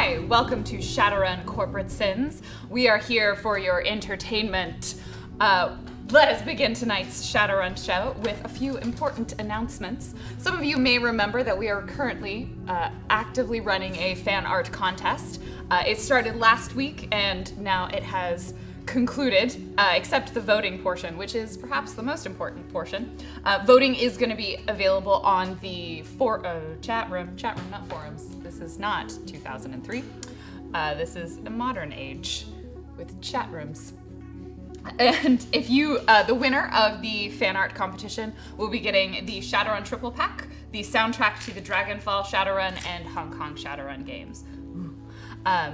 Hi, welcome to Shadowrun Corporate Sins. We are here for your entertainment. Let us begin tonight's Shadowrun show with a few important announcements. Some of you may remember that we are currently actively running a fan art contest. It started last week and now it has concluded, except the voting portion, which is perhaps the most important portion. Voting is going to be available on the chat room, not forums. This is not 2003. This is a modern age with chat rooms. And if you, the winner of the fan art competition will be getting the Shadowrun triple pack, the soundtrack to the Dragonfall Shadowrun and Hong Kong Shadowrun games.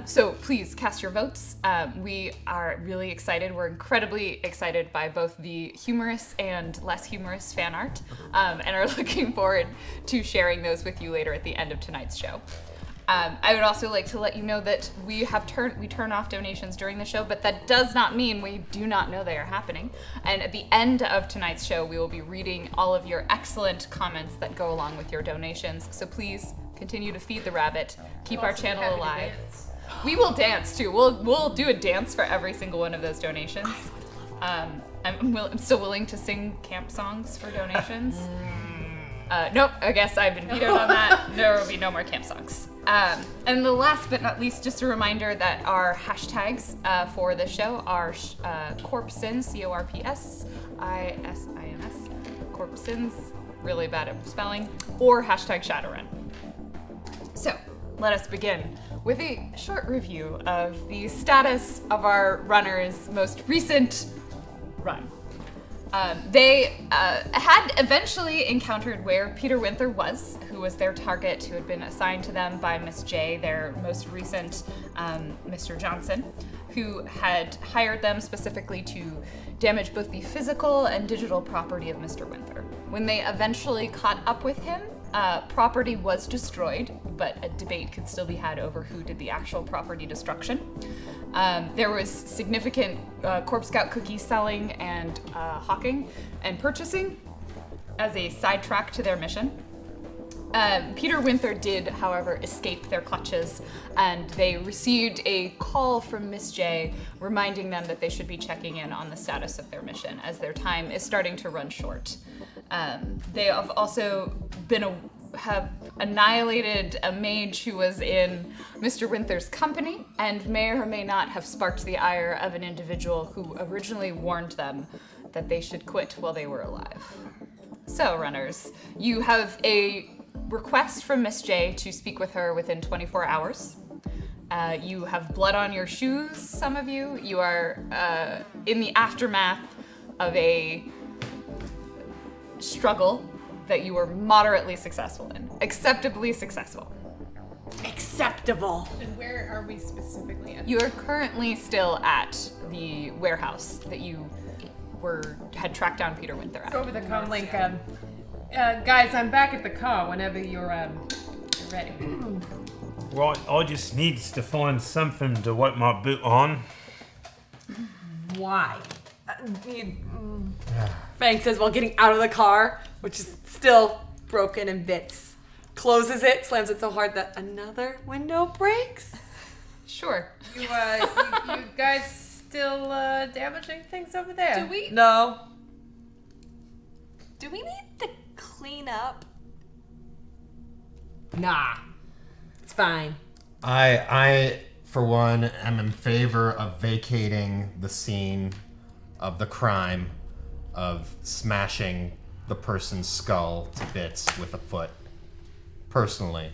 So please cast your votes. We are really excited. We're incredibly excited by both the humorous and less humorous fan art, and are looking forward to sharing those with you later at the end of tonight's show. I would also like to let you know that we turn off donations during the show, but that does not mean we do not know they are happening. And at the end of tonight's show, we will be reading all of your excellent comments that go along with your donations. So please continue to feed the rabbit, keep our channel alive. We will dance too. We'll do a dance for every single one of those donations. I'm still willing to sing camp songs for donations. Nope, I guess I've been vetoed on that. There will be no more camp songs. And the last but not least, just a reminder that our hashtags for the show are Corpsins, CORPSISINS, Corpsins, really bad at spelling, or hashtag Shadowrun. So, let us begin with a short review of the status of our runners' most recent run. They had eventually encountered where Peter Winther was, who was their target, who had been assigned to them by Miss J, their most recent Mr. Johnson, who had hired them specifically to damage both the physical and digital property of Mr. Winther. When they eventually caught up with him, property was destroyed, but a debate could still be had over who did the actual property destruction. There was significant Corp Scout cookie selling and hawking and purchasing as a sidetrack to their mission. Peter Winther did, however, escape their clutches, and they received a call from Miss J reminding them that they should be checking in on the status of their mission as their time is starting to run short. They have also have annihilated a mage who was in Mr. Winther's company and may or may not have sparked the ire of an individual who originally warned them that they should quit while they were alive. So, runners, you have a request from Miss J to speak with her within 24 hours. You have blood on your shoes, some of you. You are in the aftermath of a struggle that you were moderately successful in. Acceptably successful. Acceptable. And where are we specifically at? You are currently still at the warehouse that you had tracked down Peter Winther at. Over the comm link. Guys, I'm back at the car whenever you're ready. Right, I just needs to find something to wipe my boot on. Why? Fang says while getting out of the car, which is still broken in bits, closes it, slams it so hard that another window breaks. Sure. You guys still damaging things over there? Do we need to clean up? Nah. It's fine. I for one, am in favor of vacating the scene of the crime of smashing the person's skull to bits with a foot. Personally.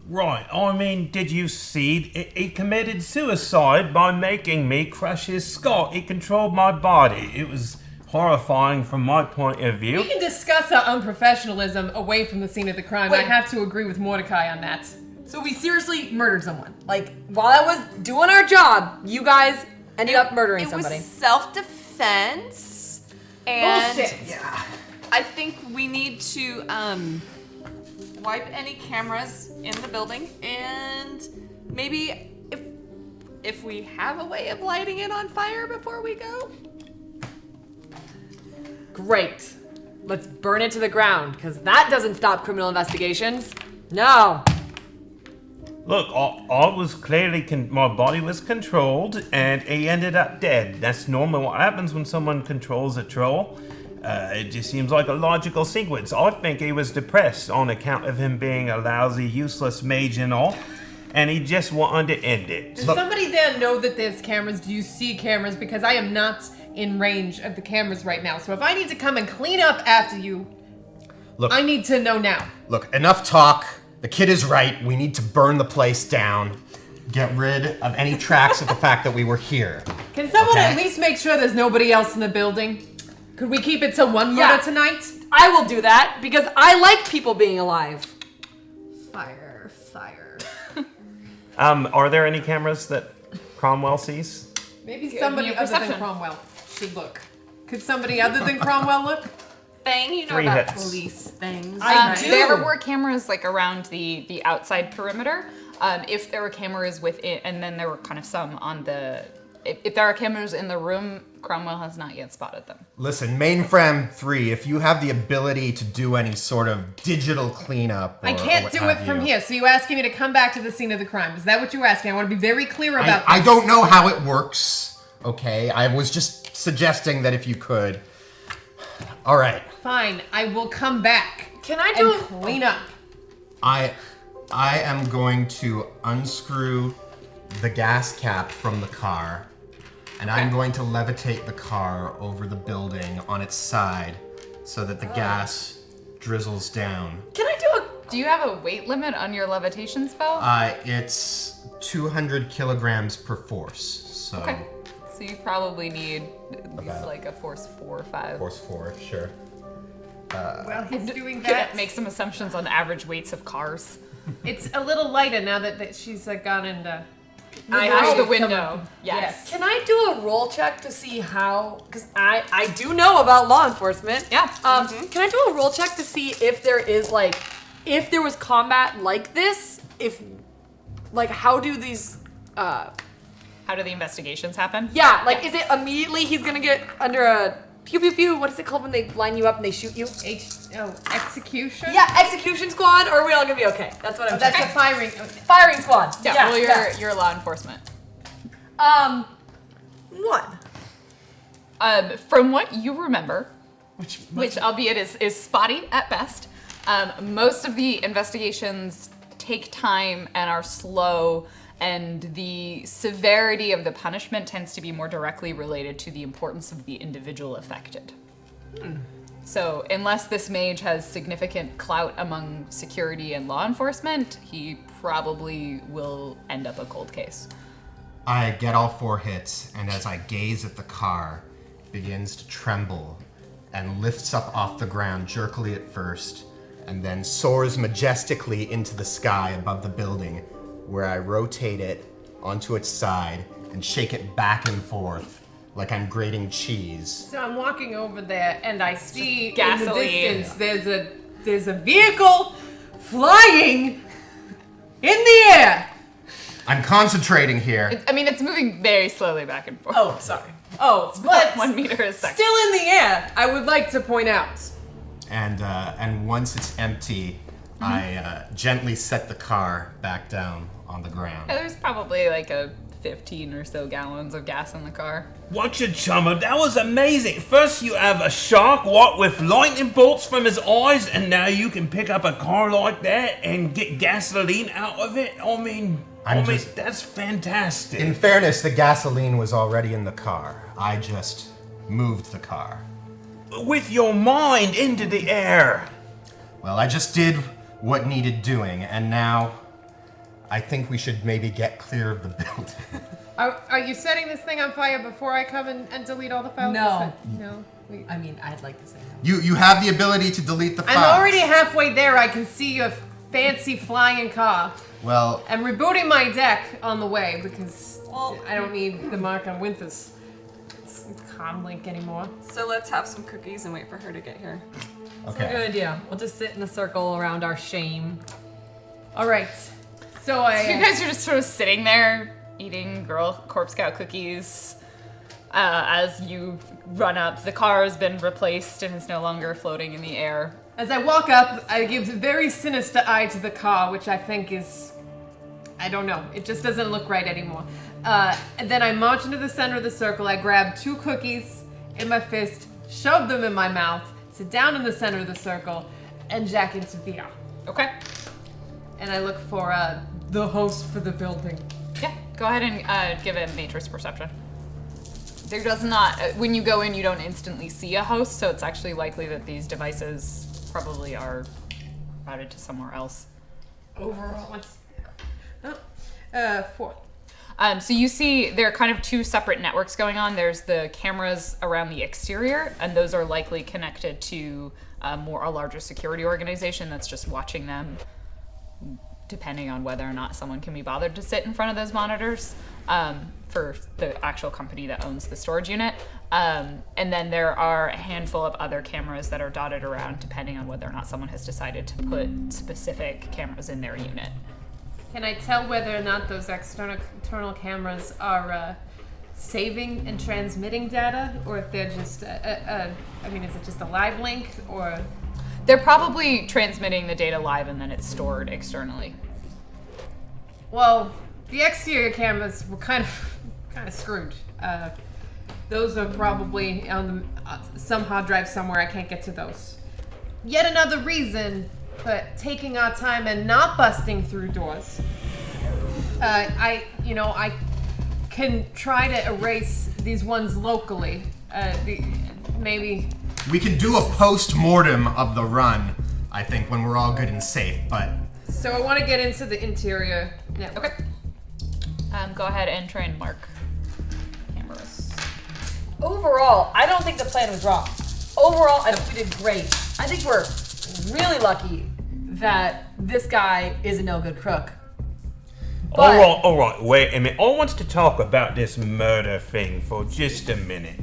Right, I mean, did you see? He committed suicide by making me crush his skull. He controlled my body. It was horrifying from my point of view. We can discuss our unprofessionalism away from the scene of the crime. Wait. I have to agree with Mordecai on that. So we seriously murdered someone. Like, while I was doing our job, you guys ended up murdering somebody. It was self-defense, and Bullshit. Yeah. I think we need to wipe any cameras in the building, and maybe if we have a way of lighting it on fire before we go. Great. Let's burn it to the ground, because that doesn't stop criminal investigations. No. Look, I was clearly my body was controlled, and he ended up dead. That's normally what happens when someone controls a troll. It just seems like a logical sequence. I think he was depressed on account of him being a lousy, useless mage and all, and he just wanted to end it. Does somebody there know that there's cameras? Do you see cameras? Because I am not in range of the cameras right now. So if I need to come and clean up after you, Look, I need to know now. Look, enough talk. The kid is right. We need to burn the place down. Get rid of any tracks of the fact that we were here. Can someone Okay. at least make sure there's nobody else in the building? Could we keep it to one murder Yeah. tonight? I will do that because I like people being alive. Fire. Are there any cameras that Cromwell sees? Maybe Give somebody me a other than perception. Cromwell should look. Could somebody other than Cromwell look? Thing, you know 3 about hits. police things. I right? do. There were cameras like around the outside perimeter. If there were cameras within, and then there were kind of some on the. If there are cameras in the room, Cromwell has not yet spotted them. Listen, Mainframe 3, if you have the ability to do any sort of digital cleanup, I can't do it from here. So you asking me to come back to the scene of the crime? Is that what you're asking? I want to be very clear about I this. don't know how it works. Okay, I was just suggesting that if you could. All right, Fine, I will come back. Can I and do clean up? I am going to unscrew the gas cap from the car, and I'm going to levitate the car over the building on its side so that the gas drizzles down. Can I do a... Do you have a weight limit on your levitation spell? It's 200 kilograms per force, so Okay. So you probably need at least like a force 4 or 5. force 4, sure. Well, he's doing Can that. make some assumptions on average weights of cars. It's a little lighter now that she's gone into. Out the Someone- window. Yes. Can I do a roll check to see how... Because I do know about law enforcement. Yeah. Can I do a roll check to see if there is, like... If there was combat like this, if... Like, how do these... How do the investigations happen? Yeah, like, is it immediately he's gonna get under a... Pew, pew, pew. What is it called when they line you up and they shoot you? Execution? Yeah, execution squad, or are we all gonna be okay? That's what I'm That's checking. a firing. Firing squad. Yeah, well, you're law enforcement. 1. From what you remember, which albeit is spotty at best, most of the investigations take time and are slow, and the severity of the punishment tends to be more directly related to the importance of the individual affected. So unless this mage has significant clout among security and law enforcement, he probably will end up a cold case. I get all 4 hits, and as I gaze at the car, it begins to tremble and lifts up off the ground jerkily at first, and then soars majestically into the sky above the building, where I rotate it onto its side and shake it back and forth like I'm grating cheese. So I'm walking over there and I see gasoline. in the distance there's a vehicle flying in the air. I'm concentrating here. I mean, it's moving very slowly back and forth. Oh, sorry. Oh, But 1 meter a second. still in the air, I would like to point out. And once it's empty, I gently set the car back down on the ground. There's probably like a 15 or so gallons of gas in the car. Watch it, Chummer. That was amazing. First you have a shark walk with lightning bolts from his eyes, and now you can pick up a car like that and get gasoline out of it. I mean, that's fantastic. In fairness, the gasoline was already in the car. I just moved the car. With your mind into the air. Well, I just did what needed doing, and now I think we should maybe get clear of the building. Are you setting this thing on fire before I come and delete all the files? No. No. Wait. I mean, I'd like to say no. You have the ability to delete the files. I'm already halfway there. I can see your fancy flying car. Well, I'm rebooting my deck on the way because I don't need the mark on Winthus. Comlink anymore. So let's have some cookies and wait for her to get here. That's a good okay. idea. We'll just sit in a circle around our shame. All right. So So I. you guys are just sort of sitting there eating Corp Scout cookies as you run up. The car has been replaced and is no longer floating in the air. As I walk up, I give a very sinister eye to the car, which I think is I don't know. It just doesn't look right anymore. And then I march into the center of the circle. I grab 2 cookies in my fist, shove them in my mouth, sit down in the center of the circle, and jack into VR. Okay. And I look for the host for the building. Yeah. Go ahead and give a matrix perception. There does not. When you go in, you don't instantly see a host, so it's actually likely that these devices probably are routed to somewhere else. Overall. 4. So you see there are kind of 2 separate networks going on. There's the cameras around the exterior, and those are likely connected to a larger security organization that's just watching them, depending on whether or not someone can be bothered to sit in front of those monitors, for the actual company that owns the storage unit. And then there are a handful of other cameras that are dotted around, depending on whether or not someone has decided to put specific cameras in their unit. Can I tell whether or not those external cameras are saving and transmitting data, or if they're just, is it just a live link, or? They're probably transmitting the data live and then it's stored externally. Well, the exterior cameras were kind of screwed. Those are probably on some hard drive somewhere. I can't get to those. Yet another reason for taking our time and not busting through doors. I can try to erase these ones locally. Maybe. We can do a post-mortem of the run, I think, when we're all good and safe, but... So I want to get into the interior network. Okay. Go ahead and try and mark cameras. Overall, I don't think the plan was wrong. Overall, I think we did great. I think we're really lucky that this guy is a no-good crook. But All right, wait a minute. I want to talk about this murder thing for just a minute.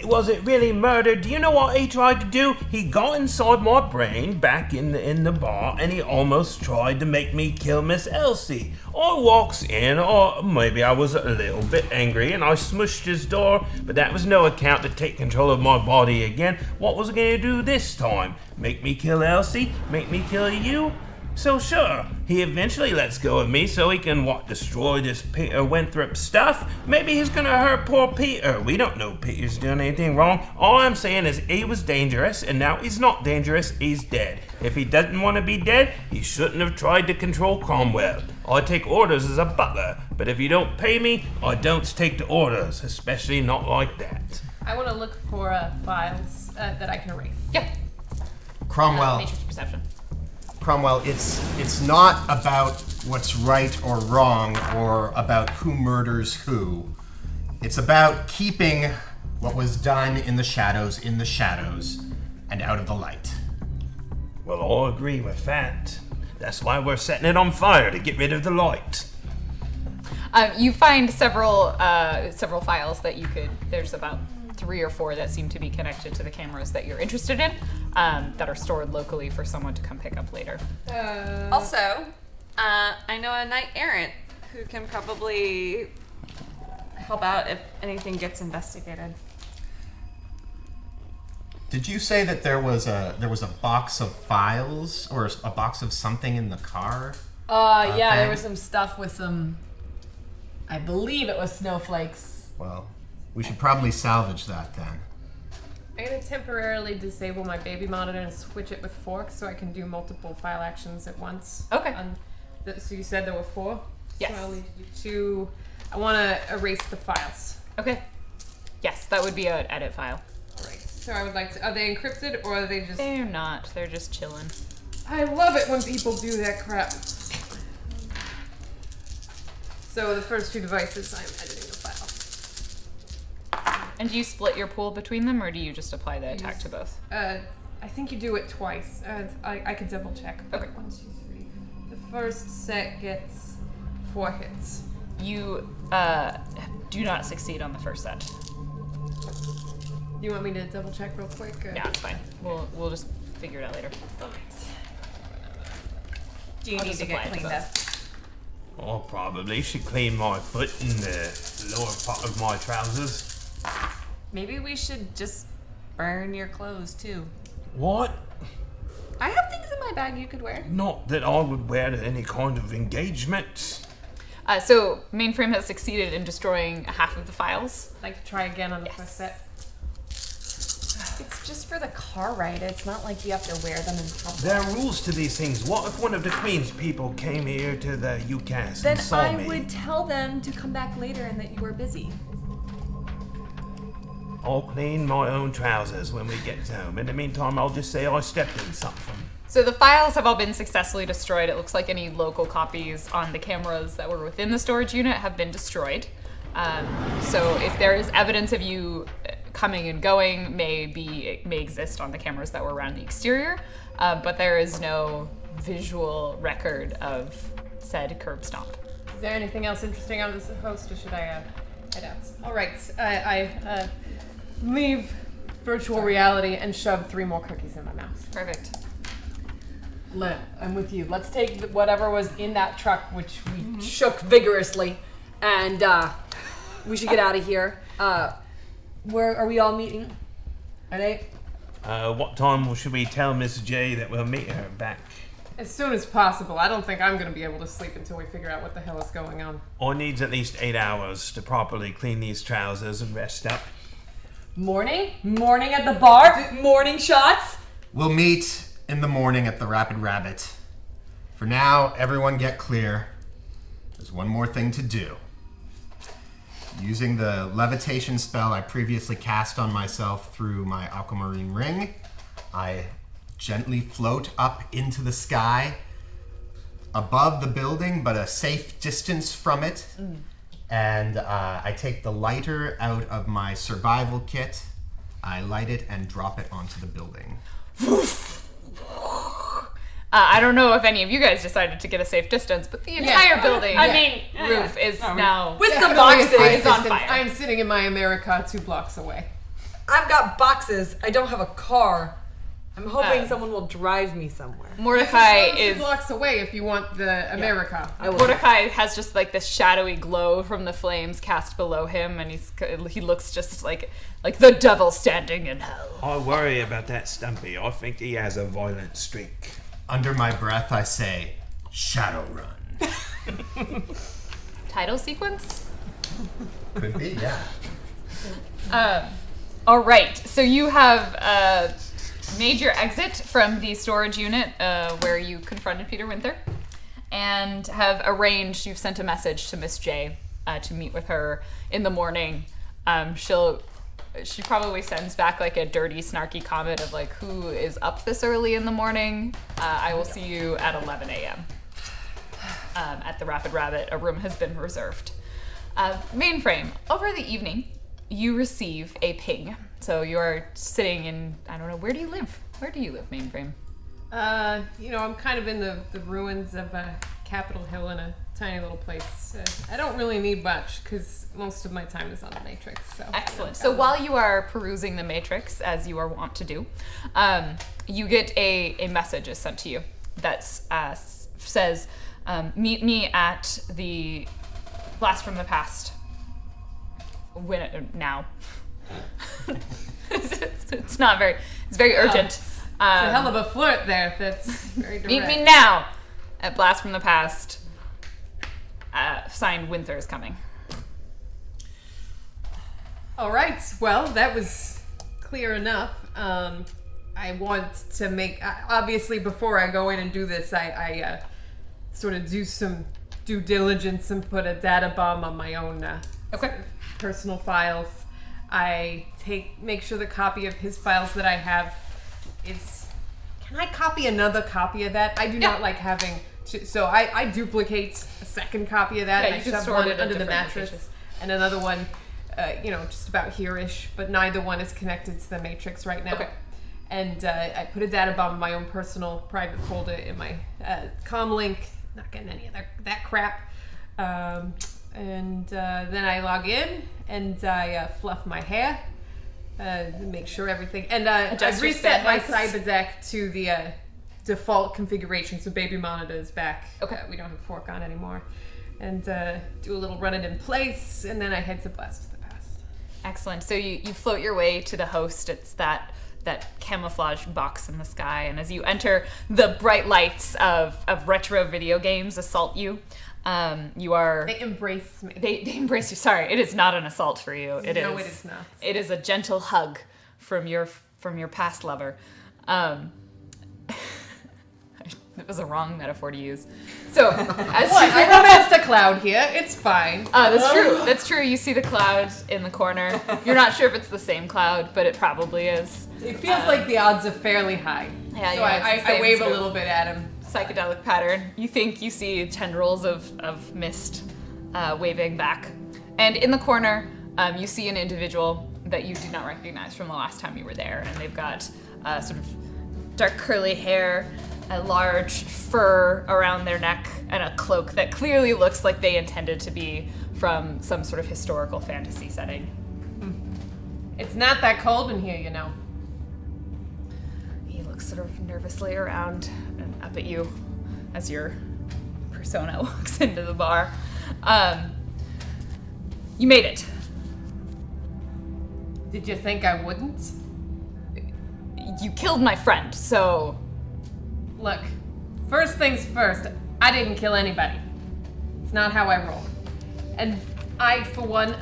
Was it really murder? Do you know what he tried to do? He got inside my brain back in the bar, and he almost tried to make me kill Miss Elsie. I walks in, or maybe I was a little bit angry, and I smushed his door, but that was no account to take control of my body again. What was I going to do this time? Make me kill Elsie? Make me kill you? So sure, he eventually lets go of me so he can, destroy this Peter Winthrop stuff? Maybe he's gonna hurt poor Peter. We don't know Peter's doing anything wrong. All I'm saying is he was dangerous, and now he's not dangerous, he's dead. If he doesn't want to be dead, he shouldn't have tried to control Cromwell. I take orders as a butler, but if you don't pay me, I don't take the orders, especially not like that. I want to look for files that I can erase. Yeah. Cromwell. Matrix perception. Cromwell, it's not about what's right or wrong or about who murders who. It's about keeping what was done in the shadows and out of the light. Well, I'll agree with that. That's why we're setting it on fire, to get rid of the light. You find several files that you could. There's about 3 or 4 that seem to be connected to the cameras that you're interested in, that are stored locally for someone to come pick up later. Also, I know a knight errant who can probably help out if anything gets investigated. Did you say that there was a box of files or a box of something in the car? yeah, there thing? was some stuff with some, I believe it was snowflakes. Well, we should probably salvage that then. I'm going to temporarily disable my baby monitor and switch it with forks so I can do multiple file actions at once. Okay. So you said there were 4? Yes. So I'll leave you 2. I want to erase the files. Okay. Yes, that would be an edit file. Alright. So I would like to... Are they encrypted or are they just... They're not. They're just chilling. I love it when people do that crap. So the first 2 devices, I'm editing the file. And do you split your pool between them, or do you just apply the attack to both? I think you do it twice. I can double check. Okay. 1, 2, 3. The first set gets 4 hits. You do not succeed on the first set. Do you want me to double check real quick? Yeah, it's fine. We'll just figure it out later. Do you I'll need just to apply get it to cleaned up? I probably should clean my foot and the lower part of my trousers. Maybe we should just burn your clothes too. What? I have things in body bag you could wear. Not that I would wear to any kind of engagement. So Mainframe has succeeded in destroying half of the files. I'd like to try again on the first set. It's just for the car ride. It's not like you have to wear them in public. There are rules to these things. What if one of the Queen's people came here to the UCAS Then and saw I me? would tell them to come back later and that you were busy. I'll clean my own trousers when we get home. In the meantime, I'll just say I stepped in something. So the files have all been successfully destroyed. It looks like any local copies on the cameras that were within the storage unit have been destroyed. So if there is evidence of you coming and going, may exist on the cameras that were around the exterior, but there is no visual record of said curb stomp. Is there anything else interesting on this host, or should I head out? All right, I leave virtual reality and shove 3 more cookies in my mouth. Perfect. I'm with you. Let's take whatever was in that truck, which we shook vigorously, and we should get out of here. Where are we all meeting? At 8? What time should we tell Miss J that we'll meet her back? As soon as possible. I don't think I'm going to be able to sleep until we figure out what the hell is going on. I needs at least 8 hours to properly clean these trousers and rest up. Morning? Morning at the bar? Morning shots? We'll meet in the morning at the Rapid Rabbit. For now, everyone get clear. There's one more thing to do. Using the levitation spell I previously cast on myself through my aquamarine ring, I gently float up into the sky above the building, but a safe distance from it. And I take the lighter out of my survival kit. I light it and drop it onto the building. I don't know if any of you guys decided to get a safe distance, but the entire building roof is now With the Definitely a safe boxes. It's on distance. fire. I'm sitting in my America 2 blocks away. I've got boxes. I don't have a car. I'm hoping Uh, someone will drive me somewhere. Mordecai 2 is blocks away if you want the America. I will. Mordecai has just like this shadowy glow from the flames cast below him, and he looks just like the devil standing in hell. I worry about that Stumpy. I think he has a violent streak. Under my breath, I say, Shadowrun. Title sequence? Could be, yeah. All right, so you have made your exit from the storage unit where you confronted Peter Winther, and have arranged, you've sent a message to Miss J to meet with her in the morning. She probably sends back like a dirty, snarky comment of like, who is up this early in the morning? I will see you at 11 a.m. At the Rapid Rabbit. A room has been reserved. Mainframe, over the evening, you receive a ping. So you're sitting in, I don't know, where do you live? Where do you live, Mainframe? I'm kind of in the ruins of Capitol Hill in a tiny little place. I don't really need much because most of my time is on the Matrix. So Excellent. So while you are perusing the Matrix, as you are wont to do, you get a message is sent to you that says, meet me at the Blast from the Past. Now. It's not very, it's very urgent. It's a hell of a flirt there. That's very direct. Meet me now at Blast from the Past. Signed, Winther is coming. All right. Well, that was clear enough. I want to make obviously before I go in and do this, I sort of do some due diligence and put a data bomb on my own personal files. I make sure the copy of his files that I have is. Can I copy another copy of that? I do not like having. So I duplicate a second copy of that. Yeah, and you I can shove store one it in under the different mattress, locations. and another one, just about here-ish. But neither one is connected to the Matrix right now. Okay. And I put a data bomb in my own personal private folder in my comlink. Not getting any of that crap. And then I log in and I fluff my hair, make sure everything. And I Adjust your reset my spandex. cyber deck to the default configuration, so baby monitor is back. Okay. We don't have a fork on anymore. And do a little run it in place, and then I head to Blast to the Past. Excellent. So you float your way to the host. It's that that camouflage box in the sky. And as you enter, the bright lights of retro video games assault you. You are... They embrace me. They embrace you. Sorry, it is not an assault for you. No, it is not. It is a gentle hug from your past lover. It was a wrong metaphor to use. So, as What? I romanced a cloud here. It's fine. that's true. That's true. You see the cloud in the corner. You're not sure if it's the same cloud, but it probably is. It feels like the odds are fairly high. Yeah, So yeah, it's the I same wave a sort of little bit at him. psychedelic pattern. You think you see tendrils of mist waving back. And in the corner, you see an individual that you do not recognize from the last time you were there. And they've got sort of dark curly hair, a large fur around their neck, and a cloak that clearly looks like they intended to be from some sort of historical fantasy setting. It's not that cold in here, you know. He looks sort of nervously around and up at you as your persona walks into the bar. You made it. Did you think I wouldn't? You killed my friend, so... Look, first things first, I didn't kill anybody. It's not how I roll. And I, for one,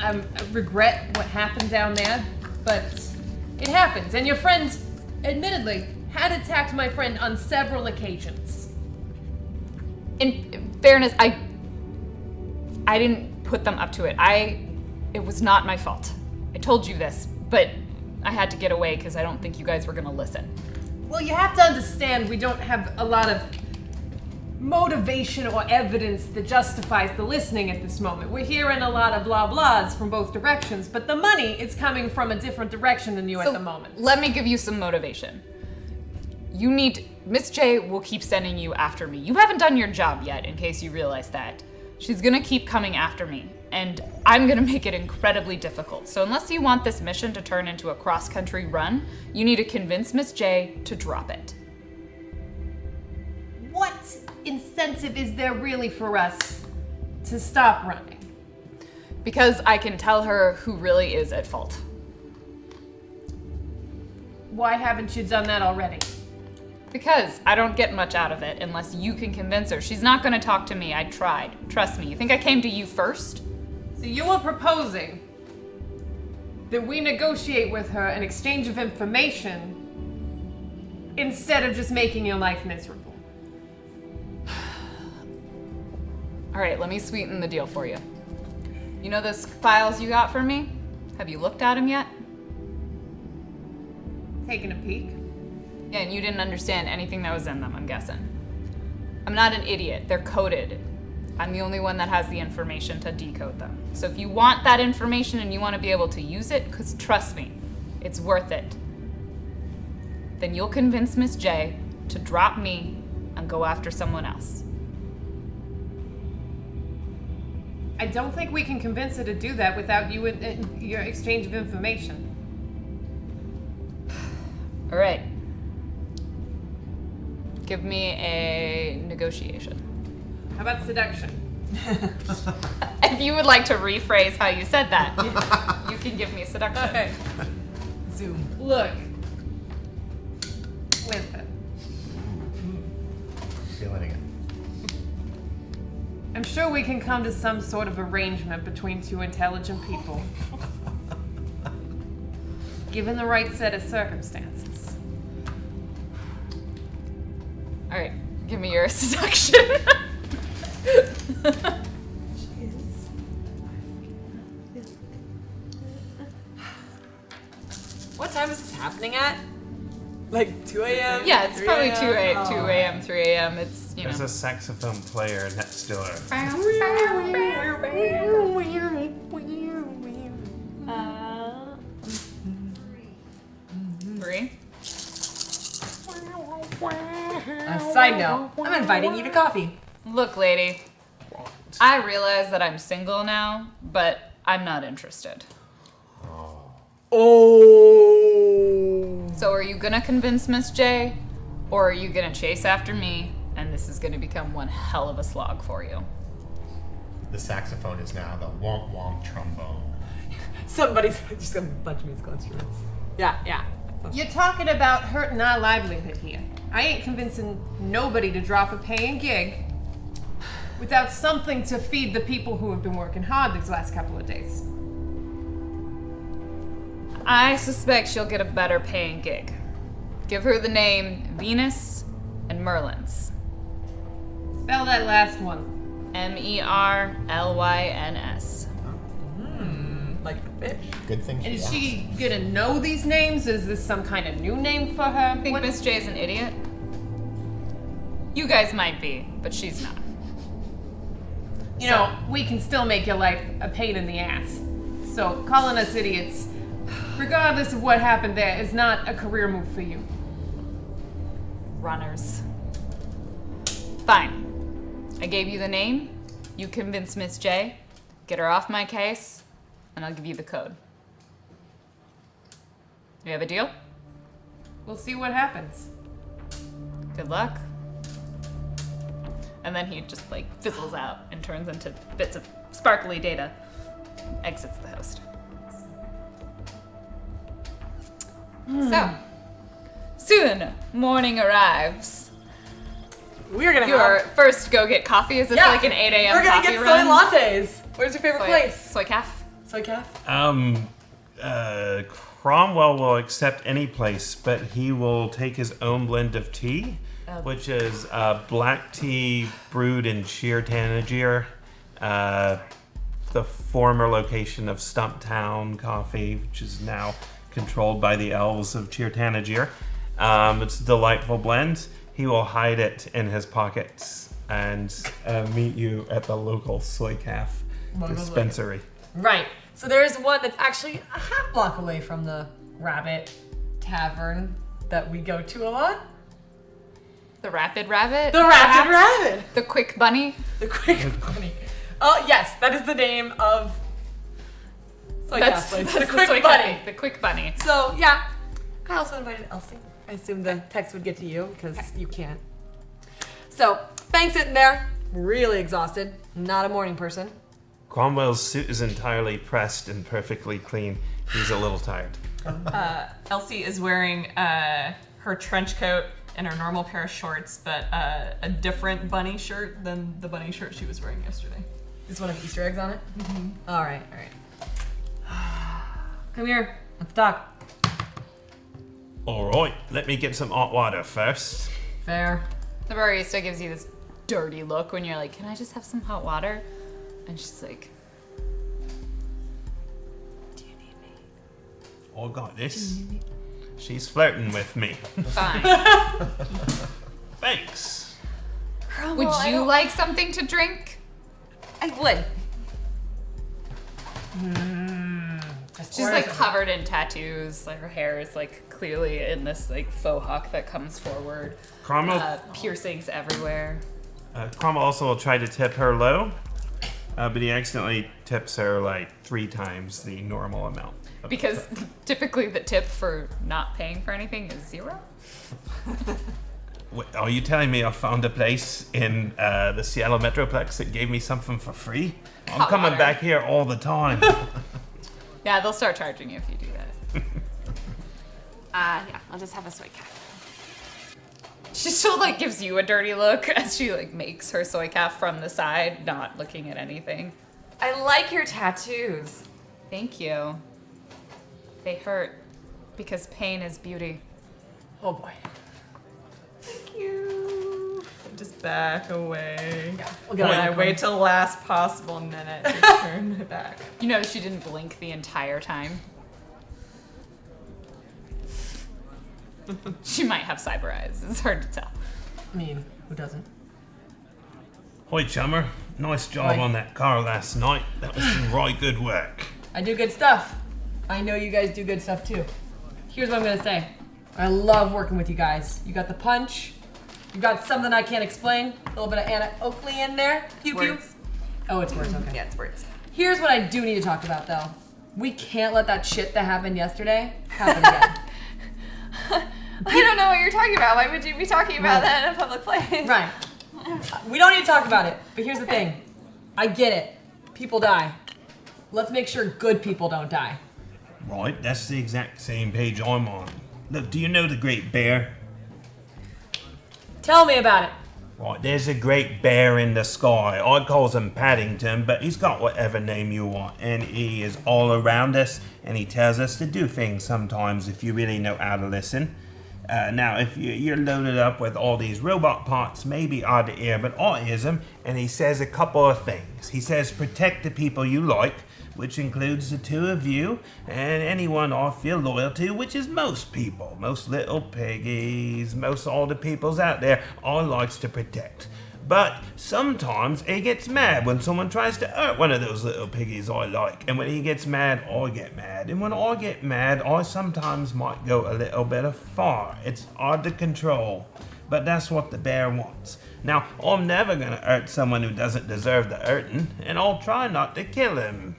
regret what happened down there, but it happens. And your friend, admittedly, had attacked my friend on several occasions. In fairness, I didn't put them up to it. It was not my fault. I told you this, but I had to get away because I don't think you guys were gonna listen. Well, you have to understand we don't have a lot of motivation or evidence that justifies the listening at this moment. We're hearing a lot of blah blahs from both directions, but the money is coming from a different direction than you at the moment. Let me give you some motivation. Miss J will keep sending you after me. You haven't done your job yet, in case you realize that. She's gonna keep coming after me, and I'm gonna make it incredibly difficult. So unless you want this mission to turn into a cross-country run, you need to convince Miss J to drop it. What incentive is there really for us to stop running? Because I can tell her who really is at fault. Why haven't you done that already? Because I don't get much out of it unless you can convince her. She's not gonna talk to me. I tried. Trust me. You think I came to you first? So you were proposing that we negotiate with her an exchange of information instead of just making your life miserable. All right, let me sweeten the deal for you. You know those files you got from me? Have you looked at them yet? Taking a peek. Yeah, and you didn't understand anything that was in them, I'm guessing. I'm not an idiot. They're coded. I'm the only one that has the information to decode them. So if you want that information and you want to be able to use it, because trust me, it's worth it, then you'll convince Miss J to drop me and go after someone else. I don't think we can convince her to do that without you and your exchange of information. All right. Give me a negotiation. How about seduction? If you would like to rephrase how you said that, you can give me seduction. Okay. Zoom. Look. With it. Feeling it. I'm sure we can come to some sort of arrangement between two intelligent people. Given the right set of circumstances. All right, give me your seduction. What time is this happening at? Like 2 a.m.? Yeah, it's 3 probably 2 a.m.? a.m., 3 a.m. It's, you There's know. a saxophone player next door. Three. Side note, I'm inviting you to coffee. Look, lady, I realize that I'm single now, but I'm not interested. Oh. So are you gonna convince Miss J, or are you gonna chase after me, and this is gonna become one hell of a slog for you? The saxophone is now the womp womp trombone. Somebody's just got a bunch of musical instruments. Yeah, yeah. You're talking about hurting our livelihood here. I ain't convincing nobody to drop a paying gig without something to feed the people who have been working hard these last couple of days. I suspect she'll get a better paying gig. Give her the name Venus and Merlins. Spell that last one. Merlyns. Like the fish. Good thing. And is she gonna know these names? Is this some kind of new name for her? I think Miss J's an idiot. You guys might be, but she's not. You know, we can still make your life a pain in the ass. So calling us idiots, regardless of what happened there, is not a career move for you. Runners. Fine. I gave you the name. You convince Miss J. Get her off my case, and I'll give you the code. You have a deal? We'll see what happens. Good luck. And then he just like fizzles out and turns into bits of sparkly data. Exits the host. So, soon morning arrives. We're gonna Your have. first go get coffee. Is this Yeah, like an 8 a.m. We're gonna coffee get run? soy lattes. Where's your favorite place? Soy calf. Soy calf. Cromwell will accept any place, but he will take his own blend of tea, which is black tea brewed in Sheer Tanager, the former location of Stumptown Coffee, which is now controlled by the elves of Sheer Tanager. It's a delightful blend. He will hide it in his pockets and meet you at the local soy calf dispensary. Right. So there's one that's actually a half block away from the Rabbit Tavern that we go to a lot. The Rapid Rabbit. The Rapid perhaps? Rabbit. The Quick Bunny. The Quick Bunny. Oh yes, that is the name of soy calf place. The Quick Soy Bunny. Cafe, the Quick Bunny. So yeah, I also invited Elsie. I assume the text would get to you because you can't. So Fang's sitting there, really exhausted, not a morning person. Cromwell's suit is entirely pressed and perfectly clean. He's a little tired. Elsie is wearing her trench coat and her normal pair of shorts, but a different bunny shirt than the bunny shirt she was wearing yesterday. This one have Easter eggs on it? Mm-hmm. All right. Come here, let's talk. All right, let me get some hot water first. Fair. The barista gives you this dirty look when you're like, "Can I just have some hot water?" And she's like, "Do you need me?" I got this. She's flirting with me. Fine. Thanks. Would you like something to drink? I would. She's like covered in tattoos. Like her hair is like clearly in this like faux hawk that comes forward. Cromwell, Piercings everywhere. Cromwell also will try to tip her low, but he accidentally tips her like 3 times the normal amount. Because typically the tip for not paying for anything is 0. Wait, are you telling me I found a place in the Seattle Metroplex that gave me something for free? I'm Hot coming water. back here all the time. Yeah, they'll start charging you if you do that. Yeah, I'll just have a soy calf. She still like gives you a dirty look as she like makes her soy calf from the side, not looking at anything. I like your tattoos. Thank you. They hurt because pain is beauty. Oh boy. Thank you. Just back away. We'll get on And I that wait till the last possible minute to turn it back. You know she didn't blink the entire time. She might have cyber eyes. It's hard to tell. I mean, who doesn't? Hoi, chummer. Nice job Hoi. on that car last night. That was some right good work. I do good stuff. I know you guys do good stuff too. Here's what I'm gonna say. I love working with you guys. You got the punch. You got something I can't explain. A little bit of Anna Oakley in there. Pew pew. Words. Oh, it's words. Okay. Yeah, it's words. Here's what I do need to talk about though. We can't let that shit that happened yesterday happen again. I don't know what you're talking about. Why would you be talking about that in a public place? Right. We don't need to talk about it. But here's the thing. I get it. People die. Let's make sure good people don't die. Right, that's the exact same page I'm on. Look, do you know the Great Bear? Tell me about it. Right, there's a great bear in the sky. I calls him Paddington, but he's got whatever name you want, and he is all around us, and he tells us to do things sometimes if you really know how to listen. Now, if you're loaded up with all these robot parts, maybe odd to hear, but I hears him, and he says a couple of things. He says, protect the people you like, which includes the two of you, and anyone I feel loyal to, which is most people, most little piggies, most all the peoples out there I likes to protect. But sometimes he gets mad when someone tries to hurt one of those little piggies I like. And when he gets mad, I get mad. And when I get mad, I sometimes might go a little bit far. It's hard to control, but that's what the bear wants. Now, I'm never gonna hurt someone who doesn't deserve the hurting, and I'll try not to kill him.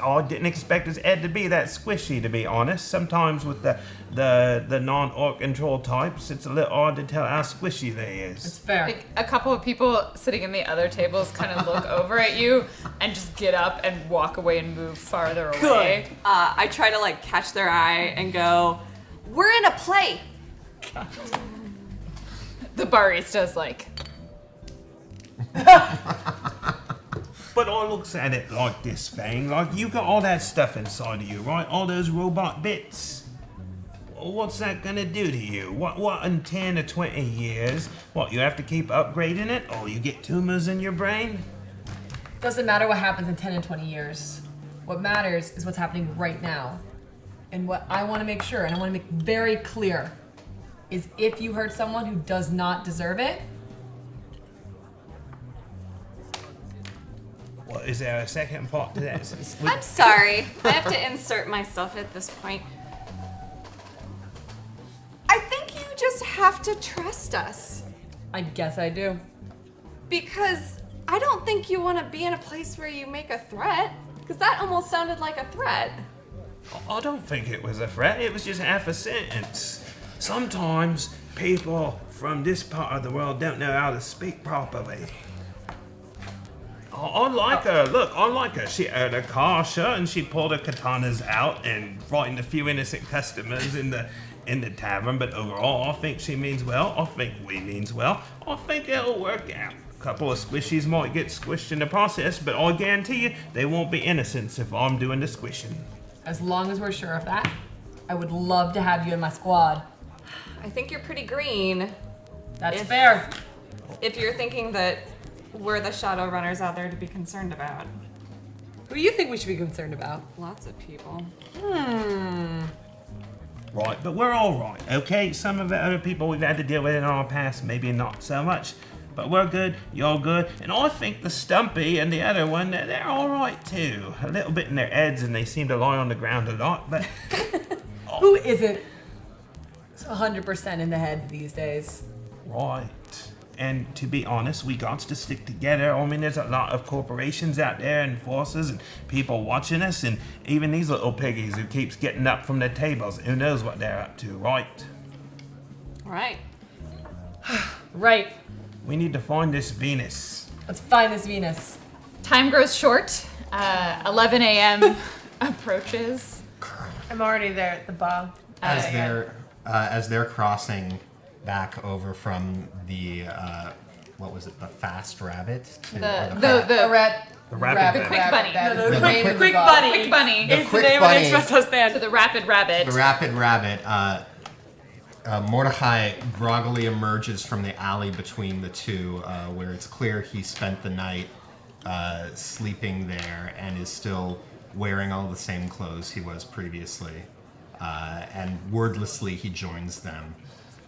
I didn't expect his head to be that squishy, to be honest. Sometimes with the non-orc control types, it's a little hard to tell how squishy they is. It's fair. Like, a couple of people sitting in the other tables kind of look over at you and just get up and walk away and move farther away. I try to like catch their eye and go, "We're in a play." The barista's like, But I looks at it like this, Fang. Like, you got all that stuff inside of you, right? All those robot bits. What's that gonna do to you? What in 10 or 20 years? What, you have to keep upgrading it? Or you get tumors in your brain? Doesn't matter what happens in 10 and 20 years. What matters is what's happening right now. And what I want to make sure, and I want to make very clear, is if you hurt someone who does not deserve it, What, is there a second part to that? I'm sorry. I have to insert myself at this point. I think you just have to trust us. I guess I do. Because I don't think you want to be in a place where you make a threat. Because that almost sounded like a threat. I don't think it was a threat. It was just half a sentence. Sometimes people from this part of the world don't know how to speak properly. I like her. Look, I like her. She had a car shut and she pulled her katanas out and frightened a few innocent customers in the tavern. But overall, I think she means well. I think we means well. I think it'll work out. A couple of squishies might get squished in the process, but I guarantee you they won't be innocents if I'm doing the squishing. As long as we're sure of that, I would love to have you in my squad. I think you're pretty green. That's fair. If you're thinking that we're the Shadowrunners out there to be concerned about. Who do you think we should be concerned about? Lots of people. Right, but we're all right, okay? Some of the other people we've had to deal with in our past, maybe not so much. But we're good, you're good, and I think the Stumpy and the other one, they're all right too. A little bit in their heads and they seem to lie on the ground a lot, but... Who isn't 100% in the head these days? Right. And to be honest, we got to stick together. I mean, there's a lot of corporations out there and forces and people watching us, and even these little piggies who keeps getting up from their tables. Who knows what they're up to, right? Right. Right. We need to find this Venus. Let's find this Venus. time grows short. 11 a.m. approaches. I'm already there at the bar. As they're crossing back over from the what was it, the fast rabbit to The rapid quick bunny. Quick bunny. Quick bunny. The Is the quick name bunny. of the espresso stand. To the rapid rabbit. The rapid rabbit. Mordecai groggily emerges from the alley between the two, where it's clear he spent the night sleeping there and is still wearing all the same clothes he was previously. And wordlessly he joins them,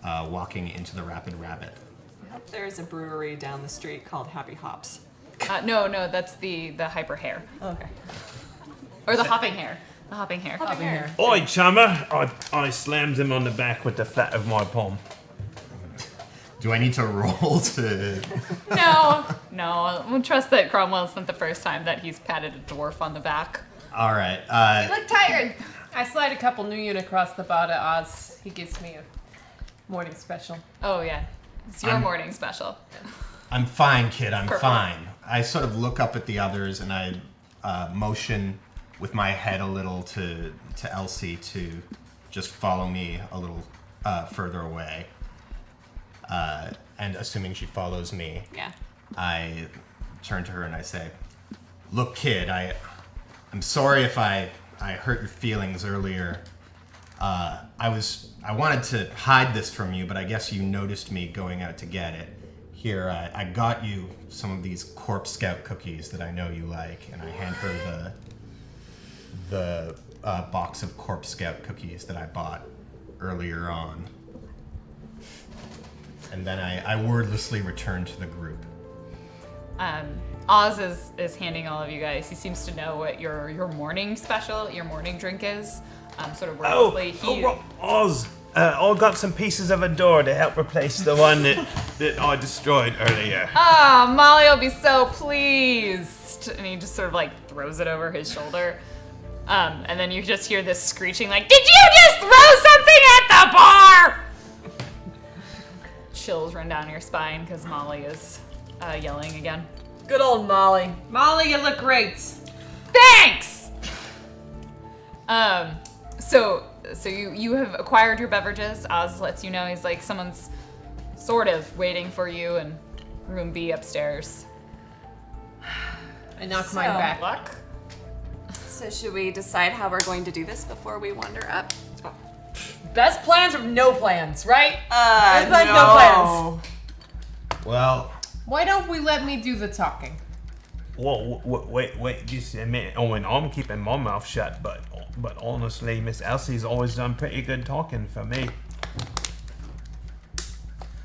walking into the Rapid Rabbit. There's a brewery down the street called Happy Hops. No, that's the hyper hair. Okay. Or the hopping hair. The hopping hair. Hopping here. Oi, chummer! I slams him on the back with the flat of my palm. Do I need to roll to... No. We'll trust that Cromwell isn't the first time that he's patted a dwarf on the back. All right. You look tired. I slide a couple new unit across the bar to Oz. He gives me a morning special. Oh, yeah. It's your morning special. I'm fine, kid. I'm Perfect. fine. I sort of look up at the others and I motion with my head a little to Elsie to just follow me a little further away. And assuming she follows me, Yeah. I turn to her and I say, "Look, kid, I'm sorry if I hurt your feelings earlier. I wanted to hide this from you, but I guess you noticed me going out to get it. Here, I got you some of these Corpse Scout cookies that I know you like," and I hand her the box of Corpse Scout cookies that I bought earlier on. And then I wordlessly return to the group. Oz is handing all of you guys. He seems to know what your morning special, your morning drink is. Sort of wordlessly. Oz, I got some pieces of a door to help replace the one that I destroyed earlier. Oh, Molly will be so pleased. And he just sort of like throws it over his shoulder. And then you just hear this screeching like, "Did you just throw something at the bar?" Chills run down your spine because Molly is yelling again. Good old Molly. Molly, you look great. Thanks! So you have acquired your beverages. Oz lets you know he's like, someone's sort of waiting for you in room B upstairs. I knock mine back. Luck? So should we decide how we're going to do this before we wander up? Best plans or no plans, right? Best plans, no plans. Well, Why don't we let me do the talking? Well, wait, just a minute. I mean, I'm keeping my mouth shut, but honestly, Miss Elsie's always done pretty good talking for me.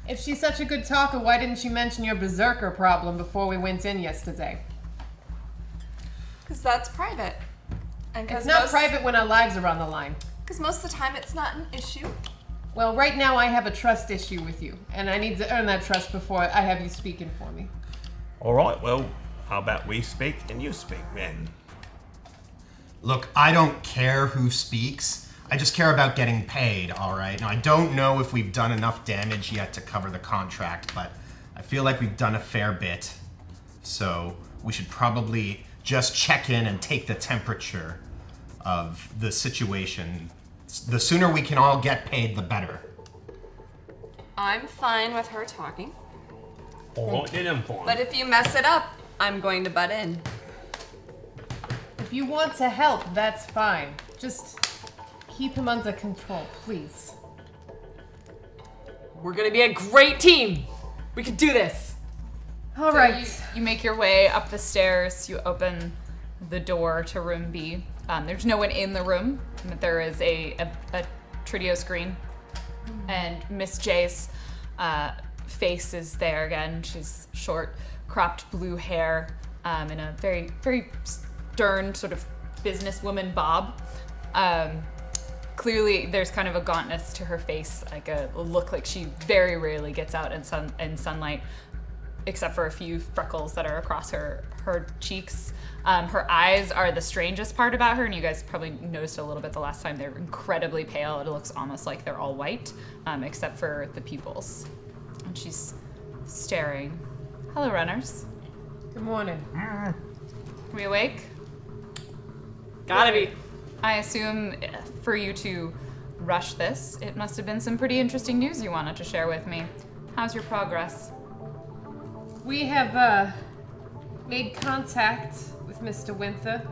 If she's such a good talker, why didn't she mention your berserker problem before we went in yesterday? Because that's private. And It's not private when our lives are on the line. Because most of the time it's not an issue. Well, right now I have a trust issue with you, and I need to earn that trust before I have you speaking for me. All right, well, how about we speak and you speak then? look, I don't care who speaks. I just care about getting paid, all right? Now, I don't know if we've done enough damage yet to cover the contract, but I feel like we've done a fair bit. So we should probably just check in and take the temperature of the situation. The sooner we can all get paid, the better. I'm fine with her talking. All right, then I'm fine. But if you mess it up, I'm going to butt in. If you want to help, that's fine. Just keep him under control, please. We're gonna be a great team. We can do this. All So right. You make your way up the stairs. You open the door to room B. There's no one in the room, but there is a Tridio screen. And Miss J's face is there again. She's short, cropped blue hair, in a very, very stern sort of businesswoman bob. Clearly, there's kind of a gauntness to her face, like a look like she very rarely gets out in sunlight, except for a few freckles that are across her cheeks. Her eyes are the strangest part about her, and you guys probably noticed a little bit the last time. They're incredibly pale. It looks almost like they're all white, except for the pupils. And she's staring. Hello, runners. Good morning. We awake? Gotta be. I assume for you to rush this, it must have been some pretty interesting news you wanted to share with me. How's your progress? We have made contact with Mr. Winther.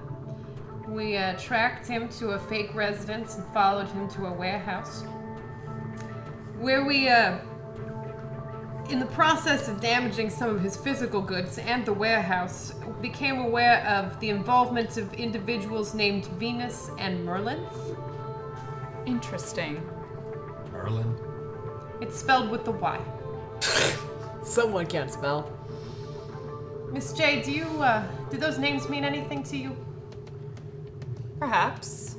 We tracked him to a fake residence and followed him to a warehouse, where we, in the process of damaging some of his physical goods and the warehouse, became aware of the involvement of individuals named Venus and Merlin. Interesting. Merlin? It's spelled with the Y. Someone can't spell. Miss J, do those names mean anything to you? Perhaps.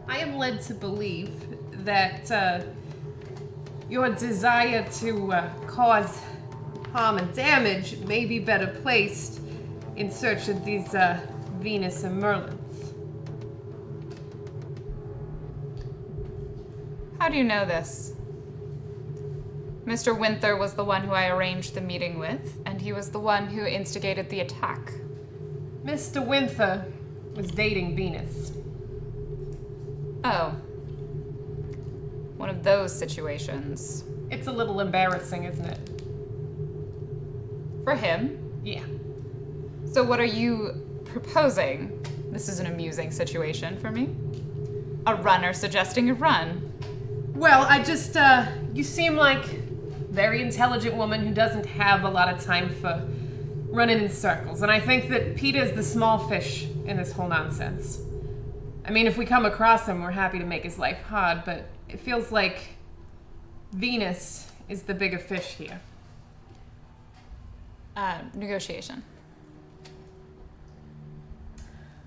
I am led to believe that your desire to cause harm and damage may be better placed in search of these Venus and Merlins. How do you know this? Mr. Winther was the one who I arranged the meeting with, and he was the one who instigated the attack. Mr. Winther was dating Venus. Oh. One one of those situations. It's a little embarrassing, isn't it? For him. Yeah. So what are you proposing? This is an amusing situation for me. A runner suggesting a run. Well, I just, you seem like a very intelligent woman who doesn't have a lot of time for running in circles. And I think that Peter is the small fish in this whole nonsense. I mean, if we come across him, we're happy to make his life hard, but it feels like Venus is the bigger fish here. Negotiation.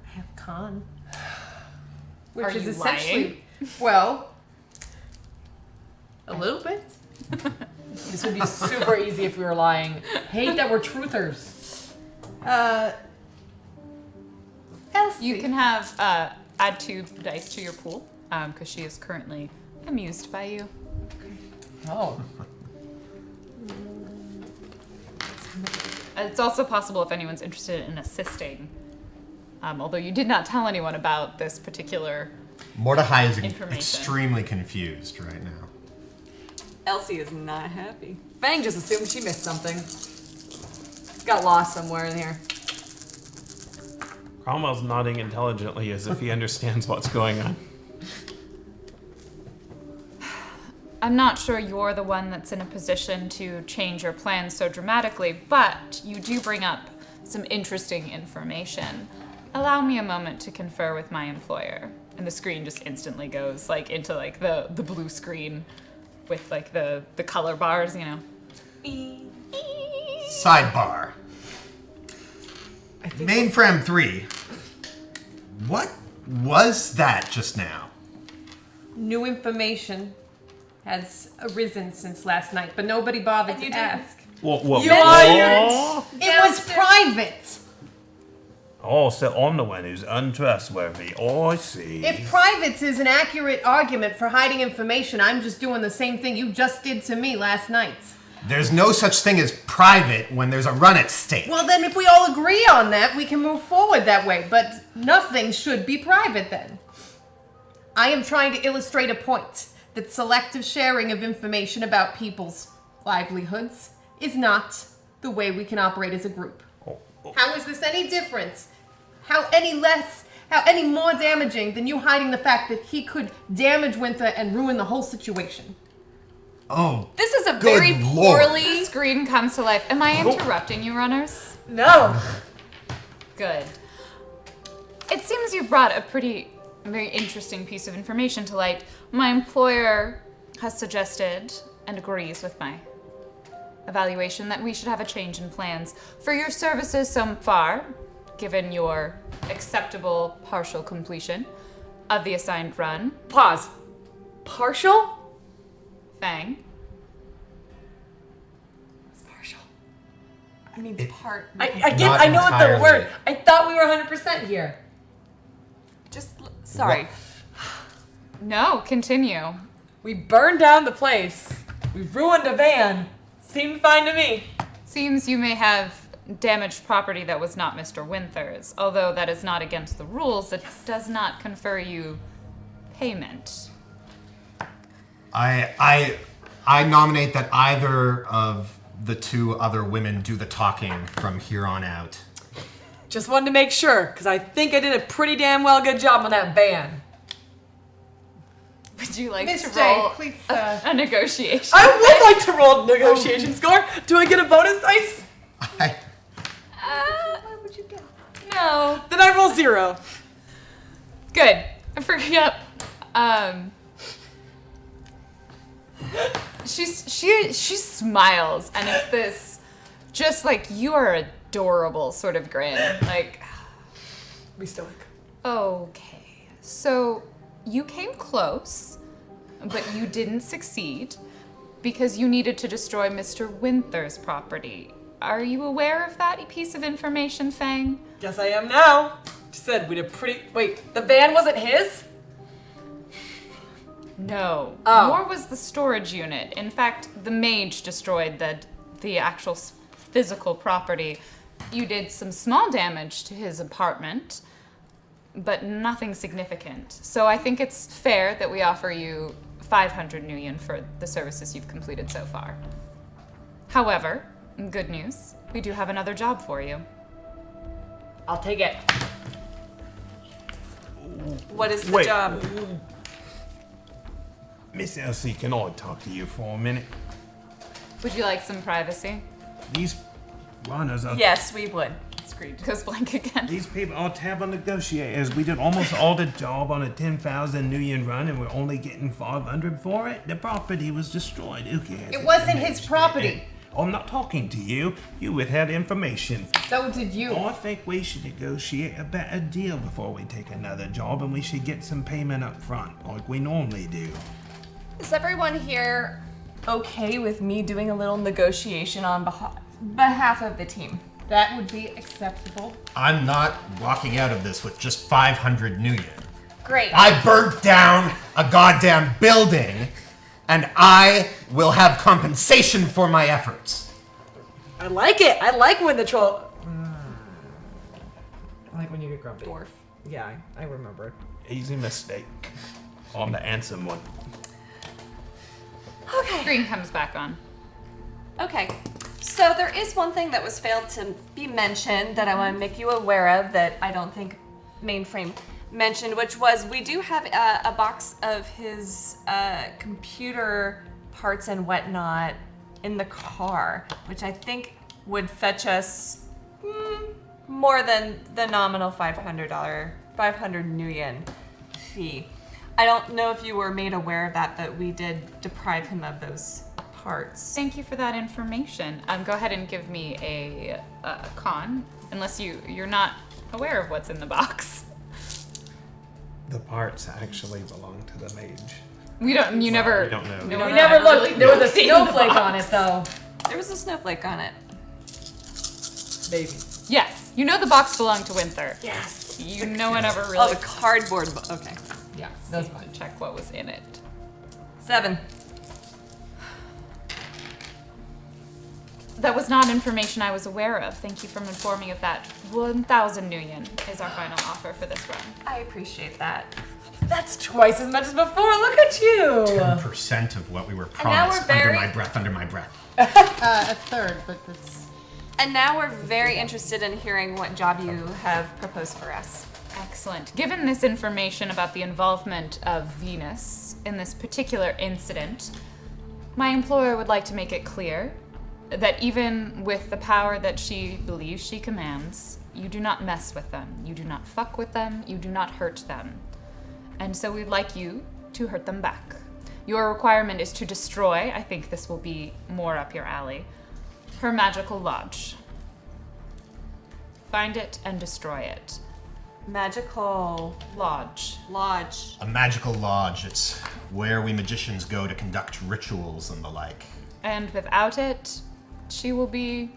I have con. Which Are is you essentially, lying? well, a little bit. This would be super easy if we were lying. Hate that we're truthers. Elsie. You can have add 2 dice to your pool because she is currently amused by you. Oh. It's also possible if anyone's interested in assisting. Although you did not tell anyone about this particular Mordecai is information. extremely confused right now. Elsie is not happy. Fang just assumed she missed something. Got lost somewhere in here. Cromwell's nodding intelligently as if he understands what's going on. I'm not sure you're the one that's in a position to change your plans so dramatically, but you do bring up some interesting information. Allow me a moment to confer with my employer. And the screen just instantly goes like into like the blue screen with like the color bars, you know. Sidebar. Mainframe 3. What was that just now? New information has arisen since last night, but nobody bothered to ask. What? It was private. Oh, so I'm the one who's untrustworthy. Oh, I see. If private is an accurate argument for hiding information, I'm just doing the same thing you just did to me last night. There's no such thing as private when there's a run at stake. Well, then if we all agree on that, we can move forward that way, but nothing should be private then. I am trying to illustrate a point that selective sharing of information about people's livelihoods is not the way we can operate as a group. How is this any different? How any more damaging than you hiding the fact that he could damage Winther and ruin the whole situation? Oh, This is a good very Lord. poorly screen comes to life. Am I interrupting you, runners? No. Good. It seems you've brought a very interesting piece of information to light. My employer has suggested and agrees with my evaluation that we should have a change in plans for your services so far, given your acceptable partial completion of the assigned run. Pause. Partial? Fang. It's partial. I mean, it's part. I Not I know what the entirely. word. I thought we were 100% here. Sorry. No, continue. We burned down the place. We ruined a van. Seemed fine to me. Seems you may have damaged property that was not Mr. Winther's. Although that is not against the rules, it does not confer you payment. I nominate that either of the 2 other women do the talking from here on out. Just wanted to make sure, because I think I did a pretty damn well good job on that van. Would you like Miss to J, roll please, a negotiation? I would like to roll a negotiation score. Do I get a bonus dice? What would you get? No. Then I roll 0. Good. Yep. She smiles, and it's this just like you are adorable sort of grin. Like, Be stoic. okay, so you came close, but you didn't succeed because you needed to destroy Mr. Winther's property. Are you aware of that piece of information, Fang? Guess I am now. Just said we did pretty. Wait, the van wasn't his? No. Oh. Nor was the storage unit. In fact, the mage destroyed the actual physical property. You did some small damage to his apartment, but nothing significant. So I think it's fair that we offer you 500 nuyen for the services you've completed so far. However, good news, we do have another job for you. I'll take it. What is the Wait. job? Miss Elsie, can I talk to you for a minute? Would you like some privacy? These runners are... Yes, we would. Screed goes blank again. These people are terrible negotiators. We did almost all the job on a 10,000 nuyen run, and we're only getting 500 for it. The property was destroyed. Who cares? It wasn't his property. I'm not talking to you. You withheld information. So did you. I think we should negotiate a better deal before we take another job, and we should get some payment up front, like we normally do. Is everyone here okay with me doing a little negotiation on behalf of the team? That would be acceptable. I'm not walking out of this with just 500 nuyen. Great. I burnt down a goddamn building, and I will have compensation for my efforts. I like it. I like when the troll. I like when you get grumpy. Dwarf. Yeah, I remember it. Easy mistake. On the handsome one. Okay. Screen comes back on. Okay. So there is one thing that was failed to be mentioned that I want to make you aware of that I don't think Mainframe mentioned, which was we do have a box of his computer parts and whatnot in the car, which I think would fetch us more than the nominal $500 nuyen fee. I don't know if you were made aware of that, but we did deprive him of those parts. Thank you for that information. Go ahead and give me a con, unless you're not aware of what's in the box. The parts actually belong to the mage. We don't. You never. we don't know. no We one never ever looked. really There was a looked in the snowflake on box. it, though. There was a snowflake on it. Baby. Yes, you know the box belonged to Winther. Yes. No one ever Oh, really the cardboard. Okay. Yeah, that's fine. check what was in it. 7. That was not information I was aware of. Thank you for informing of that. 1,000 nuyen is our final offer for this run. I appreciate that. That's twice as much as before. Look at you. 10% of what we were now we're promised very- under my breath. A third, but that's... And now we're very interested in hearing what job you have proposed for us. Excellent. Given this information about the involvement of Venus in this particular incident, my employer would like to make it clear that even with the power that she believes she commands, you do not mess with them. You do not fuck with them. You do not hurt them. And so we'd like you to hurt them back. Your requirement is to destroy, I think this will be more up your alley, her magical lodge. Find it and destroy it. Magical Lodge. lodge. A magical lodge. It's where we magicians go to conduct rituals and the like. And without it, she will be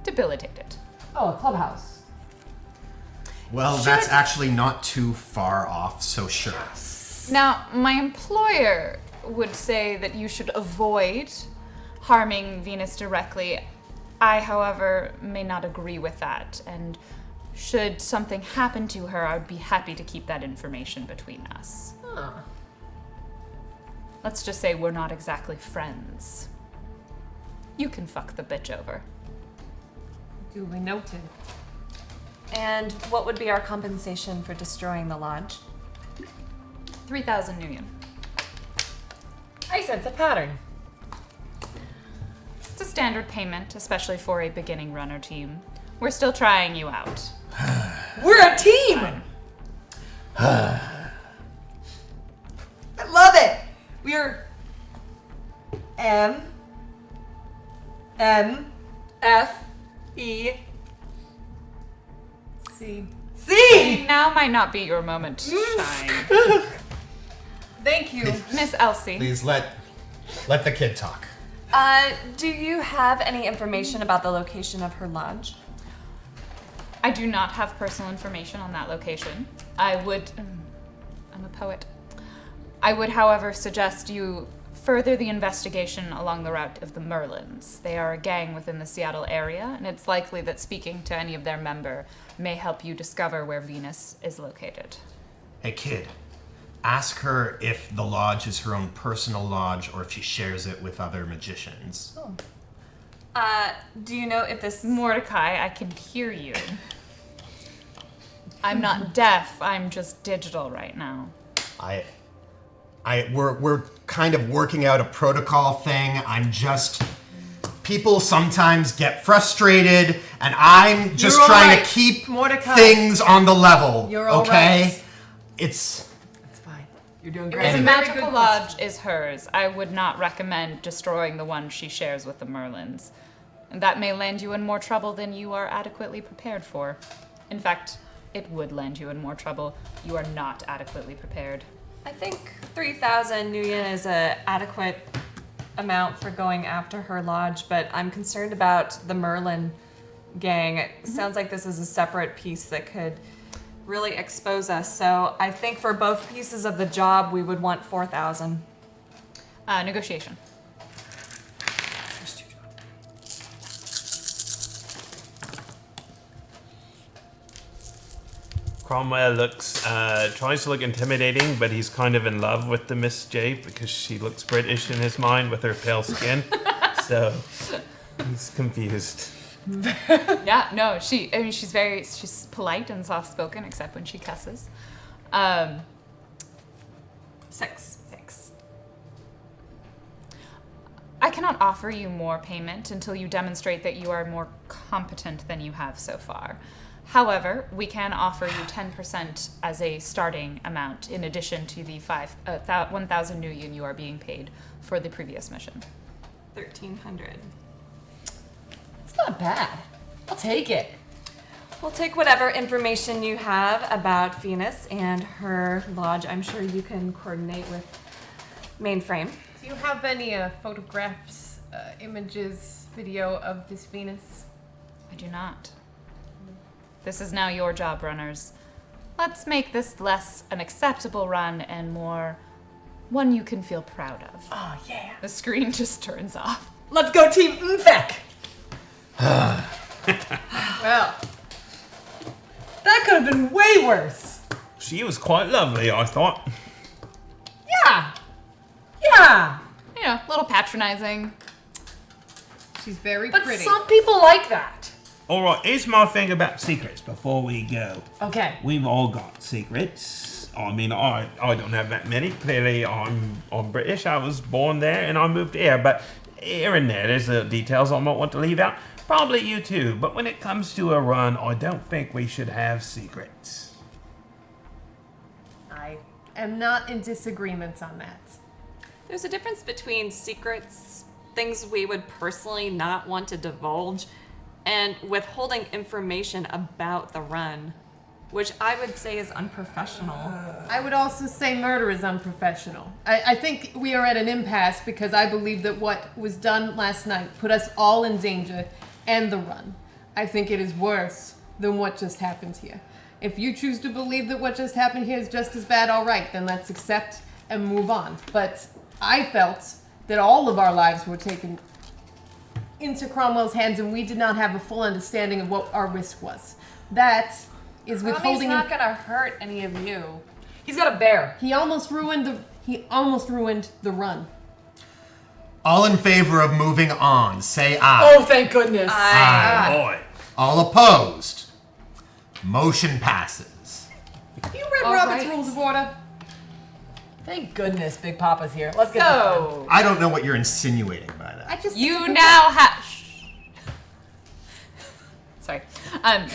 debilitated. Oh, a clubhouse. Well, that's actually not too far off, so sure. Now, my employer would say that you should avoid harming Venus directly. I, however, may not agree with that, and should something happen to her, I would be happy to keep that information between us. Huh. Let's just say we're not exactly friends. You can fuck the bitch over. Duly noted. And what would be our compensation for destroying the lodge? 3,000 nuyen. I sense a pattern. It's a standard payment, especially for a beginning runner team. We're still trying you out. We're a team. I love it. We're MFE See. C. Now might not be your moment to shine. Thank you. Miss Elsie. Please let the kid talk. Do you have any information about the location of her lodge? I do not have personal information on that location. I'm a poet. I would, however, suggest you further the investigation along the route of the Merlins. They are a gang within the Seattle area, and it's likely that speaking to any of their member may help you discover where Venus is located. Hey, kid. Ask her if the lodge is her own personal lodge or if she shares it with other magicians. Do you know if this... Mordecai, I can hear you. I'm not deaf, I'm just digital right now. We're kind of working out a protocol thing. I'm just... People sometimes get frustrated, and I'm just trying to keep Mordecai. things on the level. You're all okay? right. It's fine. You're doing If great. the Very magical good lodge question. is hers, I would not recommend destroying the one she shares with the Merlins. And that may land you in more trouble than you are adequately prepared for. In fact, it would land you in more trouble. You are not adequately prepared. I think 3,000 Nuyen is a adequate amount for going after her lodge, but I'm concerned about the Merlin gang. It sounds like this is a separate piece that could really expose us. So I think for both pieces of the job, we would want 4,000. Negotiation. Cromwell tries to look intimidating, but he's kind of in love with the Miss J because she looks British in his mind with her pale skin. So he's confused. Yeah, no, she's polite and soft-spoken, except when she cusses. 6. I cannot offer you more payment until you demonstrate that you are more competent than you have so far. However, we can offer you 10% as a starting amount in addition to the 1,000 Nuyen you are being paid for the previous mission. 1,300. It's not bad. I'll take it. We'll take whatever information you have about Venus and her lodge. I'm sure you can coordinate with Mainframe. Do you have any photographs, images, video of this Venus? I do not. This is now your job, runners. Let's make this less an acceptable run and more one you can feel proud of. Oh, yeah. The screen just turns off. Let's go Team Mfek. Well, That could have been way worse. She was quite lovely, I thought. Yeah. Yeah. You know, a little patronizing. she's very But pretty. some people like that. Alright, here's my thing about secrets before we go. Okay. We've all got secrets. I mean, I don't have that many. Clearly, I'm British. I was born there and I moved here. But here and there's details I might want to leave out. Probably you too. But when it comes to a run, I don't think we should have secrets. I am not in disagreement on that. There's a difference between secrets, things we would personally not want to divulge, and withholding information about the run, which I would say is unprofessional. I would also say murder is unprofessional. I think we are at an impasse because I believe that what was done last night put us all in danger and the run. I think it is worse than what just happened here. If you choose to believe that what just happened here is just as bad, all right, then let's accept and move on. But I felt that all of our lives were taken into Cromwell's hands and we did not have a full understanding of what our risk was. That is Tommy's withholding. not gonna hurt any of you. He's got a bear. He almost ruined the run. all in favor of moving on. Say aye. Oh, thank goodness. Aye. Boy. All opposed. Motion passes. You read All Robert's right. Rules of Order? Thank goodness Big Papa's here. Let's get this done. So, I don't know what you're insinuating by that. you now have... Sorry.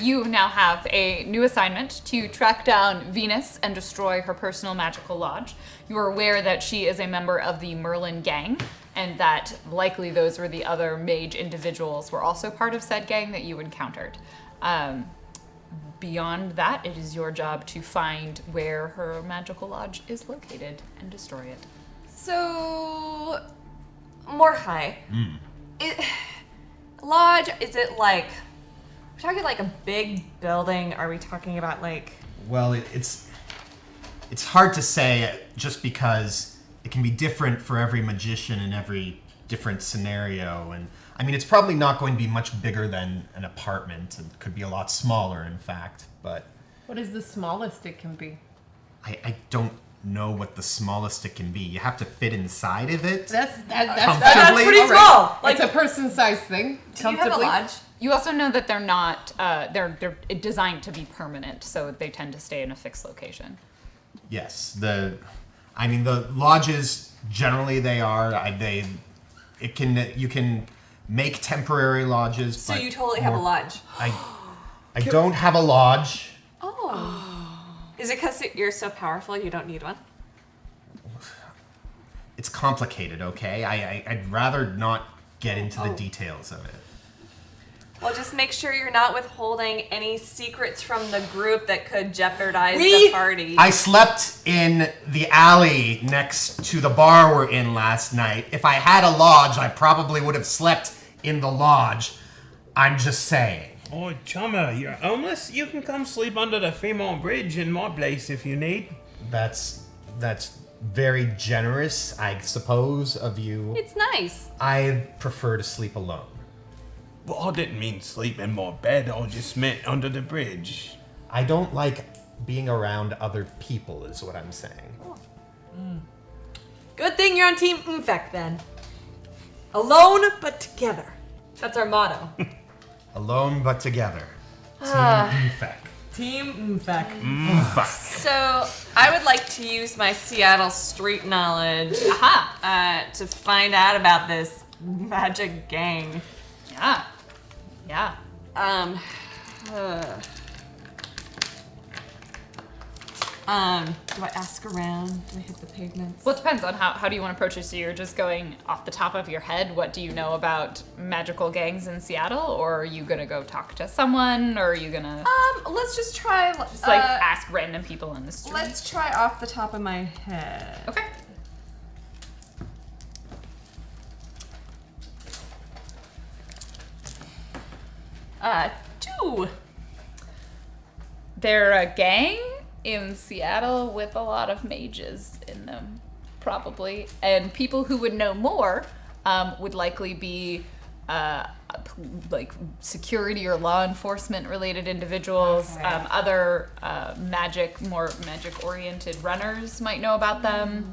You now have a new assignment to track down Venus and destroy her personal magical lodge. You are aware that she is a member of the Merlin gang, and that likely those were the other mage individuals were also part of said gang that you encountered. Beyond that, it is your job to find where her magical lodge is located and destroy it. So, Mordecai, lodge, is it like, we're talking like a big building? Are we talking about like... Well, it's hard to say just because it can be different for every magician in every different scenario. And I mean, it's probably not going to be much bigger than an apartment. It could be a lot smaller, in fact. But What is the smallest it can be? I don't know what the smallest it can be. You have to fit inside of it. That's Comfortably. pretty all small. It's a person-sized thing. Do you have a lodge? You also know that they're not, they're designed to be permanent, so they tend to stay in a fixed location. Yes, the lodges generally they are. You can make temporary lodges. So but you totally have a lodge. I don't have a lodge. Oh. Is it because you're so powerful you don't need one? It's complicated. Okay, I'd rather not get into the details of it. Well, just make sure you're not withholding any secrets from the group that could jeopardize the party. I slept in the alley next to the bar we're in last night. If I had a lodge, I probably would have slept in the lodge. I'm just saying. Oh, Chummer, you're homeless? You can come sleep under the Fremont Bridge in my place if you need. That's very generous, I suppose, of you. It's nice. I prefer to sleep alone. Well, I didn't mean sleep in my bed. I just meant under the bridge. I don't like being around other people, is what I'm saying. Good thing you're on Team Mfek then. Alone but together. That's our motto. Alone but together. Team Mfek. Team Mfek. Fuck. So I would like to use my Seattle street knowledge to find out about this magic gang. Yeah. Do I ask around? Do I hit the pavements? Well, it depends on how do you want to approach this. So you're just going off the top of your head. What do you know about magical gangs in Seattle? Or are you going to go talk to someone? Or are you going to Let's just try. just ask random people in the street? Let's try off the top of my head. Okay. Two. They're a gang in Seattle with a lot of mages in them, probably. And people who would know more would likely be like security or law enforcement related individuals. Okay. Other more magic oriented runners might know about them.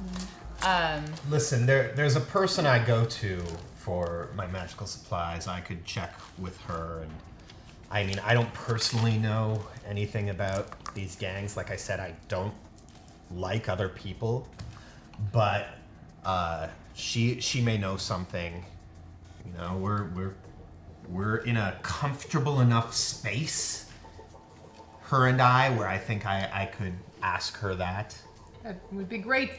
Listen, there's a person I go to for my magical supplies. I could check with her, and I don't personally know anything about these gangs. Like I said, I don't like other people, but she may know something. You know, we're in a comfortable enough space, her and I, where I think I could ask her that. That would be great.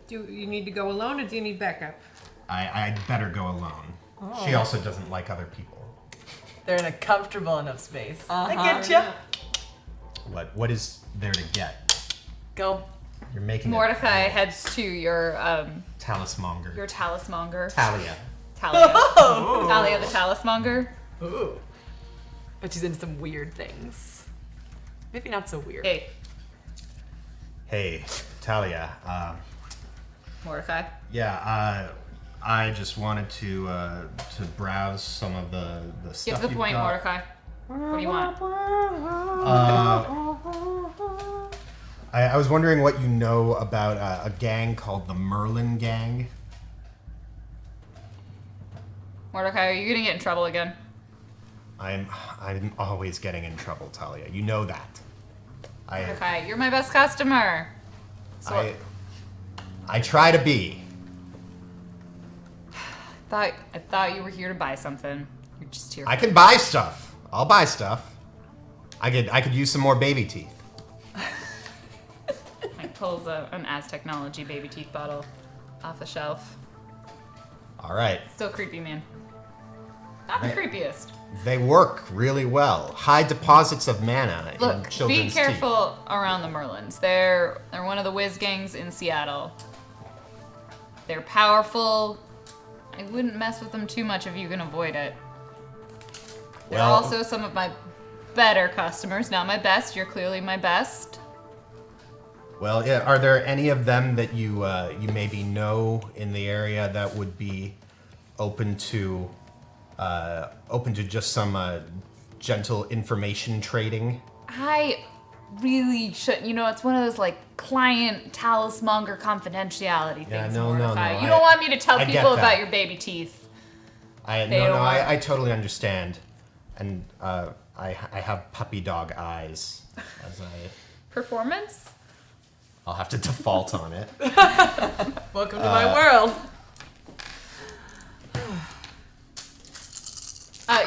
You need to go alone, or do you need backup? I'd better go alone. She also doesn't like other people. They're in a comfortable enough space. I Uh-huh. get ya. What is there to get? Go. You're making Mordecai heads to your talismonger. talismonger. Talia. Talia. Talia the talismonger. Ooh. But she's into some weird things. Maybe not so weird. Hey, Hey, Talia. Mordecai. Yeah. I just wanted to browse some of the stuff. Get to the you've point, got. Mordecai. What do you want? I was wondering what you know about a gang called the Merlin Gang. Mordecai, are you gonna get in trouble again? I'm always getting in trouble, Talia. You know that. Mordecai, you're my best customer. So I try to be. I thought you were here to buy something. You're just here. I can buy stuff. I'll buy stuff. I could use some more baby teeth. Mike pulls an Aztechnology baby teeth bottle off the shelf. All right. Still creepy, man. Not the Right. creepiest. They work really well. High deposits of mana in Look, children's be careful around the Merlins. They're one of the whiz gangs in Seattle. They're powerful. I wouldn't mess with them too much if you can avoid it. They're Well- also some of my better customers. Not my best. You're clearly my best. teeth. Well, yeah. Are there any of them that you maybe know in the area that would be open to just some gentle information trading? I really shouldn't. You know, it's one of those like client talismonger confidentiality Yeah, things. no, Mordecai. no, You don't want me to tell I get people that. about your baby teeth. I totally understand, and I have puppy dog eyes, as Performance? I'll have to default on it. Welcome to my world.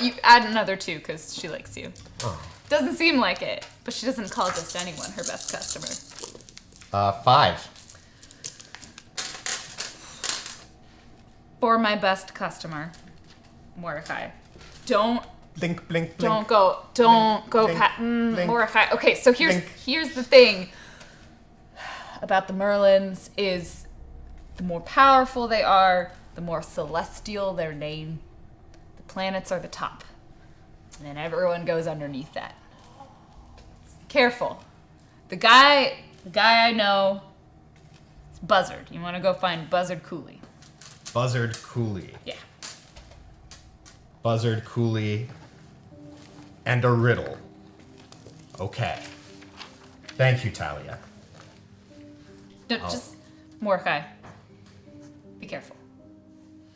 You add another 2 because she likes you. Oh. Doesn't seem like it, but she doesn't call just anyone her best customer. 5. For my best customer, Mordecai. Don't Blink, blink, blink. Don't go blink, blink, Mordecai. Okay, so blink. here's the thing about the Merlins is the more powerful they are, the more celestial their name. The planets are the top. And then everyone goes underneath that. Careful. The guy I know is Buzzard. You want to go find Buzzard Cooley. Buzzard Cooley. Yeah. Buzzard Cooley. And a riddle. Okay. Thank you, Talia. No, just Mordecai. Be careful.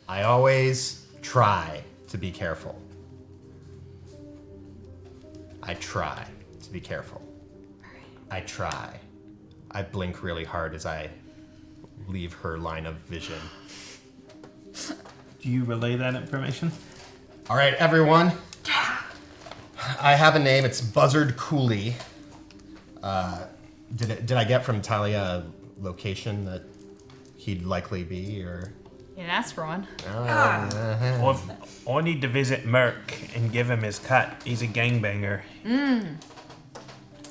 I always try to be careful. I try to be careful. I try. I blink really hard as I leave her line of vision. Do you relay that information? All right, everyone. I have a name. It's Buzzard Cooley. Did I get from Talia a location that he'd likely be, or? You didn't ask for one. I need to visit Merc and give him his cut. He's a gangbanger.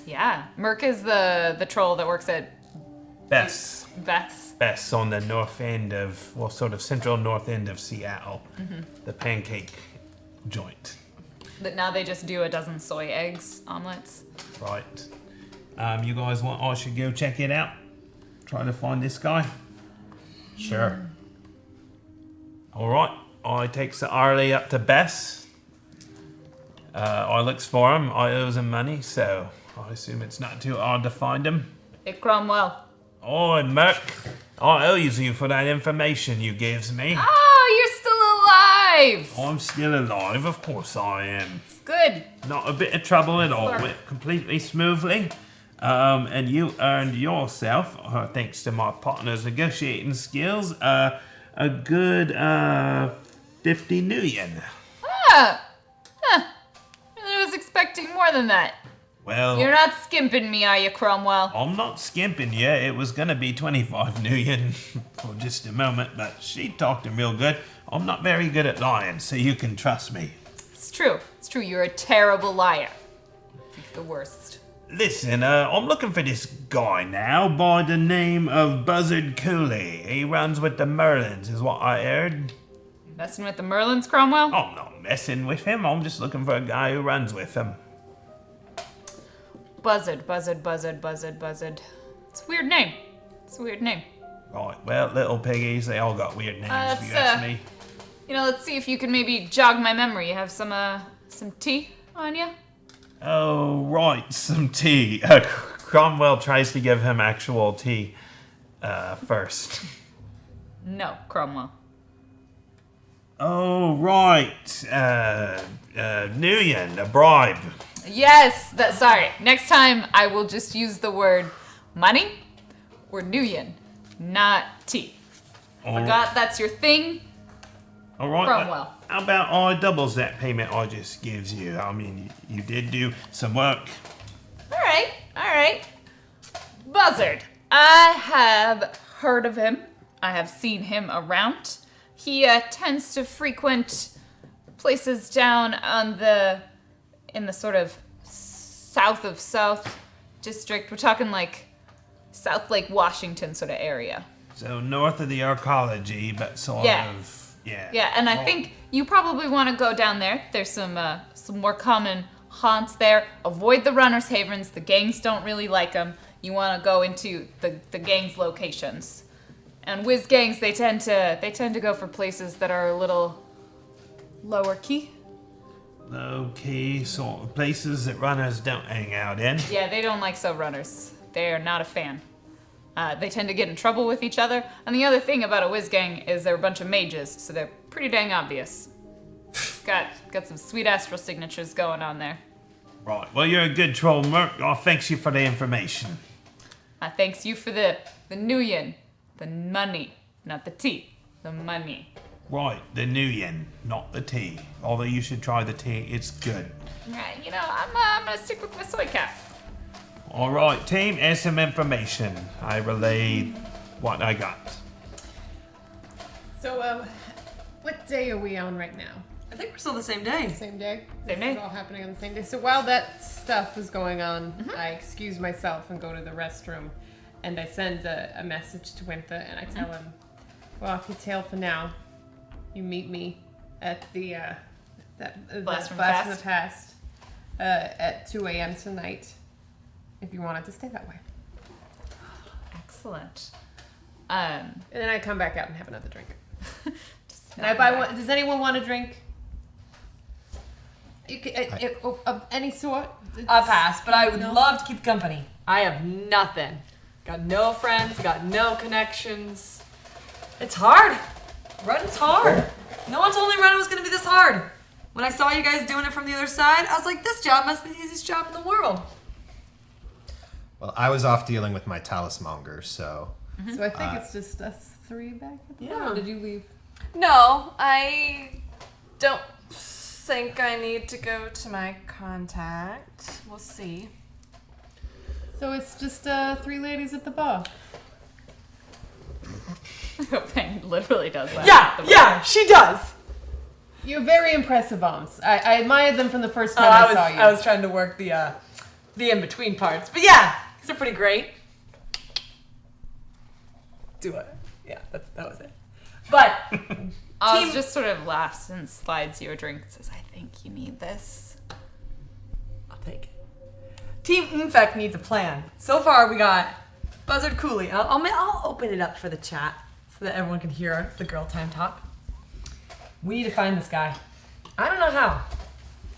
Yeah. Merc is the troll that works at Bess. Beth's. Bess on the north end of, well, sort of central north end of Seattle. The pancake joint. But now they just do a dozen soy eggs omelets. Right. You guys want I should go check it out? Try to find this guy? Sure. Alright. I takes the Arlie up to Bess. I looks for him. I owes him money, so I assume it's not too hard to find him. Hey, Cromwell. Oh, and Merc, I owe you for that information you gives me. Oh, you're still alive! I'm still alive, of course I am. It's good. Not a bit of trouble at all. Sure. Went completely smoothly. And you earned yourself, thanks to my partner's negotiating skills, a good 50 million. I was expecting more than that. Well, You're not skimping me, are you, Cromwell? I'm not skimping you. It was gonna be 25 million for just a moment, but she talked him real good. I'm not very good at lying, so you can trust me. It's true. It's true. You're a terrible liar. The worst. Listen, I'm looking for this guy now by the name of Buzzard Cooley. He runs with the Merlins, is what I heard. Messing with the Merlins, Cromwell? I'm not messing with him. I'm just looking for a guy who runs with him. Buzzard, Buzzard, Buzzard, Buzzard, Buzzard. It's a weird name. It's a weird name. Right, well, little piggies, they all got weird names, if you ask me. You know, let's see if you can maybe jog my memory. You have some tea on you? Oh, right, some tea. Cromwell tries to give him actual tea first. No, Cromwell. Oh, right. Nuyen, a bribe. Yes, sorry. Next time I will just use the word money or nuyen, not tea. Forgot that's your thing. All right. Cromwell. How about I doubles that payment I just gives you? I mean, you did do some work. All right. Buzzard. I have heard of him. I have seen him around. He tends to frequent places down on in the sort of south of South District. We're talking like South Lake Washington sort of area. So north of the arcology, but sort Yeah. of, yeah. Yeah, and I think you probably want to go down there. There's some more common haunts there. Avoid the runners' havens. The gangs don't really like them. You want to go into the gangs' locations. And whiz gangs, they tend to go for places that are a little lower key. low-key sort of places that runners don't hang out in. Yeah, they don't like runners. They are not a fan. They tend to get in trouble with each other. And the other thing about a whiz gang is they're a bunch of mages, so they're pretty dang obvious. Got some sweet astral signatures going on there. Right, well, you're a good troll, Merc. Thanks you for the information. Thanks you for the nuyen, the money, not the tea, the money. Right, the nuyen, not the tea. Although you should try the tea, it's good. Right, I'm gonna stick with my soy calf. All right, team, here's some information. I relayed what I got. So, what day are we on right now? I think we're still the same day. Same day? Same This day. is all happening on the same day. So while that stuff was going on, I excuse myself and go to the restroom, and I send a message to Winter, and I tell him, well, off your tail for now. You meet me at the Blast from the Past at 2 a.m. tonight, if you wanted to stay that way. Excellent. And then I come back out and have another drink. And I buy one. Does anyone want a drink? You can, of any sort? I'll pass, but I would No? love to keep company. I have nothing. Got no friends, got no connections. It's hard. Running's hard. No one told me running was going to be this hard. When I saw you guys doing it from the other side, I was like, this job must be the easiest job in the world. Well, I was off dealing with my talismonger, so So I think it's just us three back at the Yeah. bar. Did you leave? No, I don't think I need to go to my contact. We'll see. So it's just three ladies at the bar. Peng literally does that. Yeah, she does. You're very impressive, Bombs. I admired them from the first time I saw you. I was trying to work the in-between parts. But yeah, these are pretty great. Do it. Yeah, that was it. But Oz just sort of laughs and slides you a drink and says, I think you need this. I'll take it. Team Infect needs a plan. So far, we got Buzzard Cooley. I'll open it up for the chat so that everyone can hear the girl time talk. We need to find this guy. I don't know how.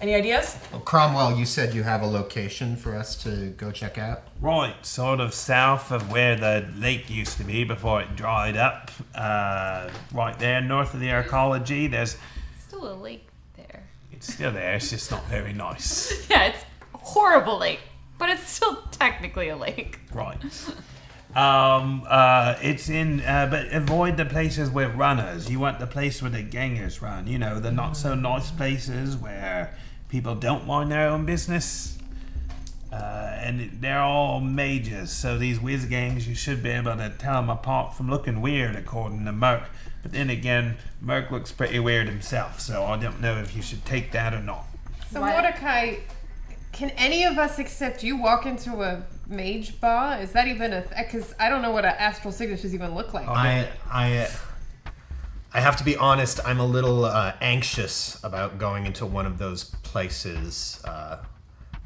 Any ideas? well, Cromwell, you said you have a location for us to go check out. Right, sort of south of where the lake used to be before it dried up. Right there, north of the archaeology, there's... Still a lake there. It's still there, it's just not very nice. Yeah, it's a horrible lake, but it's still technically a lake. Right. It's in, but avoid the places with runners. You want the place where the gangers run. You know, the not so nice places where people don't mind their own business. And they're all mages, so these whiz gangs, you should be able to tell them apart from looking weird, according to Merc. But then again, Merc looks pretty weird himself, so I don't know if you should take that or not. So What? Mordecai, can any of us except you walk into a mage bar? Is that even a... Because I don't know what astral signatures even look like. I have to be honest, I'm a little anxious about going into one of those places.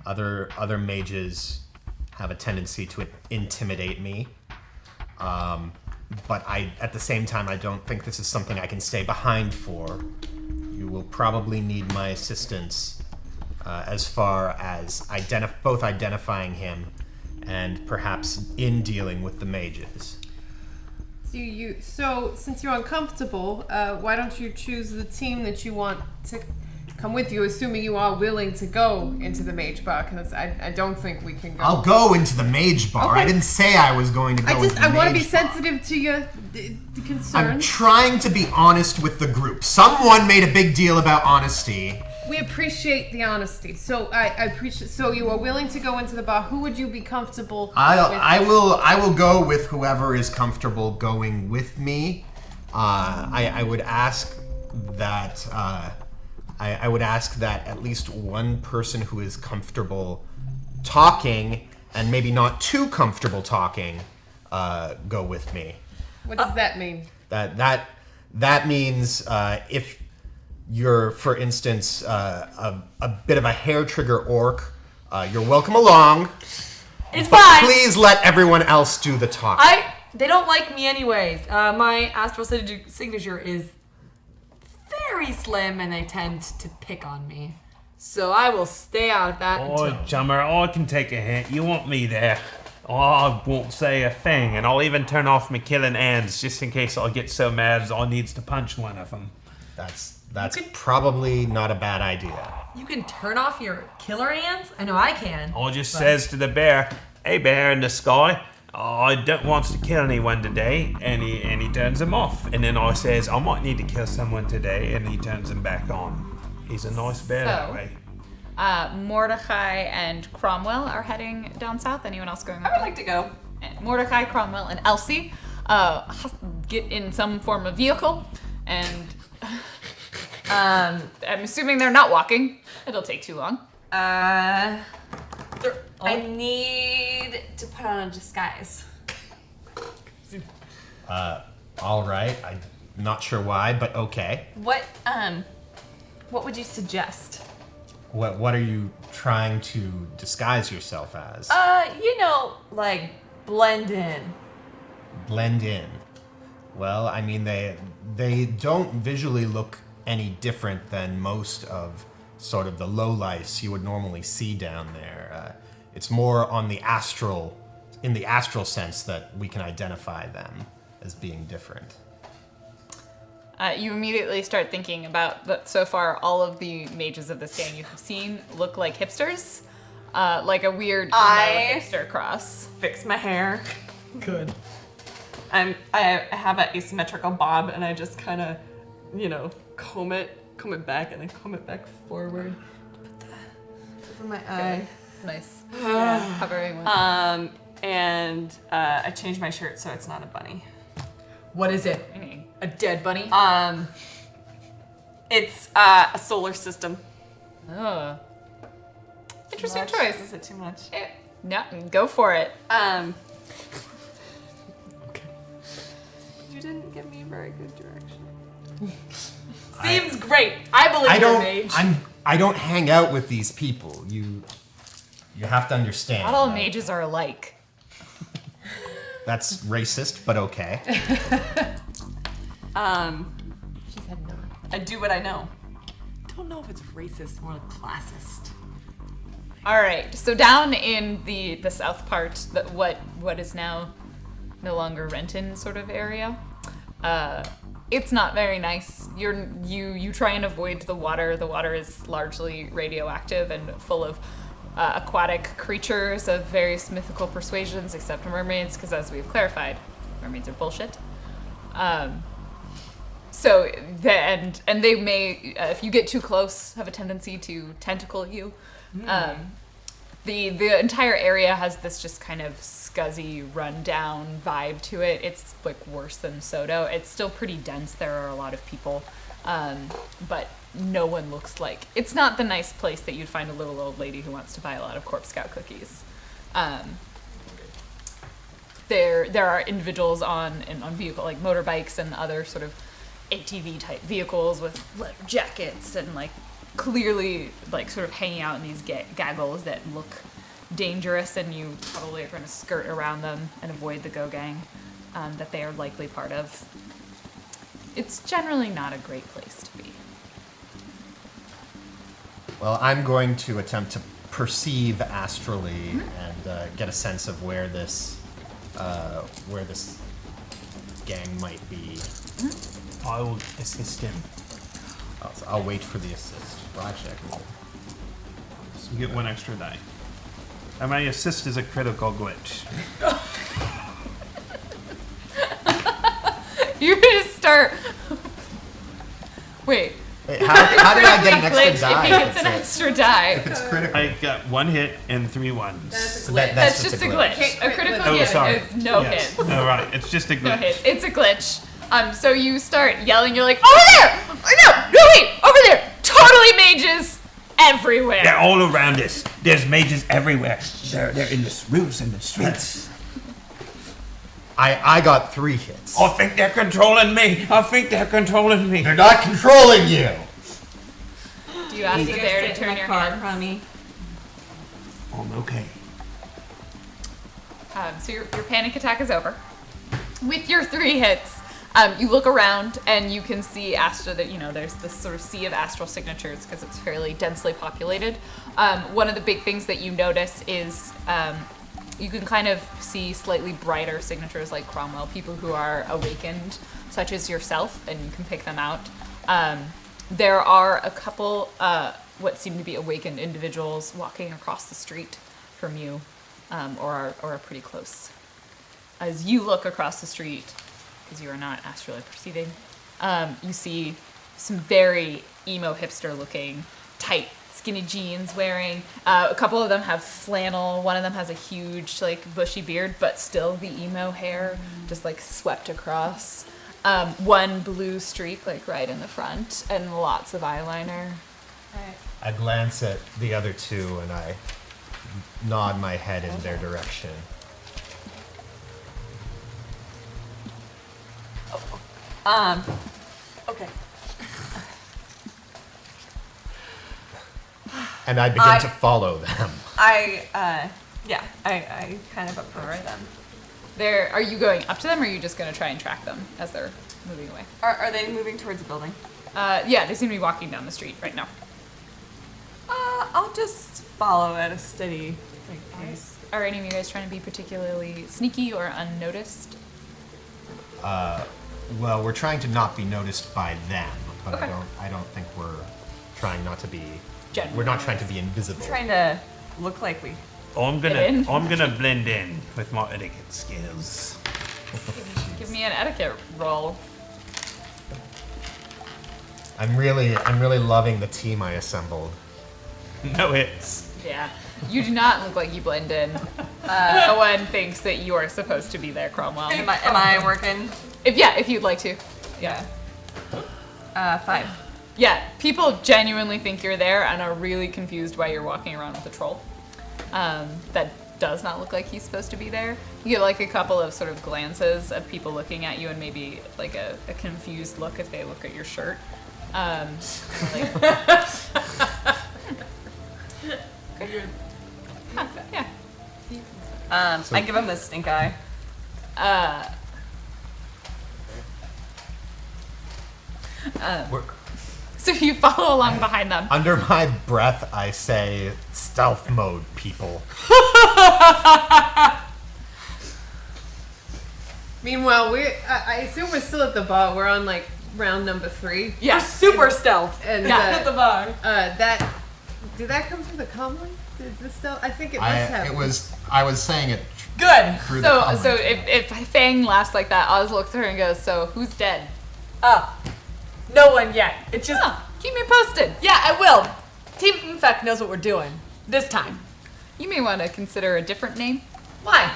Other mages have a tendency to intimidate me. But at the same time, I don't think this is something I can stay behind for. You will probably need my assistance as far as both identifying him and perhaps in dealing with the mages. So since you're uncomfortable, why don't you choose the team that you want to come with you, assuming you are willing to go into the mage bar? Because I don't think we can go. I'll go into the mage bar. Okay. I didn't say I was going to go into the mage bar. I want to be sensitive to your the concerns. I'm trying to be honest with the group. Someone made a big deal about honesty. We appreciate the honesty. So I appreciate. So you are willing to go into the bar. Who would you be comfortable with? I will go with whoever is comfortable going with me. I would ask that I would ask that at least one person who is comfortable talking and maybe not too comfortable talking go with me. What does that mean? That means if you're, for instance, a bit of a hair trigger orc, you're welcome along. It's but fine. Please let everyone else do the talking. They don't like me anyways. My astral signature is very slim, and they tend to pick on me. So I will stay out of that. Oh, until... Jummer, I can take a hint. You want me there. I won't say a thing, and I'll even turn off my killing hands just in case I get so mad as I needs to punch one of them. That's probably not a bad idea. You can turn off your killer hands? I know I can. I just says to the bear, "Hey, bear in the sky, I don't want to kill anyone today," and he turns them off. And then I says, "I might need to kill someone today," and he turns them back on. He's a nice bear that way. Mordecai and Cromwell are heading down south. Anyone else going? I would like to go. Mordecai, Cromwell, and Elsie get in some form of vehicle, and I'm assuming they're not walking. It'll take too long. I need to put on a disguise. All right. I'm not sure why, but okay. What would you suggest? What are you trying to disguise yourself as? Like blend in. Blend in. Well, I mean, they don't visually look any different than most of sort of the lowlifes you would normally see down there. It's more on the astral, in the astral sense that we can identify them as being different. You immediately start thinking about that. So far, all of the mages of this gang you have seen look like hipsters, like a weird hipster cross. Fix my hair. Good. I have an asymmetrical bob, and I just kind of, comb it back, and then comb it back forward. Put that over my eye. Nice. Covering with. And I changed my shirt so it's not a bunny. What is it? A dead bunny? It's a solar system. Oh. Interesting Much? choice. Is it too much? No, go for it. You didn't give me very good direction. Seems great. I believe you're a mage. I don't hang out with these people. You have to understand. Not all mages are alike. That's racist, but okay. She said no. I do what I know. Don't know if it's racist or classist. All right. So down in the south part, what is now no longer Renton sort of area, it's not very nice. You try and avoid the water. The water is largely radioactive and full of aquatic creatures of various mythical persuasions, except mermaids, because as we've clarified, mermaids are bullshit. So they may, if you get too close, have a tendency to tentacle you. The entire area has this just kind of scuzzy, rundown vibe to it. It's like worse than Soto. It's still pretty dense. There are a lot of people, but no one looks like. It's not the nice place that you'd find a little old lady who wants to buy a lot of Corp Scout cookies. There are individuals on vehicle like motorbikes and other sort of ATV type vehicles with leather jackets and like clearly like sort of hanging out in these gaggles that look dangerous, and you probably are going to skirt around them and avoid the go gang that they are likely part of. It's generally not a great place to be. Well, I'm going to attempt to perceive astrally and get a sense of where this gang might be. I will assist him. I'll wait for the assist. Well, actually, I can. So you get one extra die. And my assist is a critical glitch. You're going to start... Wait, how did I get an glitch extra die? if he gets an extra die? It's critical. I got one hit and 3 ones. So That's just a glitch. A critical Oh, hit sorry. is no Yes. hits. Oh, right. It's just a glitch. No hits. It's a glitch. So you start yelling. You're like, over there! No, wait, over there! Totally mages everywhere. They're all around us. There's mages everywhere. They're in the roofs and the streets. I got 3 hits. I think they're controlling me. They're not controlling you. Do you ask the bear to turn your hand? Crummy. I'm okay. So your panic attack is over. With your 3 hits, You look around and you can see there's this sort of sea of astral signatures because it's fairly densely populated. One of the big things that you notice is you can kind of see slightly brighter signatures like Cromwell, people who are awakened, such as yourself, and you can pick them out. There are a couple what seem to be awakened individuals walking across the street from you, or are pretty close. As you look across the street, because you are not astrally perceiving, you see some very emo hipster looking, tight, skinny jeans wearing. A couple of them have flannel. One of them has a huge, bushy beard, but still the emo hair just, swept across. One blue streak, right in the front, and lots of eyeliner. Right. I glance at the other two and I nod my head in their direction. Okay. And I begin to follow them. I kind of prefer them. Are you going up to them, or are you just going to try and track them as they're moving away? Are they moving towards the building? Yeah, they seem to be walking down the street right now. I'll just follow at a steady pace. Are any of you guys trying to be particularly sneaky or unnoticed? Well, we're trying to not be noticed by them, but Okay. I don't think we're trying not to be. Generally. We're not trying to be invisible. Trying to look like we. I'm in. gonna blend in with my etiquette skills. Give me an etiquette roll. I'm really loving the team I assembled. No hits. Yeah. You do not look like you blend in. No one thinks that you are supposed to be there, Cromwell. Am I working? If you'd like to. Yeah. 5. Yeah, people genuinely think you're there and are really confused why you're walking around with a troll. That does not look like he's supposed to be there. You get a couple of sort of glances of people looking at you and maybe a confused look if they look at your shirt. Yeah. I give him the stink eye. So you follow along behind them. Under my breath, I say, stealth mode, people. Meanwhile, I assume we're still at the bar. We're on round number 3. Yeah. Super stealth. And At the bar. did that come through the common? The stealth? I think it must have. I was saying it Good. through the comment. So if Fang laughs like that, Oz looks at her and goes, "So who's dead?" No one yet. It's just. Keep me posted. Yeah, I will. Team Infect knows what we're doing. This time. You may want to consider a different name. Why?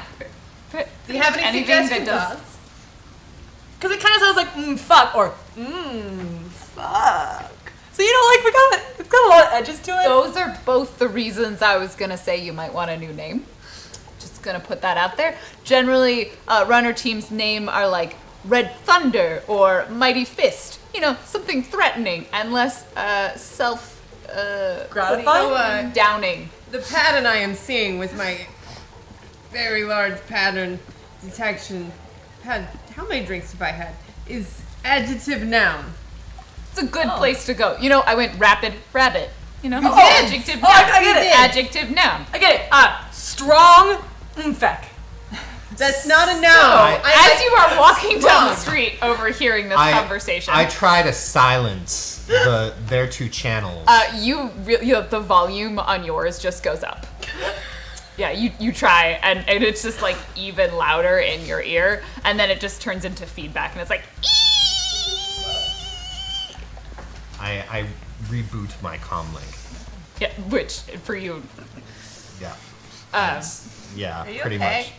Do you have any Anything that suggestions, does- Oz? Because it kind of sounds like fuck or fuck. So you know, it's got a lot of edges to it. Those are both the reasons I was gonna say you might want a new name. Just gonna put that out there. Generally, runner teams' name are like Red Thunder or Mighty Fist. You know, something threatening and less Gratifying? downing. The pattern I am seeing with my very large pattern detection. How many drinks have I had? Is adjective noun. It's a good place to go. You know, I went rapid rabbit. You know, adjective Oh, noun. I get it. Adjective noun. I get it. Strong Infect. That's not a noun. As you are walking down the street overhearing this conversation, I try to silence their two channels. the volume on yours just goes up. Yeah, you try, and it's just even louder in your ear, and then it just turns into feedback, and it's like, I reboot my comlink. yeah, which for you, Yeah. Yeah, Are you pretty okay? much.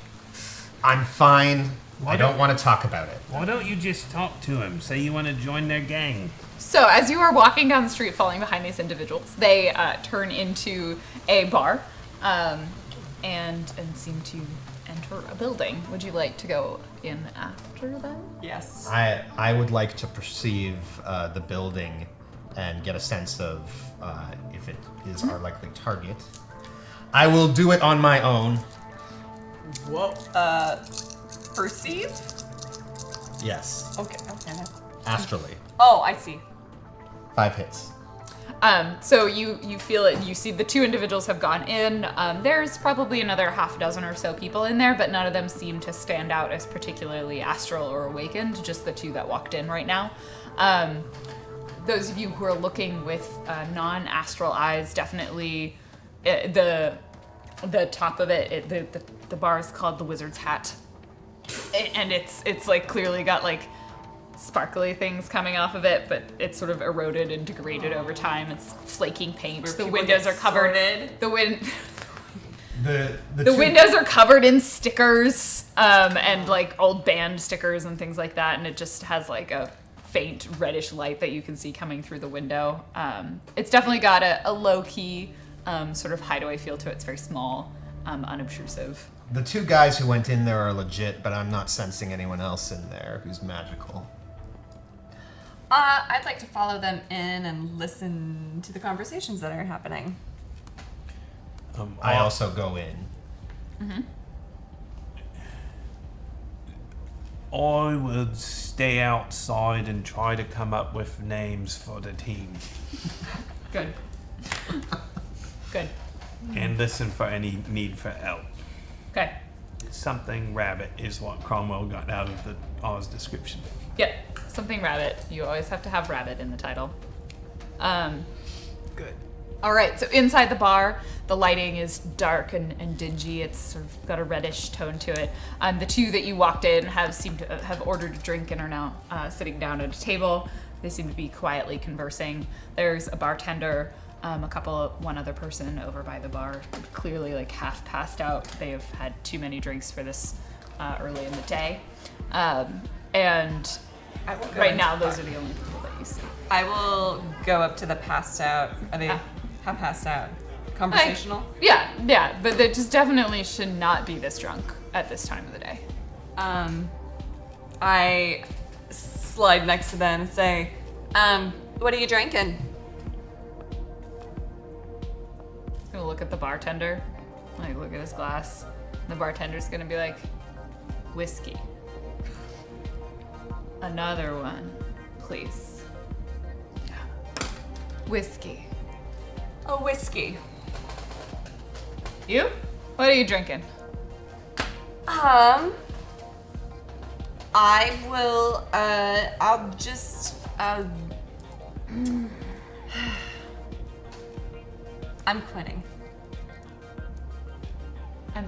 I'm fine. Why I don't don't- want to talk about it. Why don't you just talk to him? Say you want to join their gang. So as you are walking down the street, following behind these individuals, they turn into a bar, and seem to enter a building. Would you like to go in after them? Yes. I would like to perceive the building and get a sense of if it is our likely target. I will do it on my own. Whoa. Perceive? Yes. Okay. Astrally. Oh, I see. 5 hits. So you feel it. You see the 2 individuals have gone in. There's probably another half dozen or so people in there, but none of them seem to stand out as particularly astral or awakened. Just the 2 that walked in right now. Those of you who are looking with non-astral eyes, definitely the top of it. The bar is called the Wizard's Hat, and it's like clearly got like sparkly things coming off of it, but it's sort of eroded and degraded over time. It's flaking paint. The windows are covered. The windows are covered in stickers and like old band stickers and things like that, and it just has like a faint reddish light that you can see coming through the window. It's definitely got a low-key sort of hideaway feel to it. It's very small, unobtrusive. The 2 guys who went in there are legit, but I'm not sensing anyone else in there who's magical. I'd like to follow them in and listen to the conversations that are happening. I also go in. Mm-hmm. I would stay outside and try to come up with names for the team. Good. Good. And listen for any need for help. Okay. Something rabbit is what Cromwell got out of the Oz description. Yep. Something rabbit. You always have to have rabbit in the title. Good. All right, so inside the bar, the lighting is dark and dingy. It's sort of got a reddish tone to it. The 2 that you walked in seemed to have ordered a drink and are now sitting down at a table. They seem to be quietly conversing. There's a bartender, one other person over by the bar, clearly like half passed out. They have had too many drinks for this early in the day. And right now, those are the only people that you see. I will go up to the passed out. Are they how passed out? Conversational? Yeah, but they just definitely should not be this drunk at this time of the day. I slide next to them and say, what are you drinking? He's gonna look at the bartender, like look at his glass. The bartender's gonna be like, whiskey. Another one, please. Whiskey. Oh, whiskey. You? What are you drinking? I will, I'll just, I'm quitting. I'm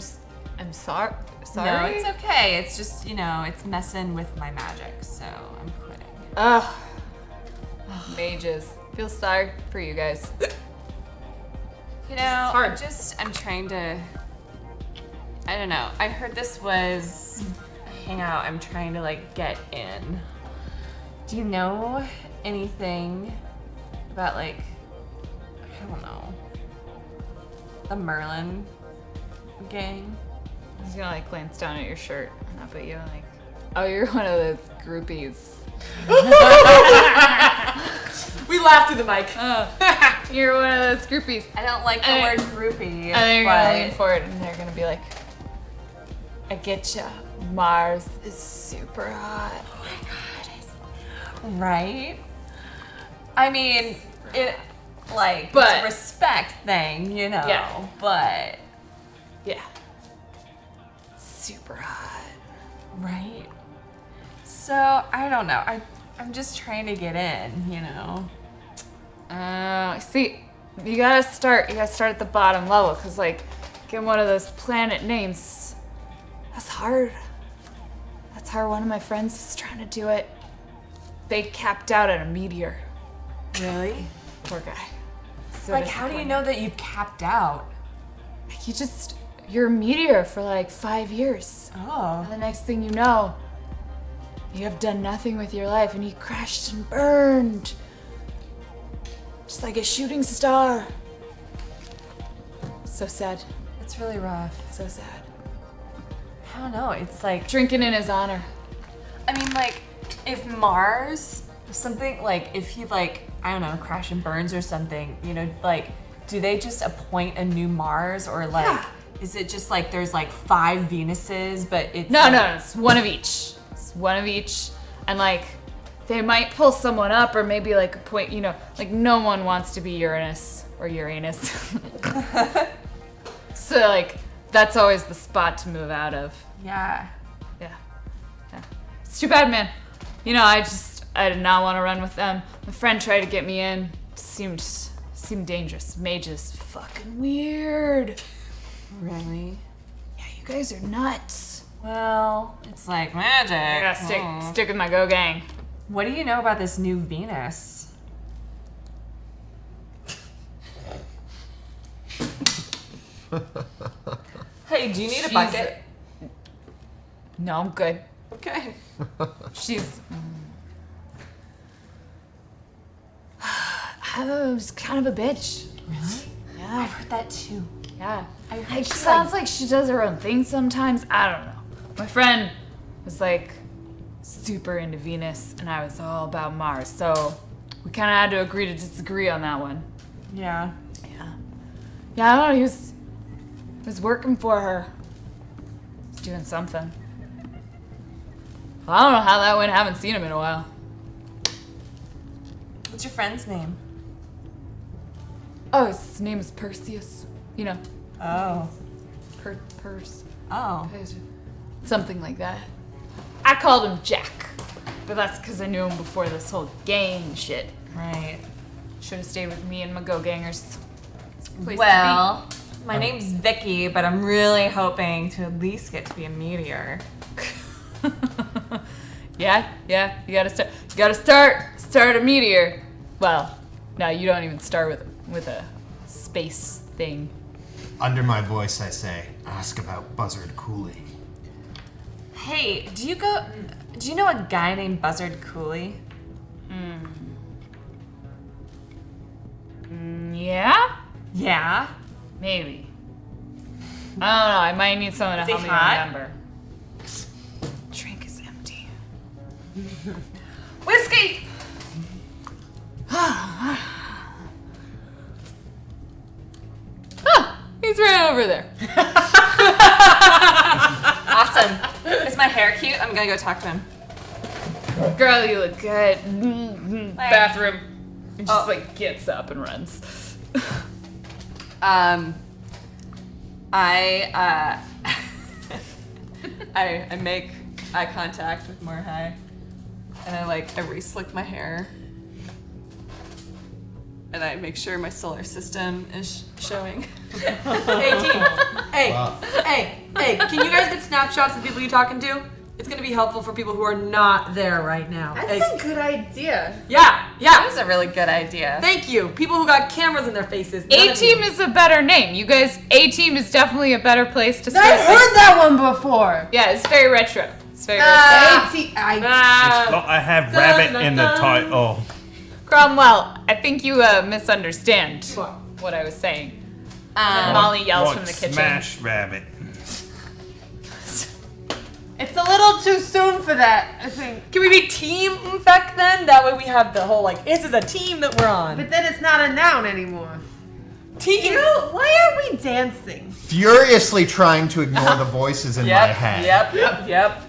sorry. No, it's okay. It's just, it's messing with my magic, so I'm quitting. Ugh. Mages. Feel sorry for you guys. I'm trying to, I don't know. I heard this was a hangout. I'm trying to, get in. Do you know anything about, I don't know, the Merlin gang? He's gonna, glance down at your shirt and up at you, oh, you're one of those groupies. We laughed through the mic. You're one of those groupies. I don't like the word groupie. And they're gonna lean forward and they're gonna be like, I get ya. Mars is super hot. Oh my god. Right? I mean, it's a respect thing, Yeah. But. Yeah. Super hot. Right? So, I don't know. I'm just trying to get in, See, you gotta start at the bottom level, cause getting one of those planet names, that's hard. That's hard. One of my friends was trying to do it. They capped out at a meteor. Really? Poor guy. So how do you know that you've capped out? You're a meteor for 5 years. Oh. And the next thing you know, you have done nothing with your life and you crashed and burned. Just like a shooting star. So sad. It's really rough. So sad. I don't know. It's drinking in his honor. I mean, if Mars, something, if he, I don't know, crash and burns or something, do they just appoint a new Mars or, is it just, there's, 5 Venuses, but it's... No, it's one of each. It's one of each. and like they might pull someone up or maybe like a point, like no one wants to be Uranus or Uranus. So like that's always the spot to move out of. Yeah. Yeah. It's too bad, man. I did not want to run with them. My friend tried to get me in. Seemed dangerous. Mages, fucking weird. Really? Yeah, you guys are nuts. Well, it's like magic. I gotta stick with my Go gang. What do you know about this new Venus? Hey, do you need a bucket? No, I'm good. Okay. She's. I was kind of a bitch. Really? Yeah. I've heard that too. Yeah. I heard It she sounds like she does her own thing sometimes. I don't know. My friend was like super into Venus, and I was all about Mars. So we kind of had to agree to disagree on that one. Yeah. Yeah, I don't know. He was working for her. He was doing something. Well, I don't know how that went. I haven't seen him in a while. What's your friend's name? Oh, his name is Perseus. Oh. Purse. Oh. Something like that. I called him Jack, but that's because I knew him before this whole gang shit. Right. Should have stayed with me and my go-gangers. Place to Well, my name's Vicky, but I'm really hoping to at least get to be a meteor. be. Yeah. You gotta start a meteor. Well, no, you don't even start with a space thing. Under my voice, I say, ask about Buzzard Cooley. Hey, do you know a guy named Buzzard Cooley? Yeah? Yeah. Maybe. I don't know. I might need someone to Is he help me hot? remember. Drink is empty. Whiskey! He's right over there. Awesome. Is my hair cute? I'm gonna go talk to him. Girl, you look good. Bathroom. And just Oh. gets up and runs. I make eye contact with Morhai, and I re-slick my hair, and I make sure my solar system is showing. Hey, team. Hey, Wow. hey, can you guys get snapshots of the people you're talking to? It's gonna be helpful for people who are not there right now. That's Hey, a good idea. yeah. That was a really good idea. Thank you. People who got cameras in their faces. A-Team is a better name. You guys, A-Team is definitely a better place to start. I've heard that one before. Yeah, it's very retro. It's very retro. A-Team. It's got to have rabbit in the title. Cromwell, I think you misunderstand what I was saying. Molly yells Like from the kitchen. Smash rabbit. It's a little too soon for that, I think. Can we be Team Infect then? That way we have the whole this is a team that we're on. But then it's not a noun anymore. Team. Why are we dancing? Furiously trying to ignore the voices in my head. Yep.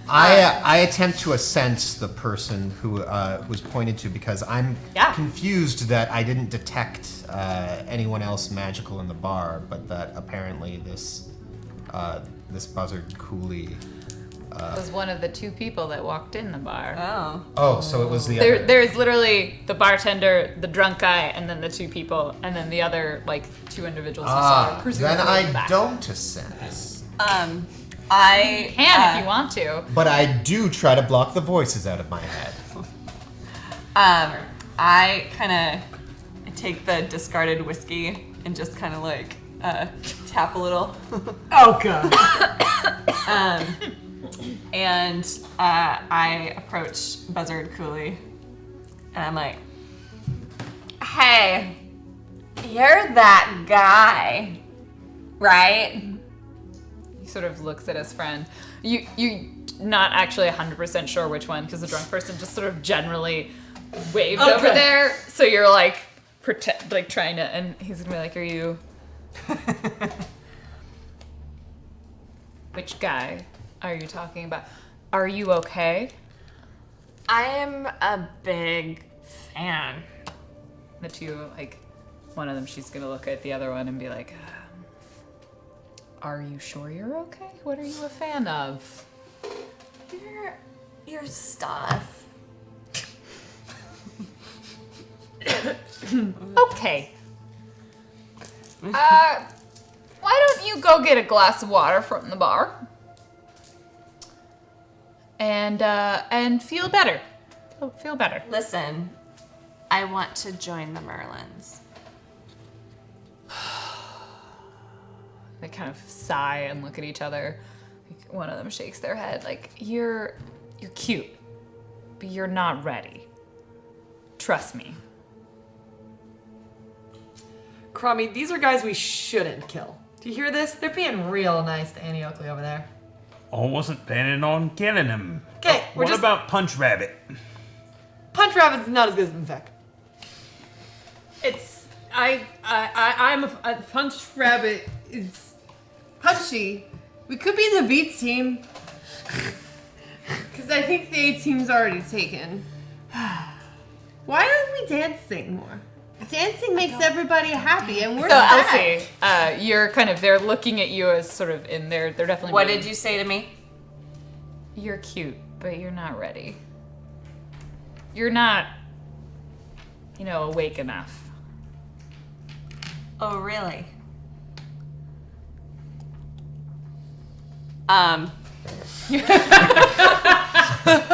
I attempt to sense the person who was pointed to because I'm Yeah. confused that I didn't detect anyone else magical in the bar, but that apparently this Buzzard Cooley. Was one of the two people that walked in the bar. Oh. Oh, so it was the other. There's literally the bartender, the drunk guy, and then the two people, and then the other two individuals who saw her presumably Then in the I back. don't sense. I You can if you want to. But I do try to block the voices out of my head. I kind of take the discarded whiskey and just kind of tap a little. Oh god. And I approach Buzzard Cooley, and I'm like, "Hey, you're that guy, right?" He sort of looks at his friend. You not actually 100% sure which one, because the drunk person just sort of generally waved over Okay. there. So you're trying to, and he's gonna be like, "Are you?" Which guy are you talking about? Are you okay? I am a big fan. The two, like, one of them, she's gonna look at the other one and be like, are you sure you're okay? What are you a fan of? Your stuff. Okay. Why don't you go get a glass of water from the bar? And feel better. Feel better. Listen, I want to join the Merlins. They kind of sigh and look at each other. Like, one of them shakes their head like, you're cute, but you're not ready. Trust me. Crummy, these are guys we shouldn't kill. Do you hear this? They're being real nice to Annie Oakley over there. I wasn't planning on killing him. Okay, we're What just... about Punch Rabbit? Punch Rabbit's not as good as Infect. I'm a Punch Rabbit is punchy. We could be the B team. Because I think the A team's already taken. Why aren't we dancing more? Dancing makes everybody happy, and we're So sad. Elsie, you're kind of, they're looking at you as sort of in there. They're definitely. What did you say to me? You're cute, but you're not ready. You're not, awake enough. Oh, really?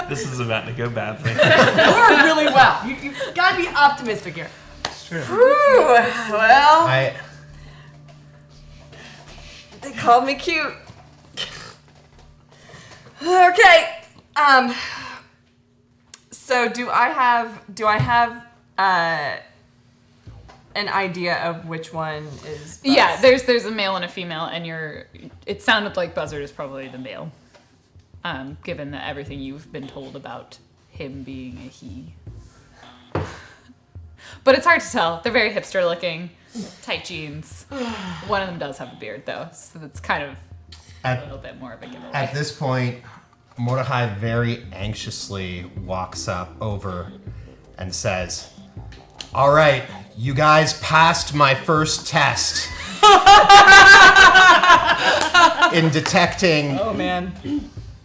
This is about to go badly. You're really well. You've got to be optimistic here. Sure. Whew, well, I they called me cute. Okay. So do I have an idea of which one is Buzz? Yeah, there's a male and a female, and it sounded like Buzzard is probably the male, given that everything you've been told about him being a he. But it's hard to tell. They're very hipster looking, tight jeans. One of them does have a beard though, so that's kind of a little bit more of a giveaway. At this point, Mordecai very anxiously walks up over and says, "All right, you guys passed my first test in detecting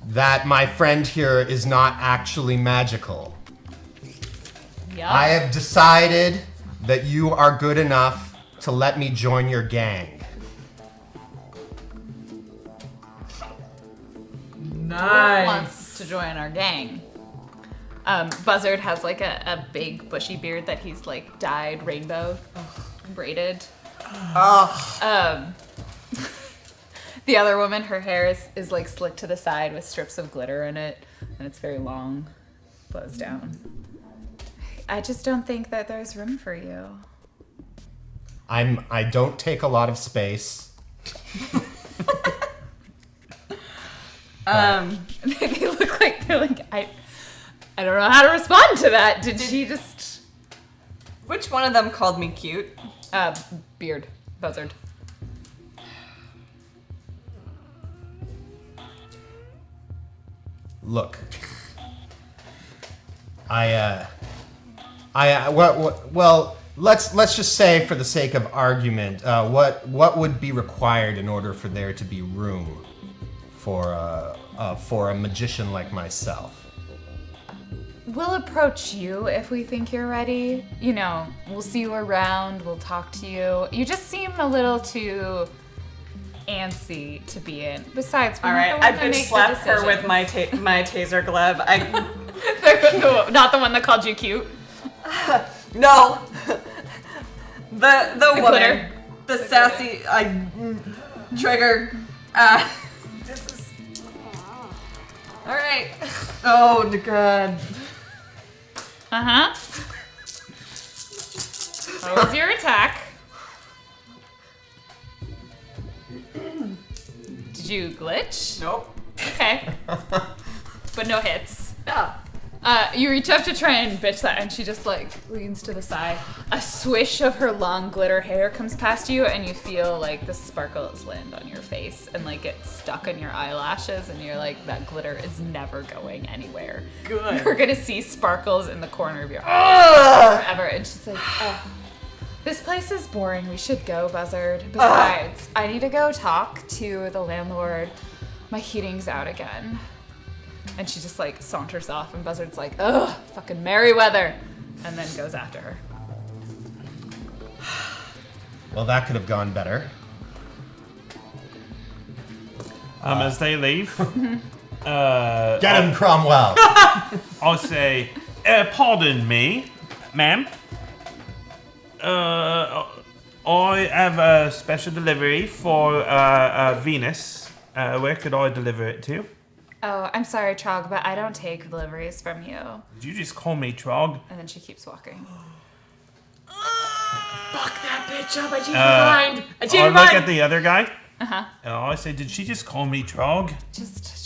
that my friend here is not actually magical. Yup. I have decided that you are good enough to let me join your gang." Nice. Wants to join our gang. Buzzard has like a big bushy beard that he's like dyed rainbow braided. The other woman, her hair is like slicked to the side with strips of glitter in it, and it's very long, blows down. I just don't think that there's room for you. I don't take a lot of space. They look like they're like I don't know how to respond to that. Did she just Which one of them called me cute? beard Buzzard? Look, well, let's just say, for the sake of argument, what would be required in order for there to be room for a magician like myself? We'll approach you if we think you're ready. We'll see you around, we'll talk to you. You just seem a little too antsy to be in. Besides, we're All not right, the one I that could makes slap the her with decisions. my taser glove. Not the one that called you cute. No. The woman, glitter. the sassy trigger. This is all right. Oh, God. Uh-huh. What was your attack? Did you glitch? Nope. Okay. But no hits. No. You reach up to try and bitch that, and she just like leans to the side. A swish of her long glitter hair comes past you, and you feel like the sparkles land on your face and like get stuck on your eyelashes, and you're like, that glitter is never going anywhere. Good. You're gonna see sparkles in the corner of your eye forever. And she's like, this place is boring. We should go, Buzzard. Besides, I need to go talk to the landlord. My heating's out again. And she just like saunters off, and Buzzard's like, ugh, fucking Merryweather, and then goes after her. Well, that could have gone better. As they leave, Get him, Cromwell. I'll say, pardon me, ma'am. I have a special delivery for Venus. Where could I deliver it to? Oh, I'm sorry, Trog, but I don't take deliveries from you. Did you just call me Trog? And then she keeps walking. Fuck that bitch up. I changed my mind. I changed I my look mind. at the other guy. I say, did she just call me Trog?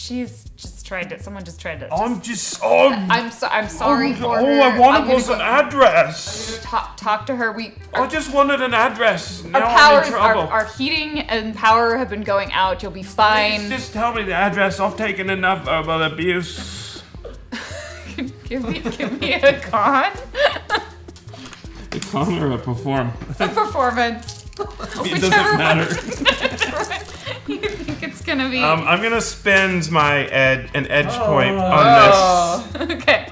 She's just tried to, someone just tried to. I'm sorry for her. All I wanted I'm gonna was go- an address. Talk to her. I just wanted an address. Now Our I'm in powers, trouble. our heating and power have been going out. You'll be fine. Just tell me the address. I've taken enough verbal abuse. give me a con. A con or a perform? A performance. It doesn't matter. You think it's gonna be? I'm gonna spend my an edge point on this. Okay.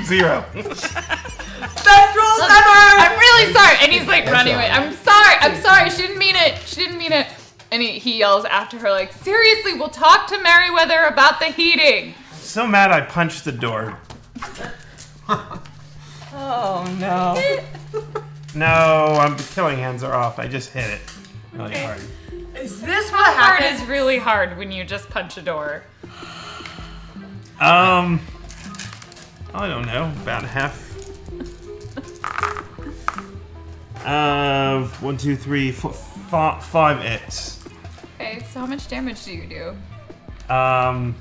0. Best rolls ever. I'm really sorry. And he's like running away. I'm sorry. She didn't mean it. And he yells after her like, seriously, we'll talk to Merryweather about the heating. So mad I punched the door. Oh no. No, killing hands are off. I just hit it really hard. Is this what Hard happened? is really hard when you just punch a door. I don't know, about half. 1, 2, 3, 4, 5 hits. Okay, so how much damage do you do? 5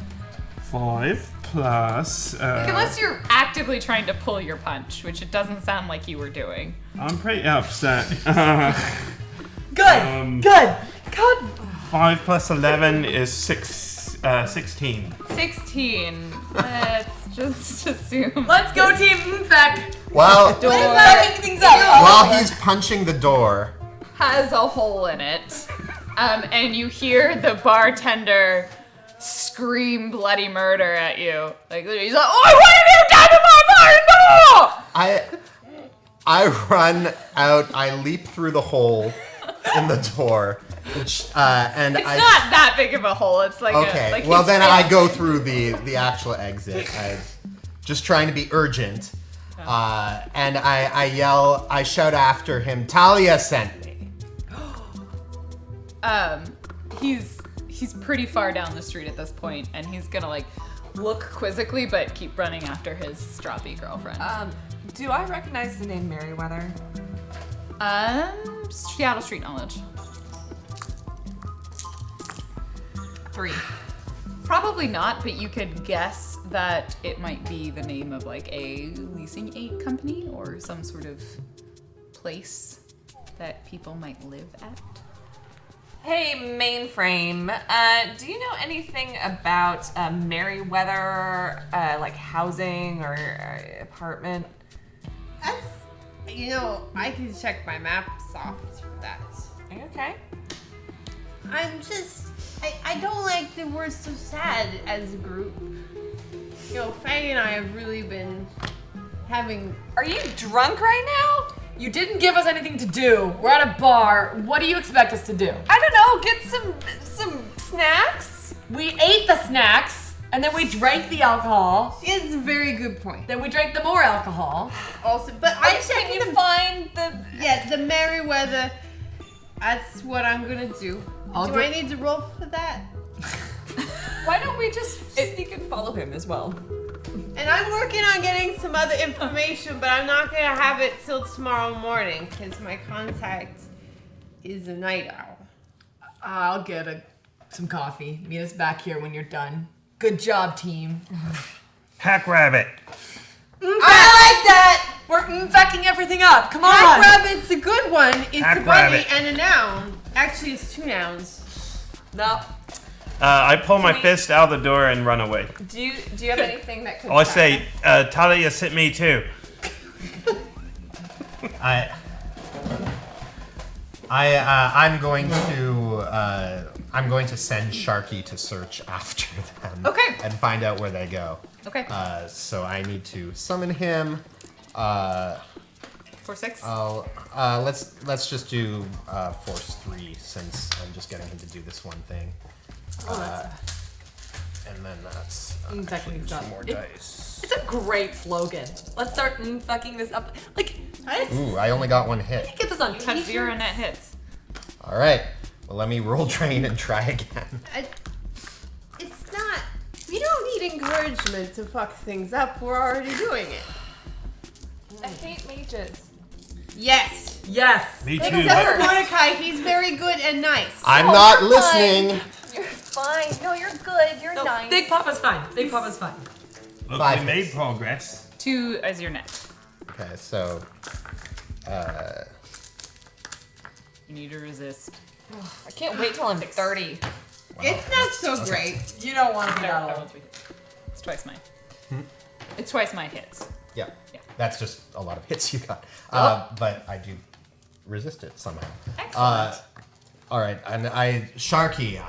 plus. Unless you're actively trying to pull your punch, which it doesn't sound like you were doing. I'm pretty upset. Good. 5 plus 11 is 16. 16. Let's just assume. Let's go, Team Infect. While Fucking things up. while he's punching the door, Has a hole in it. And you hear the bartender scream bloody murder at you. Like, literally, he's like, oh, what have you done to my bartender? I run out. I leap through the hole in the door, and It's not that big of a hole. It's like okay. like Well, his then fist- I go through the actual exit. Just trying to be urgent, and I yell. I shout after him. Talia sent me. He's pretty far down the street at this point, and he's gonna like look quizzically, but keep running after his stroppy girlfriend. Do I recognize the name Merryweather? Seattle Street knowledge. 3. Probably not, but you could guess that it might be the name of like a leasing aid company or some sort of place that people might live at. Hey, Mainframe. Do you know anything about Merryweather, like housing or apartment? That's, I can check my maps off for that. Are you okay? I don't like that we're so sad as a group. Faye and I have really been having. Are you drunk right now? You didn't give us anything to do. We're at a bar. What do you expect us to do? I don't know. Get some snacks. We ate the snacks, and then we drank the alcohol. It's a very good point. Then we drank the more alcohol. Also, but I Can checked you the find the? the Merryweather. That's what I'm gonna do. I'll Do do- I need to roll for that? Why don't we just sneak and follow him as well? And I'm working on getting some other information, but I'm not gonna have it till tomorrow morning because my contact is a night owl. I'll get a some coffee. Meet us back here when you're done. Good job, team. Hack rabbit. I like that! We're fucking everything up. Come on! Hack rabbit's a good one. It's Hack a body rabbit. and a noun. Actually, it's 2 nouns. No. I pull my fist out the door and run away. Do you have anything that could? I say, Talia sent me too. I'm going to send Sharky to search after them. Okay. And find out where they go. Okay. So I need to summon him. 4-6. Let's just do force 3 since I'm just getting him to do this one thing. And then that's Fucking 2 up. more dice. It's a great slogan. Let's start fucking this up. Like, Ooh, I only got 1 hit. get this on Have t-shirts. 0 net hits. All right. Well, let me roll drain and try again. It's not. We don't need encouragement to fuck things up. We're already doing it. I hate mages. Yes. Yes. Me too, Except for but Mordecai, he's very good and nice. I'm not listening. You're fine. No, you're good. You're No, nice. Big Papa's fine. Big Papa's fine. look, 5 we made hits. progress. 2 as your net. Okay, so You need to resist. I can't wait till I'm 30. It's not so great. You don't want to be I out rolled 3 hits. It's twice mine. It's twice my hits. yeah, Yeah. that's just a lot of hits you got. But I do resist it somehow. Excellent. All right, and Sharky,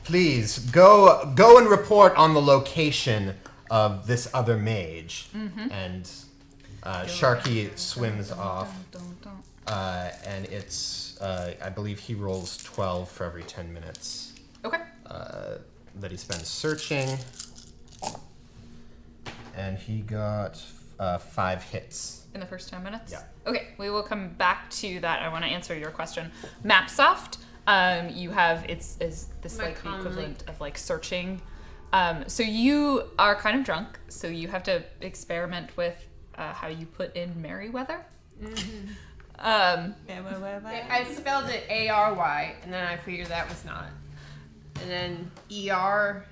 please go and report on the location of this other mage. And Sharky swims off, and it's I believe he rolls 12 for every 10 minutes Okay. that he spends searching, and he got 5 hits. In the first 10 minutes? Yeah. Okay, we will come back to that. I want to answer your question. Mapsoft, you have, it's this like the equivalent of like searching. So you are kind of drunk, so you have to experiment with how you put in Merryweather. I spelled it A-R-Y, and then I figured that was not. And then E-R-R-I?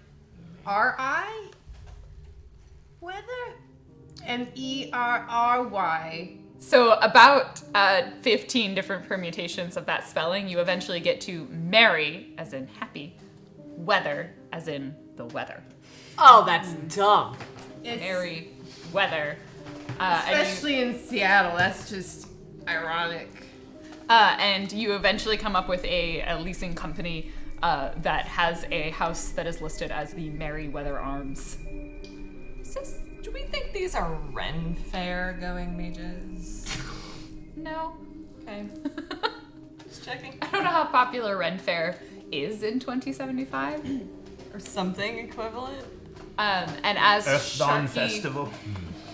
Weather? And E-R-R-Y. So about 15 different permutations of that spelling, you eventually get to merry, as in happy, weather, as in the weather. Oh, that's dumb. It's, Merry weather. especially in Seattle, that's just ironic. And you eventually come up with a leasing company that has a house that is listed as the Merryweather Arms. Do we think these are Ren Fair going mages? No. Okay. Just checking. I don't know how popular Ren Fair is in 2075. Or something equivalent. And as Earth Dawn Sharky, Festival.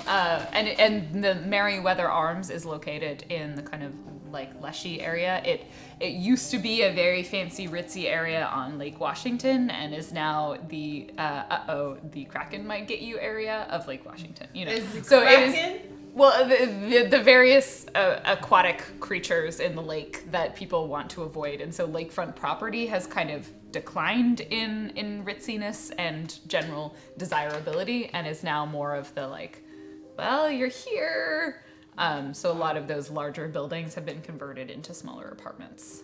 and the Merryweather Arms is located in the kind of like Leshy area. It used to be a very fancy ritzy area on Lake Washington and is now the the Kraken might get you area of Lake Washington. You know, Is the so it Kraken? is. Well, the various aquatic creatures in the lake that people want to avoid, and so lakefront property has kind of declined in ritziness and general desirability, and is now more of the like, well, you're here. So a lot of those larger buildings have been converted into smaller apartments.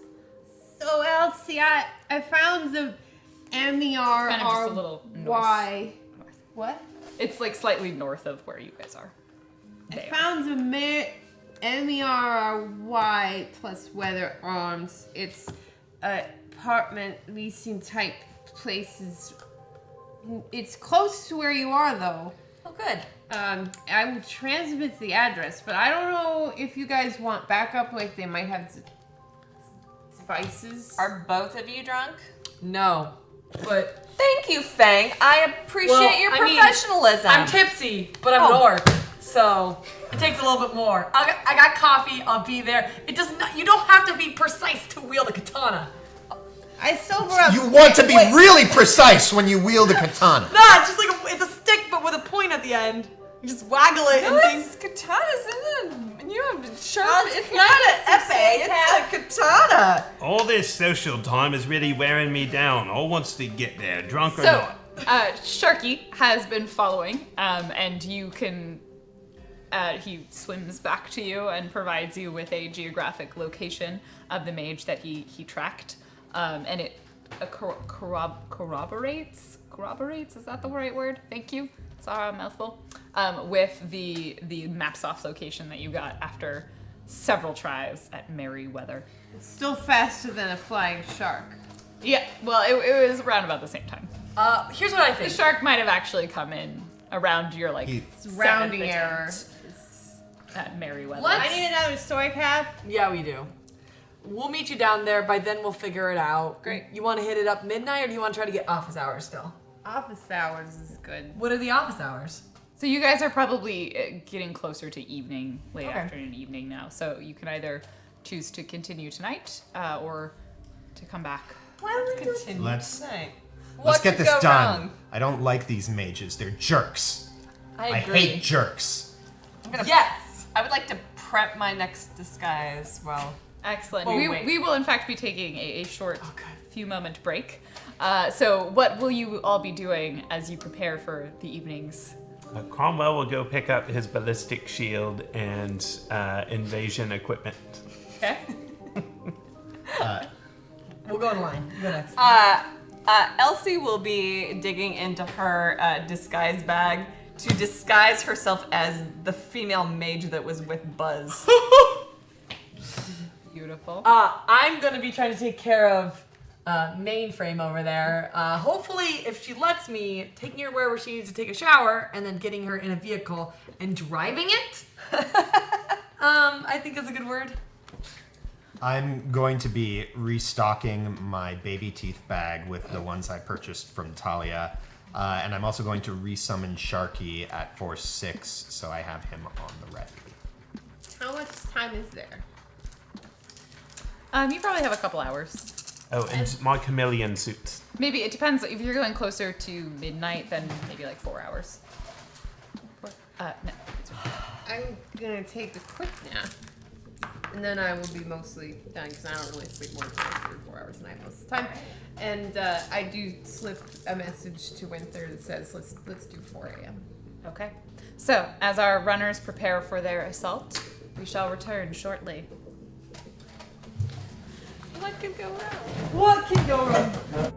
So Elsie, I found the M-E-R-R-Y. Kind of just a little north. What? It's like slightly north of where you guys are. I found the M-E-R-R-Y plus Weather Arms. It's apartment leasing type places. It's close to where you are though. Oh, good. I will transmit the address, but I don't know if you guys want backup. Like they might have devices. Are both of you drunk? No, but Thank you, Fang. I appreciate your I mean, professionalism. I'm tipsy, but I'm an orc, so it takes a little bit more. I got coffee. I'll be there. It does not. You don't have to be precise to wield a katana. I sober up. You want to be really precise when you wield a katana. Nah, it's just like it's a stick, but with a point at the end. You just waggle it and things. Katanas in it. You have sharp. It's not an epee. It's a katana. All this social time is really wearing me down. All wants to get there, drunk or So, not. Sharky has been following, and you can. He swims back to you and provides you with a geographic location of the mage that he tracked, and it corroborates. Is that the right word? Thank you. Sorry, a mouthful. With the Mapsoft location that you got after several tries at Merryweather. Still faster than a flying shark. Yeah, well, it was around about the same time. Here's what I The think. shark might have actually come in around your Rounding seventh error. attempt at Merryweather. Let's- I need another soy path. Yeah, we do. We'll meet you down there. By then, we'll figure it out. Great. You want to hit it up midnight, or do you want to try to get office hours still? Office hours is good. What are the office hours? So you guys are probably getting closer to evening, late Okay. afternoon, evening now. So you can either choose to continue tonight or to come back. Let's continue. Let's tonight. let's What get could this go done. wrong? I don't like these mages. They're jerks. I I agree. hate jerks. I'm gonna, Yes. I would like to prep my next disguise. Well, Excellent. Oh, we wait. will in fact be taking a short few moment break. So what will you all be doing as you prepare for the evening's? Cromwell will go pick up his ballistic shield and invasion equipment. Okay. We'll go in line. You go next. Elsie will be digging into her disguise bag to disguise herself as the female mage that was with Buzz. Beautiful. I'm gonna be trying to take care of mainframe over there. Hopefully, if she lets me, taking her wherever she needs to take a shower and then getting her in a vehicle and driving it. I think is a good word. I'm going to be restocking my baby teeth bag with the ones I purchased from Talia. And I'm also going to resummon Sharky at Force 6, so I have him on the ready. How much time is there? You probably have a couple hours. Oh, and my chameleon suit. Maybe it depends. If you're going closer to midnight, then maybe like 4 hours. No. I'm gonna take a quick nap, and then I will be mostly done because I don't really sleep more than 3 or 4 hours a night most of the time. And I do slip a message to Winter that says, "Let's do 4 a.m." Okay. So as our runners prepare for their assault, we shall return shortly. What could go wrong? What can go wrong?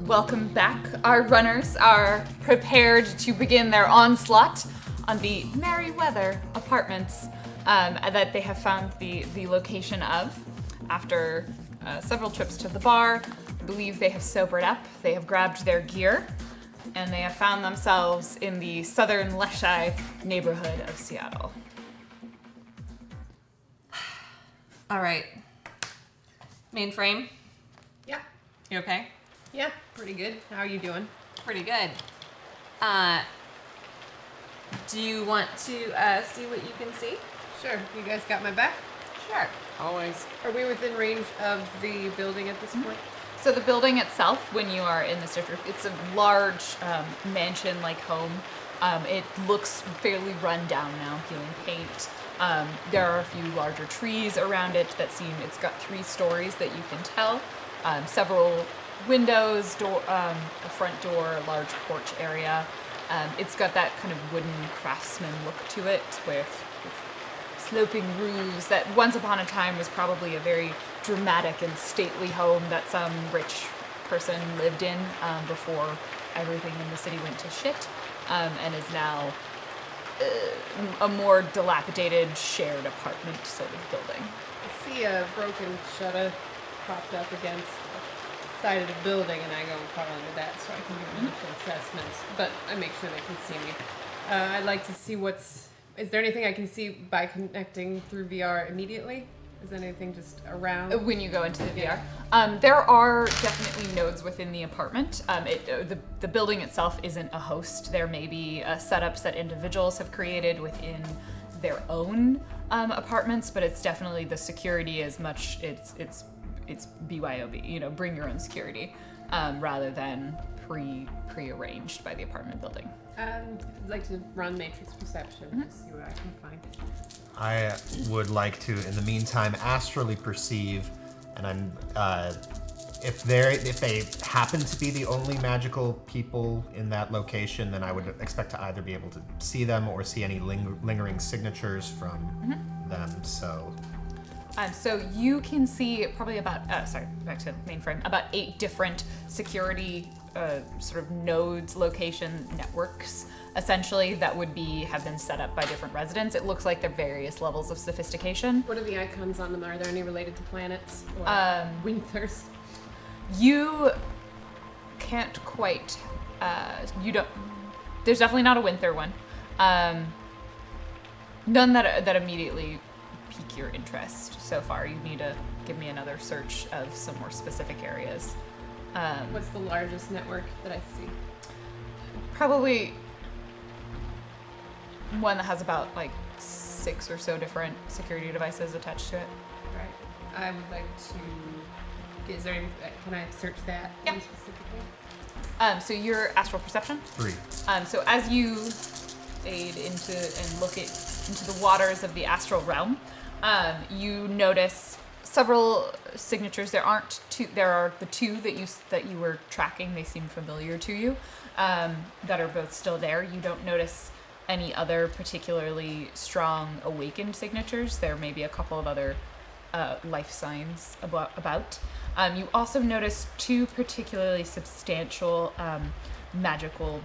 Welcome back. Our runners are prepared to begin their onslaught on the Merryweather Apartments that they have found the location of after several trips to the bar. I believe they have sobered up, they have grabbed their gear, and they have found themselves in the southern Leshai neighborhood of Seattle. All right. Mainframe, Yeah. you okay? Yeah, pretty good. How are you doing? Pretty good. Do you want to see what you can see? Sure. You guys got my back? Sure. Always. Are we within range of the building at this point? So the building itself, when you are in this district, it's a large mansion-like home. It looks fairly run down now, peeling paint. There are a few larger trees around it that seem, it's got 3 stories that you can tell. Several windows, a front door, a large porch area. It's got that kind of wooden craftsman look to it with sloping roofs that once upon a time was probably a very dramatic and stately home that some rich person lived in before everything in the city went to shit, and is now a more dilapidated shared apartment sort of building. I see a broken shutter propped up against the side of the building, and I go and crawl under that so I can give initial assessments. But I make sure they can see me. I'd like to see is there anything I can see by connecting through VR immediately? Is there anything just around? When you go into the VR, there are definitely nodes within the apartment. The building itself isn't a host. There may be setups that individuals have created within their own apartments, but it's definitely the security as much. It's BYOB. Bring your own security, rather than pre-arranged by the apartment building. I'd like to run Matrix Perception to see what I can find. I would like to, in the meantime, astrally perceive, and if they happen to be the only magical people in that location, then I would expect to either be able to see them or see any lingering signatures from them. So you can see probably about, back to mainframe, about 8 different security sort of nodes, location networks, essentially, that would have been set up by different residents. It looks like they're various levels of sophistication. What are the icons on them? Are there any related to planets or winters? You can't quite, there's definitely not a winter one. None that immediately pique your interest so far. You need to give me another search of some more specific areas. What's the largest network that I see? Probably one that has about 6 or so different security devices attached to it. Right. I would like to. Is there any? Can I search that? Yeah. Specifically? So your astral perception. 3. So as you fade into and look into the waters of the astral realm, you notice several signatures. There aren't 2. There are the 2 that you were tracking. They seem familiar to you. That are both still there. You don't notice any other particularly strong awakened signatures. There may be a couple of other life signs about. You also notice 2 particularly substantial magical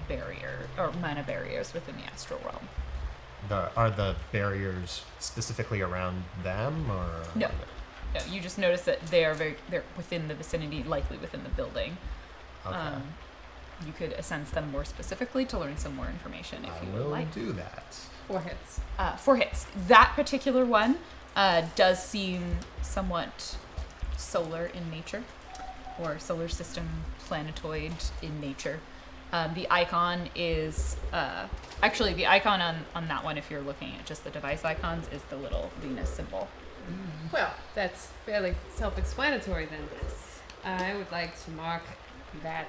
mana barriers within the astral realm. Are the barriers specifically around them, or No, you just notice that they're within the vicinity, likely within the building. Okay. You could sense them more specifically to learn some more information if you would like. I will do that. 4 hits. 4 hits. That particular one does seem somewhat solar in nature, or solar system planetoid in nature. The icon is actually the icon on that one, if you're looking at just the device icons, is the little Venus symbol. Well, that's fairly self-explanatory then. I would like to mark that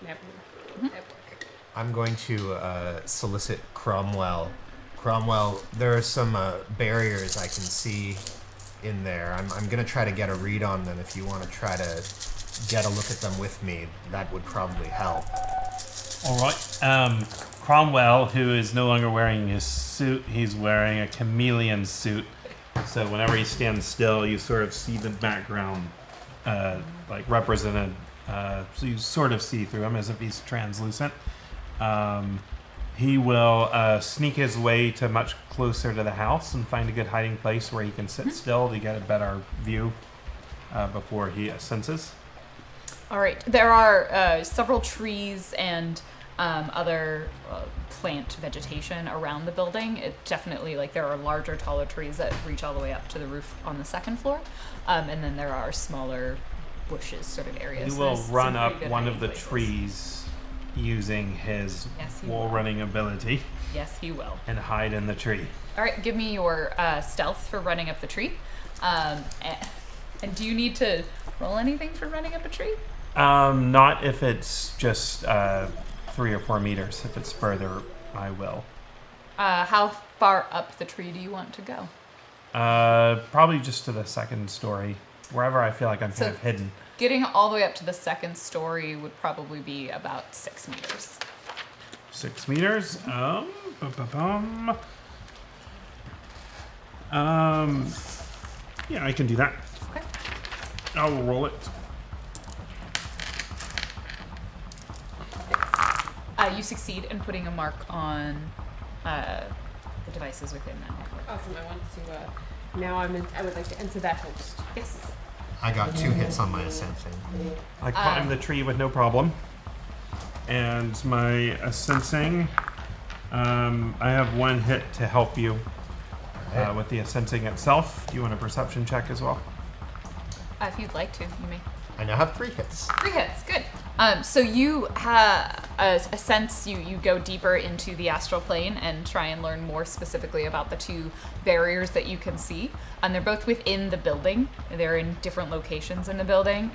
network. I'm going to solicit Cromwell. Cromwell, there are some barriers I can see in there. I'm going to try to get a read on them. If you want to try to get a look at them with me, that would probably help. All right. Cromwell, who is no longer wearing his suit, he's wearing a chameleon suit. So whenever he stands still, you sort of see the background represented so you sort of see through him as if he's translucent. He will sneak his way to much closer to the house and find a good hiding place where he can sit still to get a better view before he senses. All right. There are several trees and other plant vegetation around the building. It definitely, like, there are larger, taller trees that reach all the way up to the roof on the second floor. And then there are smaller bushes sort of areas. He will There's run some up pretty good one hiding of the places. trees using his Yes, he wall will. running ability Yes, he will. and hide in the tree. All right, give me your stealth for running up the tree. And do you need to roll anything for running up a tree? Not if it's just 3 or 4 meters. If it's further, I will. How far up the tree do you want to go? Probably just to the second story, wherever I feel like I'm So- kind of hidden. Getting all the way up to the second story would probably be about 6 meters. 6 meters. Yeah, I can do that. Okay. I will roll it. You succeed in putting a mark on the devices within that network. Awesome. I want to. Now I would like to enter that host. Yes. I got 2 hits on my sensing. I climb the tree with no problem. And my sensing, I have 1 hit to help you with the sensing itself. Do you want a perception check as well? If you'd like to, you may. I now have 3 hits. 3 hits, good. So you have a sense, you go deeper into the astral plane and try and learn more specifically about the 2 barriers that you can see. They're both within the building. They're in different locations in the building.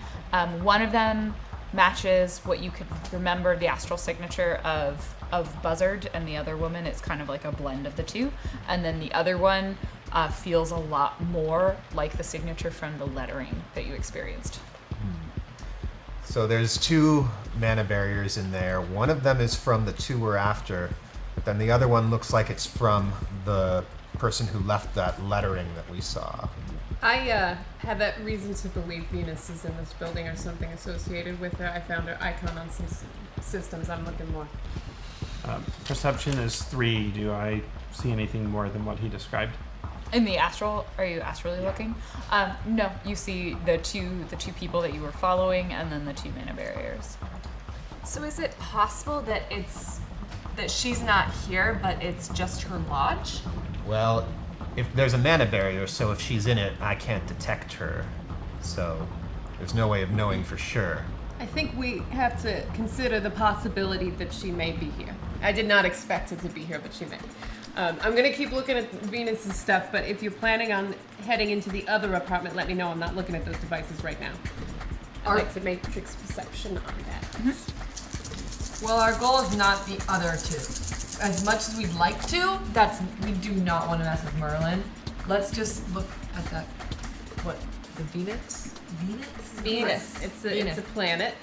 One of them matches what you could remember the astral signature of Buzzard, and the other woman, it's kind of like a blend of the 2. And then the other one feels a lot more like the signature from the lettering that you experienced. So there's 2 mana barriers in there. One of them is from the 2 we're after, but then the other one looks like it's from the person who left that lettering that we saw. I have that reason to believe Venus is in this building or something associated with her. I found her icon on some systems. I'm looking more. Perception is 3. Do I see anything more than what he described? In the astral, are you astrally looking? No, you see the two people that you were following, and then the 2 mana barriers. So is it possible that she's not here, but it's just her lodge? Well, if there's a mana barrier, so if she's in it, I can't detect her. So there's no way of knowing for sure. I think we have to consider the possibility that she may be here. I did not expect it to be here, but she may. I'm going to keep looking at Venus's stuff, but if you're planning on heading into the other apartment, let me know. I'm not looking at those devices right now. I'd like to matrix perception on that. Well, our goal is not the other 2. As much as we'd like to, we do not want to mess with Merlin. Let's just look at that. What? The Venus? Venus. It's a planet.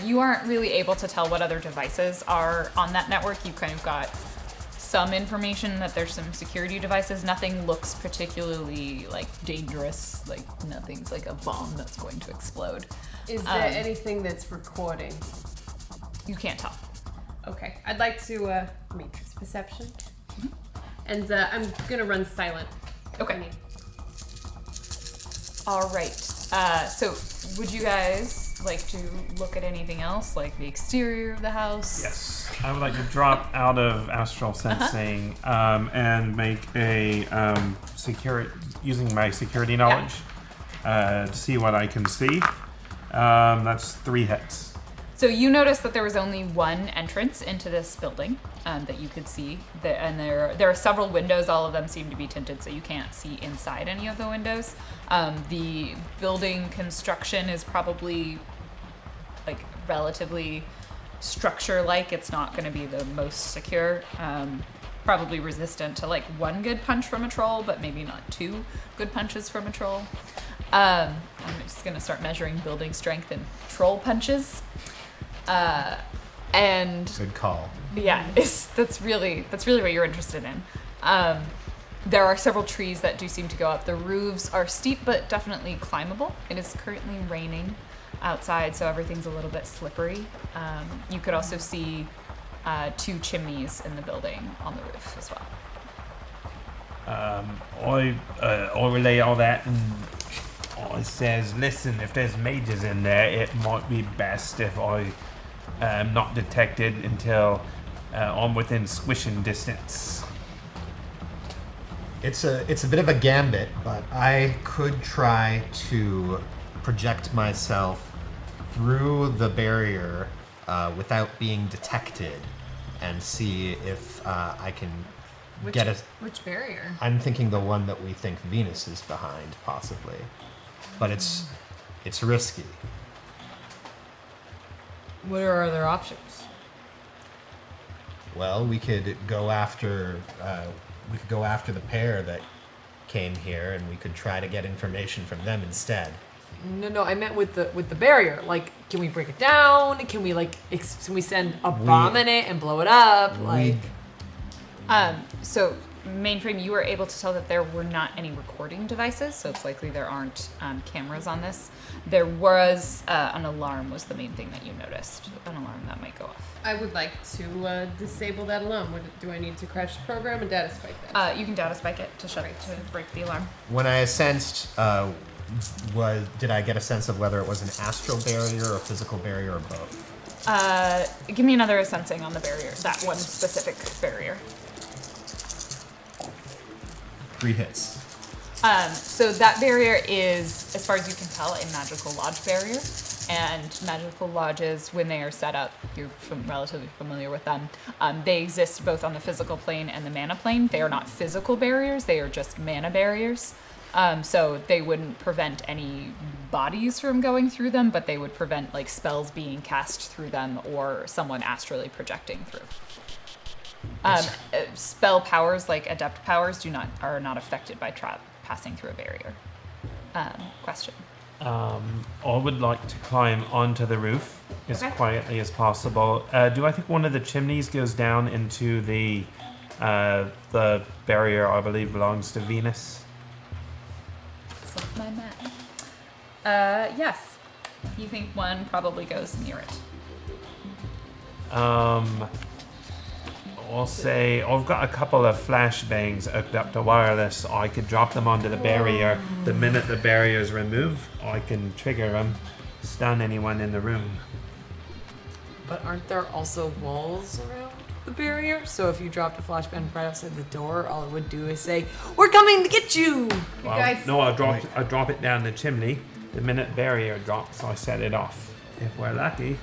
You aren't really able to tell what other devices are on that network. You kind of got some information that there's some security devices. Nothing looks particularly like dangerous. Like nothing's like a bomb that's going to explode. Is there anything that's recording? You can't tell. Okay. I'd like to matrix perception. And I'm going to run silent. Okay. All right. So would you guys like to look at anything else, like the exterior of the house? Yes. I would like to drop out of astral sensing and make a using my security knowledge to see what I can see. That's 3 hits. So you noticed that there was only one entrance into this building that you could see, and there are several windows. All of them seem to be tinted, so you can't see inside any of the windows. The building construction is probably like relatively structure-like. It's not going to be the most secure. Probably resistant to like 1 good punch from a troll, but maybe not 2 good punches from a troll. I'm just going to start measuring building strength in troll punches. And Good call. yeah, that's really what you're interested in. There are several trees that do seem to go up. The roofs are steep but definitely climbable. It is currently raining. outside, so everything's a little bit slippery. You could also see 2 chimneys in the building on the roof as well. I relay all that, and I says, listen, if there's mages in there, it might be best if I am not detected until I'm within squishing distance. It's a bit of a gambit, but I could try to project myself through the barrier without being detected and see if I can get a... Which barrier? I'm thinking the one that we think Venus is behind, possibly. But it's risky. What are our other options? Well, we could go after the pair that came here, and we could try to get information from them instead. No, I meant with the barrier. Like, can we break it down? Can we can we send a bomb in it and blow it up? So, Mainframe, you were able to tell that there were not any recording devices, so it's likely there aren't cameras on this. There was an alarm was the main thing that you noticed, an alarm that might go off. I would like to disable that alarm. Do I need to crash the program and data spike that? You can data spike it to to break the alarm. When I sensed, did I get a sense of whether it was an astral barrier or a physical barrier or both? Give me another sensing on the barrier, that one specific barrier. 3 hits. So that barrier is, as far as you can tell, a magical lodge barrier. And magical lodges, when they are set up, you're relatively familiar with them, they exist both on the physical plane and the mana plane. They are not physical barriers, they are just mana barriers. So they wouldn't prevent any bodies from going through them, but they would prevent spells being cast through them or someone astrally projecting through. Spell powers like adept powers are not affected by passing through a barrier. Question. I would like to climb onto the roof as Okay. quietly as possible. Do I think one of the chimneys goes down into the barrier I believe belongs to Venus? It's like my map. Yes. You think one probably goes near it. I'll say I've got a couple of flashbangs hooked up to wireless. I could drop them onto the barrier. The minute the barrier is removed, I can trigger them, stun anyone in the room. But aren't there also walls around the barrier? So if you dropped a flashbang right outside the door, all it would do is say, "We're coming to get you!" Well, guys- no, I drop it down the chimney. The minute barrier drops, I set it off. If we're lucky.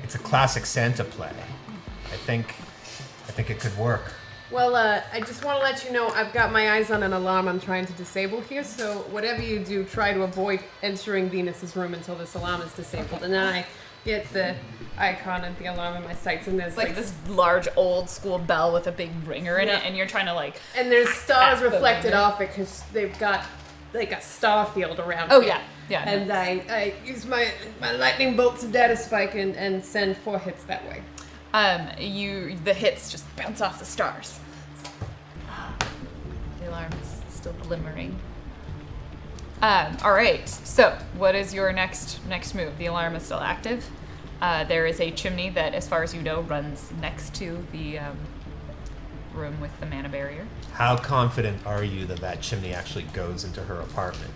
It's a classic Santa play. I think it could work. Well, I just want to let you know I've got my eyes on an alarm I'm trying to disable here, so whatever you do, try to avoid entering Venus's room until this alarm is disabled. And then I get the icon of the alarm in my sights, and there's It's like this large old school bell with a big ringer in it, and you're trying to and there's stars At the reflected ringer. off it because they've got like a star field around Oh it. yeah. And no. I use my lightning bolts of data spike and send 4 hits that way. The hits just bounce off the stars. The alarm is still glimmering. All right. So, what is your next move? The alarm is still active. There is a chimney that, as far as you know, runs next to the room with the mana barrier. How confident are you that chimney actually goes into her apartment?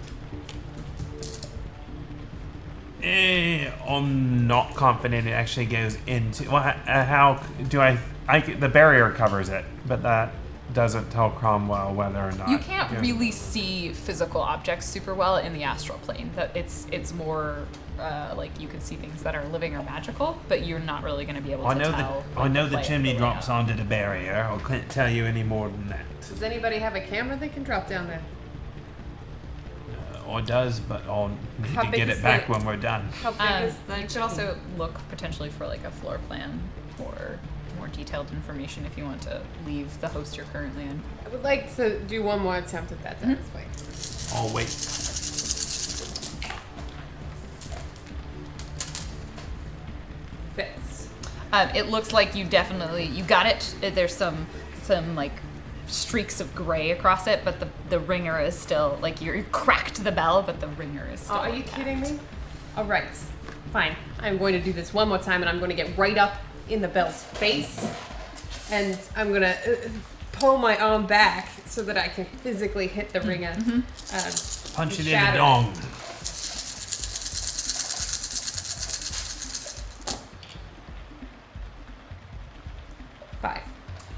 I'm not confident it actually goes into. Well, how do the barrier covers it, but that doesn't tell Cromwell whether or not You can't really see physical objects super well in the astral plane. That it's more like you can see things that are living or magical, but you're not really going to be able to tell. I know the play chimney the drops layout. onto the barrier. I couldn't tell you any more than that. Does anybody have a camera they can drop down there? I does, but I'll need How to big get is it back the- when we're done. How big is the You could also look potentially for like a floor plan or more detailed information if you want to leave the host you're currently in. I would like to do one more attempt at that data spike. I'll wait. Fits. It looks like you got it. There's some like streaks of gray across it, but the ringer is still like you cracked the bell, but the ringer is still. Oh, are you intact. kidding me? All right, fine. I'm going to do this one more time, and I'm going to get right up in the bell's face, and I'm going to pull my arm back so that I can physically hit the ringer. Punch it in the shatter. dong. Five.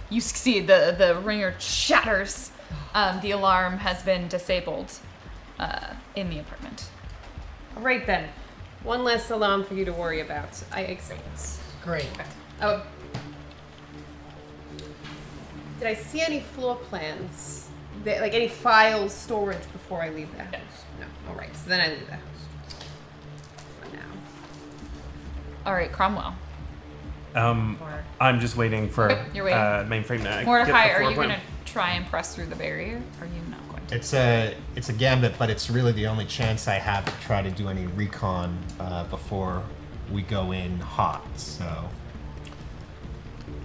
You succeed. The ringer shatters. The alarm has been disabled in the apartment. All right then. One less alarm for you to worry about. I accept. Great. Oh. Did I see any floor plans? Like any file storage before I leave the house? No. All right. So then I leave the house. For now. All right, Cromwell. I'm just waiting for Okay, you're waiting. mainframe to Mordecai, get the are floor you plan. going to try and press through the barrier? Or are you not going to? It's a gambit, but it's really the only chance I have to try to do any recon before we go in hot. So,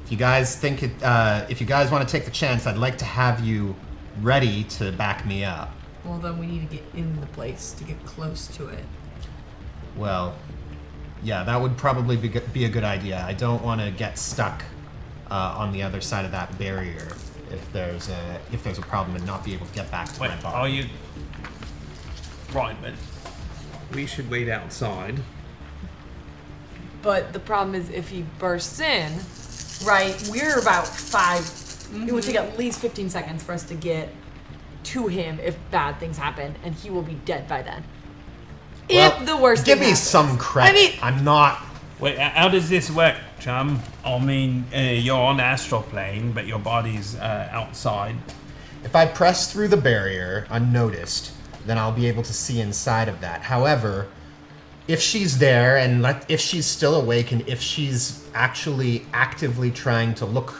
if you guys think if you guys want to take the chance, I'd like to have you ready to back me up. Well, then we need to get in the place to get close to it. Well, yeah, that would probably be a good idea. I don't want to get stuck on the other side of that barrier if there's a problem and not be able to get back to Wait, my body. are you... Right, but we should wait outside. But the problem is if he bursts in, right, we're about 5. It would take at least 15 seconds for us to get to him if bad things happen, and he will be dead by then. Well, if the worst give thing me happens. some credit. I mean, I'm not. Wait, how does this work, chum? I mean, you're on astral plane, but your body's outside. If I press through the barrier unnoticed, then I'll be able to see inside of that. However, if she's there and if she's still awake and if she's actually actively trying to look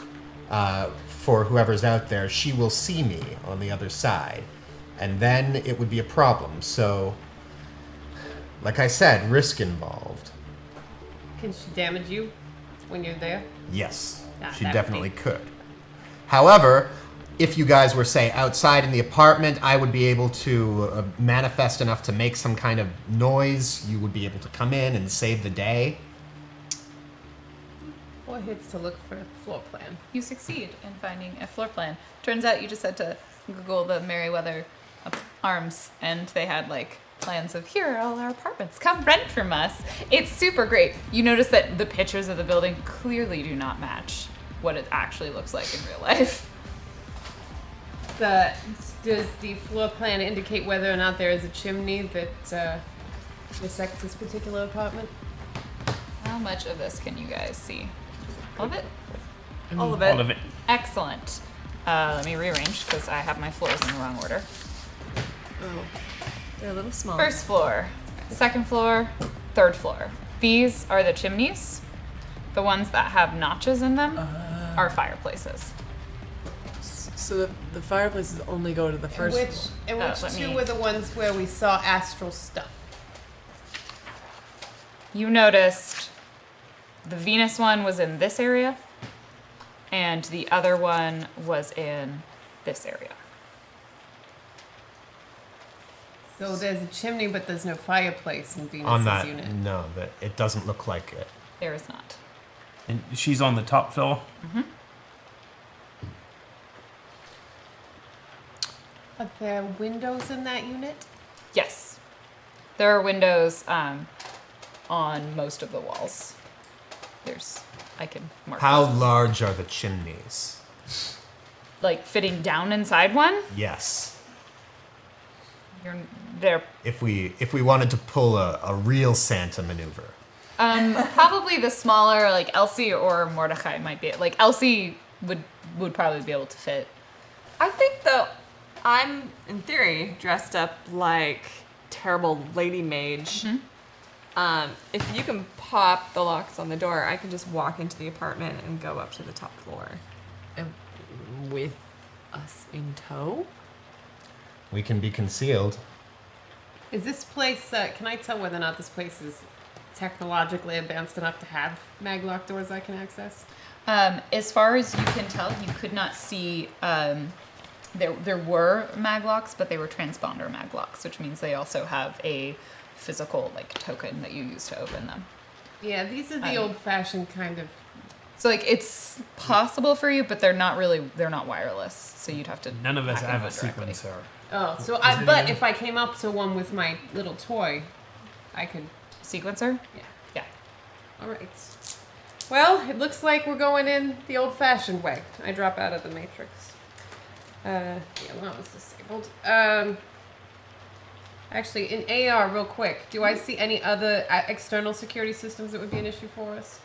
for whoever's out there, she will see me on the other side. And then it would be a problem. So, like I said, risk involved. Can she damage you when you're there? Yes, Ah, she that would definitely be- could. However, if you guys were, say, outside in the apartment, I would be able to manifest enough to make some kind of noise. You would be able to come in and save the day. 4 hits to look for a floor plan. You succeed in finding a floor plan. Turns out you just had to Google the Merriweather Arms, and they had like plans of here are all our apartments. Come rent from us. It's super great. You notice that the pictures of the building clearly do not match what it actually looks like in real life. Does the floor plan indicate whether or not there is a chimney that dissects this particular apartment? How much of this can you guys see? All of it? all of it. All of it. Excellent. Let me rearrange because I have my floors in the wrong order. Oh, they're a little small. First floor, second floor, third floor. These are the chimneys. The ones that have notches in them are fireplaces. So the fireplaces only go to the first floor. And which let two me- were the ones where we saw astral stuff? You noticed the Venus one was in this area, and the other one was in this area. So there's a chimney, but there's no fireplace in Venus's On that, unit. no, it doesn't look like it. There is not. And she's on the top floor. Are there windows in that unit? Yes. There are windows on most of the walls. I can mark How those. large are the chimneys? Like fitting down inside one? Yes. They're If we wanted to pull a real Santa maneuver. probably the smaller, like Elsie or Mordecai might be. Like Elsie would probably be able to fit. I think though, I'm in theory dressed up like terrible lady mage. If you can pop the locks on the door, I can just walk into the apartment and go up to the top floor. And with us in tow? We can be concealed. Is this place, can I tell whether or not this place is technologically advanced enough to have maglock doors I can access? As far as you can tell, you could not see. There were maglocks, but they were transponder maglocks, which means they also have a physical like token that you use to open them. Yeah, these are the old-fashioned kind of. So like it's possible for you, but they're not wireless. So you'd have to. None of us hack have a into it directly. sequencer. Oh, so if I came up to one with my little toy, I could. Sequencer? Yeah. Yeah. All right. Well, it looks like we're going in the old-fashioned way. I drop out of the matrix. The alarm is disabled. Actually, in AR, real quick, do I see any other external security systems that would be an issue for us?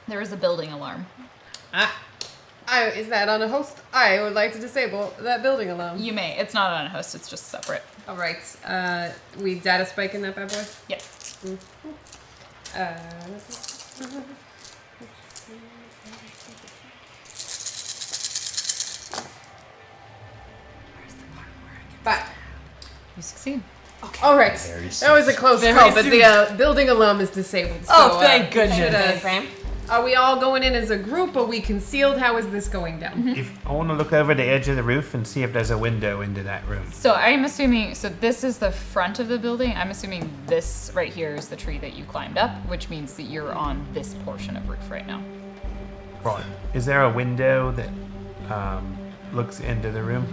There is a building alarm. Is that on a host? I would like to disable that building alarm. You may. It's not on a host. It's just separate. All right. We data spike in that bad boy? Yeah. Five. You succeed. All right. That was a close call, but the building alarm is disabled. Oh, So, thank goodness. are we all going in as a group? Are we concealed? How is this going down? If I want to look over the edge of the roof and see if there's a window into that room. So I'm assuming. So this is the front of the building. I'm assuming this right here is the tree that you climbed up, which means that you're on this portion of roof right now. Right. Is there a window that looks into the room?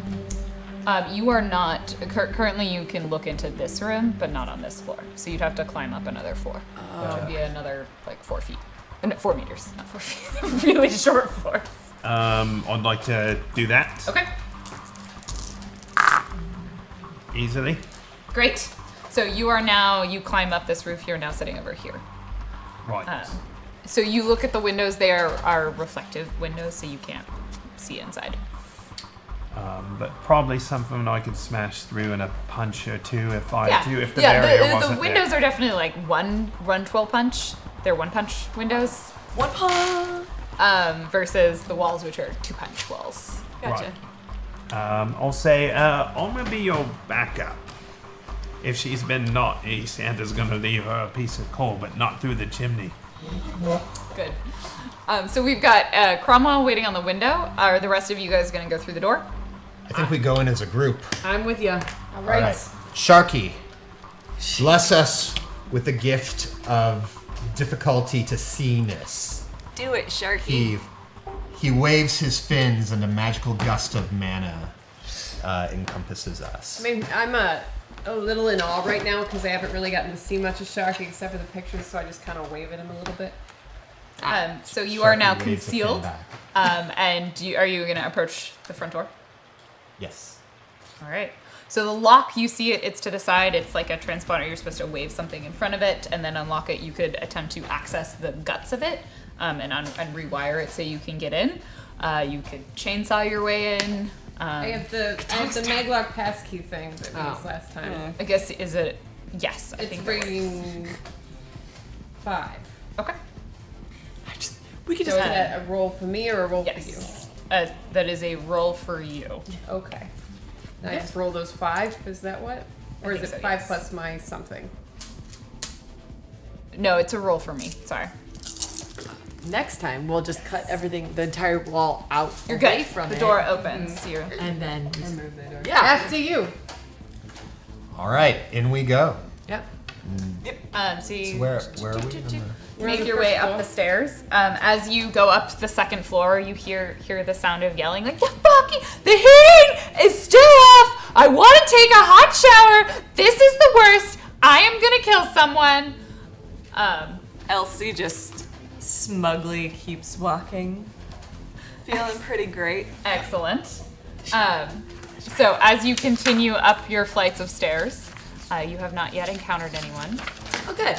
You are not currently. You can look into this room, but not on this floor. So you'd have to climb up another floor, which would be another like 4 feet. No, 4 meters, not 4 feet. Really short floor. I'd like to do that. Okay. Easily. Great. So you climb up this roof. You're now sitting over here. Right. So you look at the windows. They are reflective windows, so you can't see inside. But probably something I could smash through in a punch or two if I had to, if the barrier the wasn't windows there. are definitely like one run 12 punch. They're 1 punch windows. 1 punch. Versus the walls, which are 2 punch walls. Gotcha. Right. I'll say, I'm gonna be your backup. If she's been naughty, Santa's gonna leave her a piece of coal, but not through the chimney. Good. So we've got Cromwell waiting on the window. Are the rest of you guys going to go through the door? I think we go in as a group. I'm with you. All All right. right. Sharky, bless us with the gift of difficulty to see-ness. Do it, Sharky. He waves his fins and a magical gust of mana encompasses us. I mean, I'm a little in awe right now because I haven't really gotten to see much of Sharky except for the pictures, so I just kind of wave at him a little bit. So you are now Sharky waves a fin concealed. back. And are you going to approach the front door? Yes. All right. So the lock, you see it, it's to the side. It's like a transponder. You're supposed to wave something in front of it and then unlock it. You could attempt to access the guts of it and rewire it so you can get in. You could chainsaw your way in. I have the Maglock passkey thing that we used last time. I guess, is it? Yes, I It's think that works. rating 5. Okay. We could So just is that a roll for me or a roll Yes. That is a roll for you. for you? Okay. And I just roll those 5? Is that what? Or is think it so, 5 yes. plus my something? No, it's a roll for me. Sorry. next time we'll just cut everything, the entire wall out. You're away good. from The it, door opens. You're and then just, Move the door. yeah, After you. All right, in we go. yep. so you So where are we? We're on make the your first way up floor. the stairs. As you go up the second floor, you hear the sound of yelling, like, "Yeah, Bucky, the heating is still off. I want to take a hot shower. This is the worst. I am gonna kill someone." Elsie just smugly keeps walking, feeling pretty great. Excellent. So as you continue up your flights of stairs, you have not yet encountered anyone. Oh, good.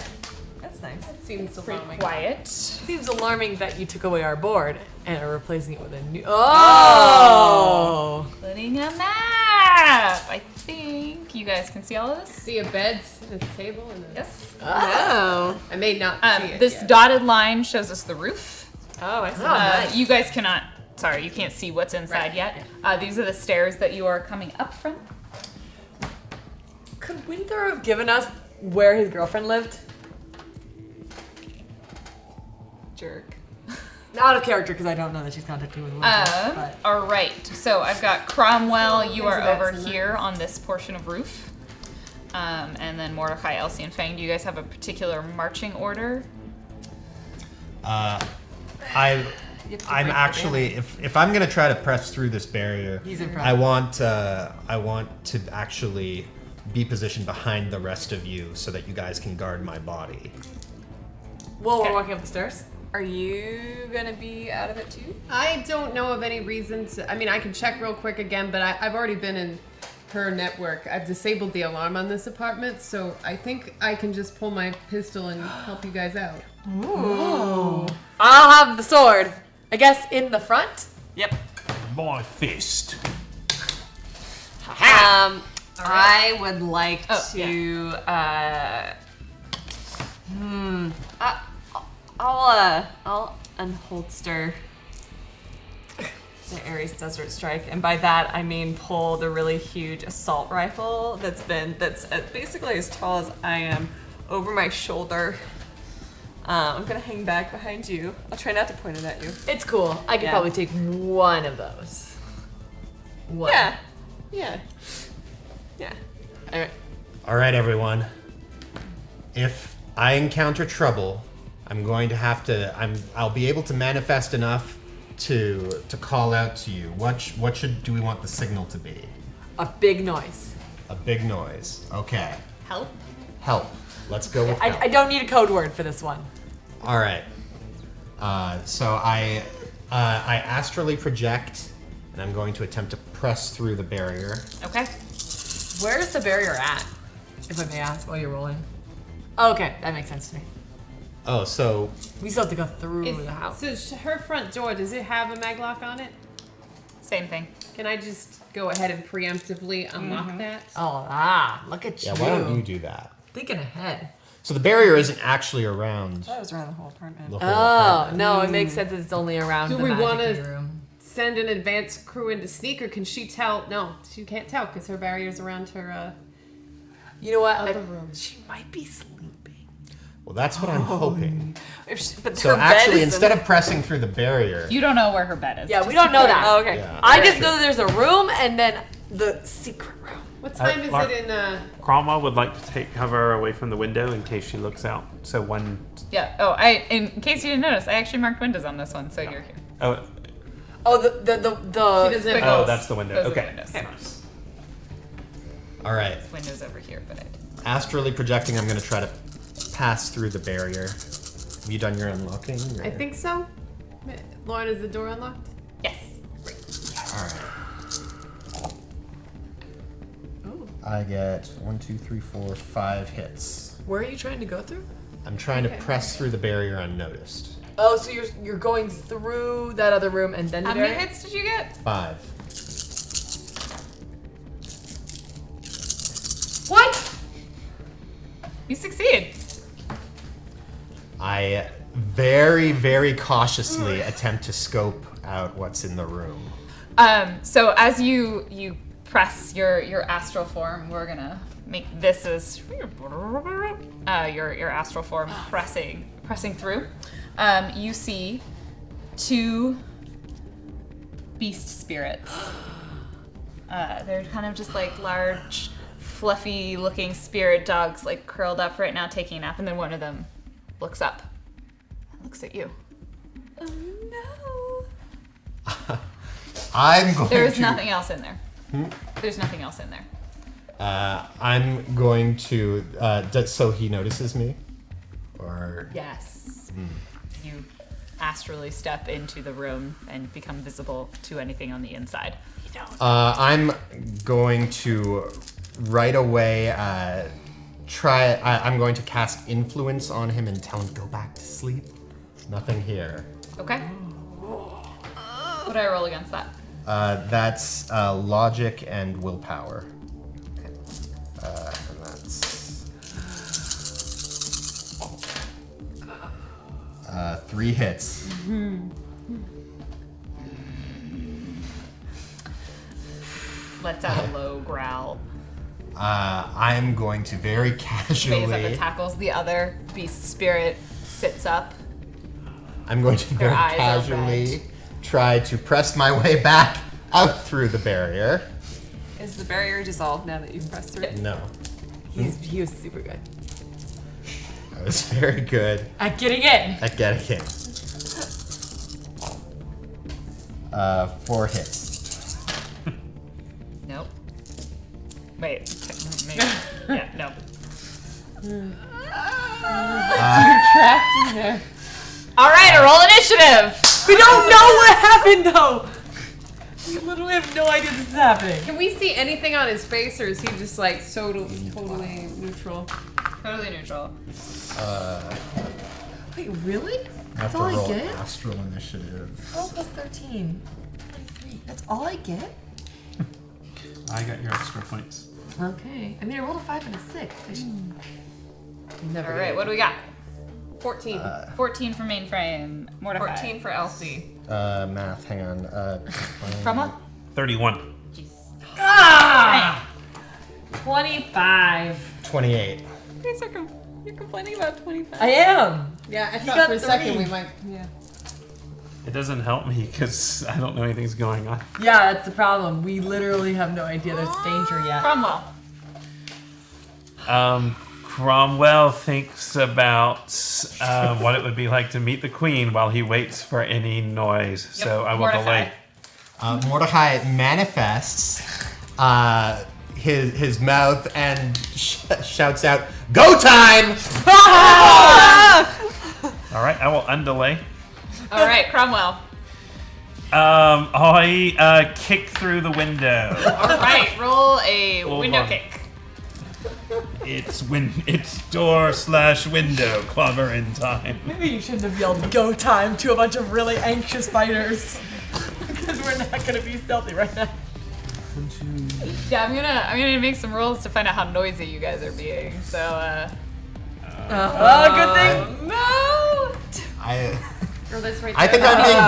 That's nice. That seems Pretty alarming. quiet. Seems alarming that you took away our board and are replacing it with a new. Oh. Including a map. I think you guys can see all of this. See a bed, a table, and a... Yes. Oh. I may not see it This yet. dotted line shows us the roof. Oh, I see. nice. You guys cannot. Sorry, you can't see what's inside yet. These are the stairs that you are coming up from. Could Winther have given us where his girlfriend lived? Jerk. Not out of character because I don't know that she's contacting with Winther. But All right. So I've got Cromwell. You are Into that over tonight. here on this portion of roof. and then Mordecai, Elsie, and Fang. Do you guys have a particular marching order? I'm actually, if I'm gonna try to press through this barrier, He's in front. I want to actually be positioned behind the rest of you so that you guys can guard my body. Well, Okay. we're walking up the stairs. Are you gonna be out of it too? I don't know of any reason to. I mean, I can check real quick again, but I've already been in her network. I've disabled the alarm on this apartment, so I think I can just pull my pistol and help you guys out. I'll have the sword. I guess in the front. Yep. My fist. I would like to. I'll unholster the Ares Desert Strike, and by that I mean pull the really huge assault rifle that's basically as tall as I am over my shoulder. I'm gonna hang back behind you. I'll try not to point it at you. It's cool. I could Yeah. probably take one of those. One. Yeah. All right. All right, everyone. If I encounter trouble, I'm going to have to. I'll be able to manifest enough to call out to you. What do we want the signal to be? A big noise. A big noise. Okay. Help? Help. Let's go with help. I don't need a code word for this one. All right. So I astrally project, and I'm going to attempt to press through the barrier. Okay. Where's the barrier at? If I may ask while you're rolling. Oh, okay, that makes sense to me. Oh, so We still have to go through the house. So her front door, does it have a maglock on it? Same thing. Can I just go ahead and preemptively unlock that? Oh, look at you. yeah, why don't you do that? Thinking ahead. So the barrier isn't actually around That was around the whole apartment. the whole Oh, apartment. no, it makes sense. It's only around Do the we magic wanna- key room. Send an advanced crew in to sneak, or can she tell? No, she can't tell because her barrier's around her You know what? other room. She might be sleeping. Well, that's what I'm hoping. But So her bed actually, is instead of pressing through the barrier, You don't know where her bed is. Yeah, just we don't know that. Oh, okay. Yeah. I just know that there's a room and then the secret room. What time is Mark- it in? Cromwell would like to take cover away from the window in case she looks out. So when Yeah. Oh, in case you didn't notice, I actually marked windows on this one, so you're here. Oh, the She doesn't have oh, that's the window. Those are the Okay. windows. Nice. all right. Windows over here, but Astrally projecting, I'm going to try to pass through the barrier. Have you done your unlocking? or- I think so. Lauren, is the door unlocked? yes. All right. I get 1, 2, 3, 4, 5 hits. Where are you trying to go through? I'm trying to press through the barrier unnoticed. Oh, so you're going through that other room and then the How many barrier? hits did you get? 5. What? You succeed. I very, very cautiously attempt to scope out what's in the room. So as you press your astral form, we're gonna make this as your astral form pressing through. You see 2 beast spirits. They're kind of just like large, fluffy-looking spirit dogs, like curled up right now, taking a nap, and then one of them looks up, and looks at you. Oh no. I'm going There is to. nothing else in there. There's nothing else in there. I'm going to. So he notices me? Or. Yes. You astrally step into the room and become visible to anything on the inside. You don't. I'm going to right away I'm going to cast influence on him and tell him go back to sleep. Nothing here. Okay. What do I roll against that? That's logic and willpower. And that's 3 hits. Lets out a low growl. I'm going to very Pays up and casually. tackles the other beast spirit. Sits up. I'm going to very eyes are casually try to press my way back out through the barrier. Is the barrier dissolved now that you've pressed through it? No. He was super good. I was very good At getting in. at getting in. 4 hits. Nope. Wait. Maybe. Yeah, no. You're trapped in there. All right, roll initiative. We don't know what happened though. We literally have no idea this is happening. Can we see anything on his face, or is he just like totally neutral? Totally neutral. Wait, really? I have That's all I to roll get? Astral Initiative. 12 plus 13. 23. That's all I get? I got your extra points. Okay. I mean, I rolled a 5 and a 6. I should... Never All right, what do we got? 14. 14 for mainframe. Mordecai. 14 for Elsie. Math, hang on. Cromwell? 31. Ah! 25. 28. You're complaining about 25. I am. Yeah, I got thought for a 3. second we might. Yeah. It doesn't help me because I don't know anything's going on. Yeah, that's the problem. We literally have no idea there's danger yet. Cromwell. Cromwell thinks about what it would be like to meet the queen while he waits for any noise. So I will Mordecai. delay. Mordecai manifests his mouth and shouts out, "Go time!" All right, I will undelay. All right, Cromwell. I kick through the window. All right, roll a Hold window on. kick. It's door/window. Clever in time. Maybe you shouldn't have yelled "go time" to a bunch of really anxious fighters. Because we're not gonna be stealthy right now. Yeah, I'm gonna make some rolls to find out how noisy you guys are being. So Good thing. no. Girl, that's right I there. think I'm being.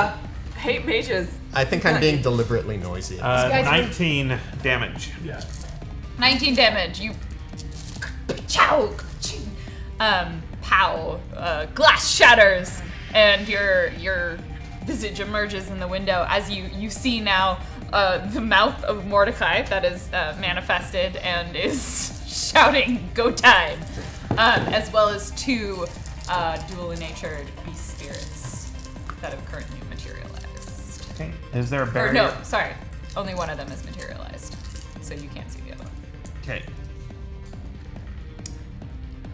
Hate mages. I think I'm being deliberately noisy. 19 damage. 19 damage. You chow, pow. Glass shatters, and your visage emerges in the window as you see now the mouth of Mordecai that is manifested and is shouting "Go time!" As well as 2 dually natured beast spirits that have currently materialized. Okay. Is there a Or barrier? no, sorry, only one of them is materialized, so you can't see the other one. Okay.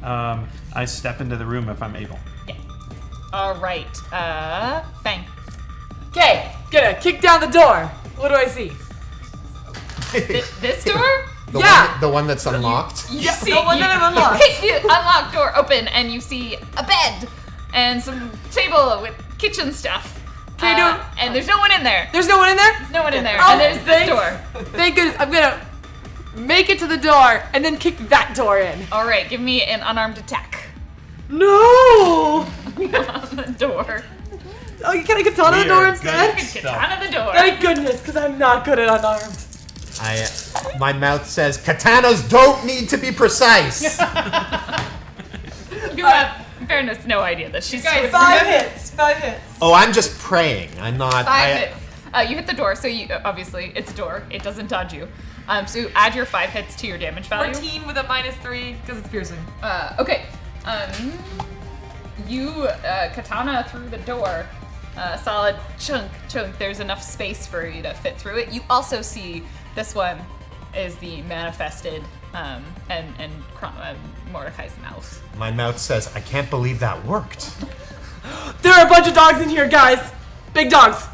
I step into the room if I'm able. Yeah. All right. Fang. Okay, gonna kick down the door. What do I see? This door? The one that's unlocked. You see the one that I've unlocked. You kick the unlocked door open, and you see a bed and some table with kitchen stuff. Okay, do it. And there's no one in there. There's no one in there? No one in there. Oh, and there's this thank- door. Thank goodness. I'm gonna make it to the door and then kick that door in. All right, give me an unarmed attack No! on the door. Oh, can I katana the We door are instead? good. Get out of the door. Thank goodness, because I'm not good at unarmed. My mouth says, "Katanas don't need to be precise." You have, in fairness, no idea that she's Guys, 5 hits. 5 hits. Oh, I'm just praying. I'm not. 5 hits. You hit the door, so you obviously it's a door. It doesn't dodge you. So add your 5 hits to your damage value. 14 with a -3 because it's piercing. Okay. You katana through the door. Solid chunk. There's enough space for you to fit through it. You also see this one is the manifested and Mordecai's mouth. My mouth says, "I can't believe that worked." There are a bunch of dogs in here, guys. Big dogs.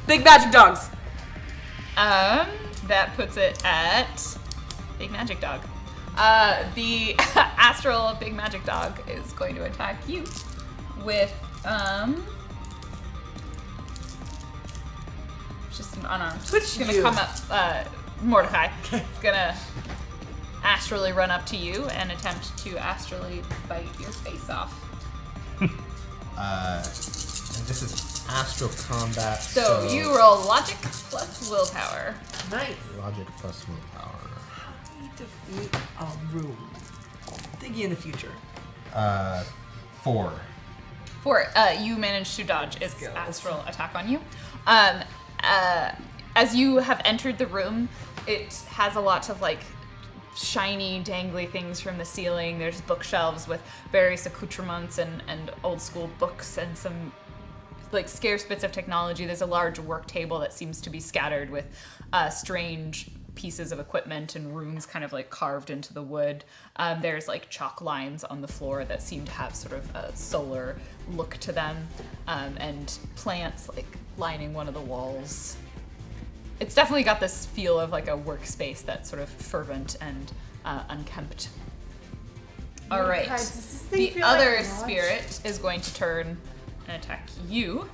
Big magic dogs. That puts it at Big Magic Dog. The astral Big Magic Dog is going to attack you with just an unarmed. It's gonna you. come up, Mordecai. It's gonna astrally run up to you and attempt to astrally bite your face off. And this is astral combat. So you roll logic plus willpower. Nice. Logic plus willpower. Defeat a room. Thinking in the future. 4. You managed to dodge its astral attack on you. As you have entered the room, it has a lot of like shiny, dangly things from the ceiling. There's bookshelves with various accoutrements and old school books and some like scarce bits of technology. There's a large work table that seems to be scattered with strange pieces of equipment and runes kind of like carved into the wood. There's like chalk lines on the floor that seem to have sort of a solar look to them, and plants like lining one of the walls. It's definitely got this feel of like a workspace that's sort of fervent and unkempt. All right, God, does this the thing feel other like a lodge? spirit is going to turn and attack you,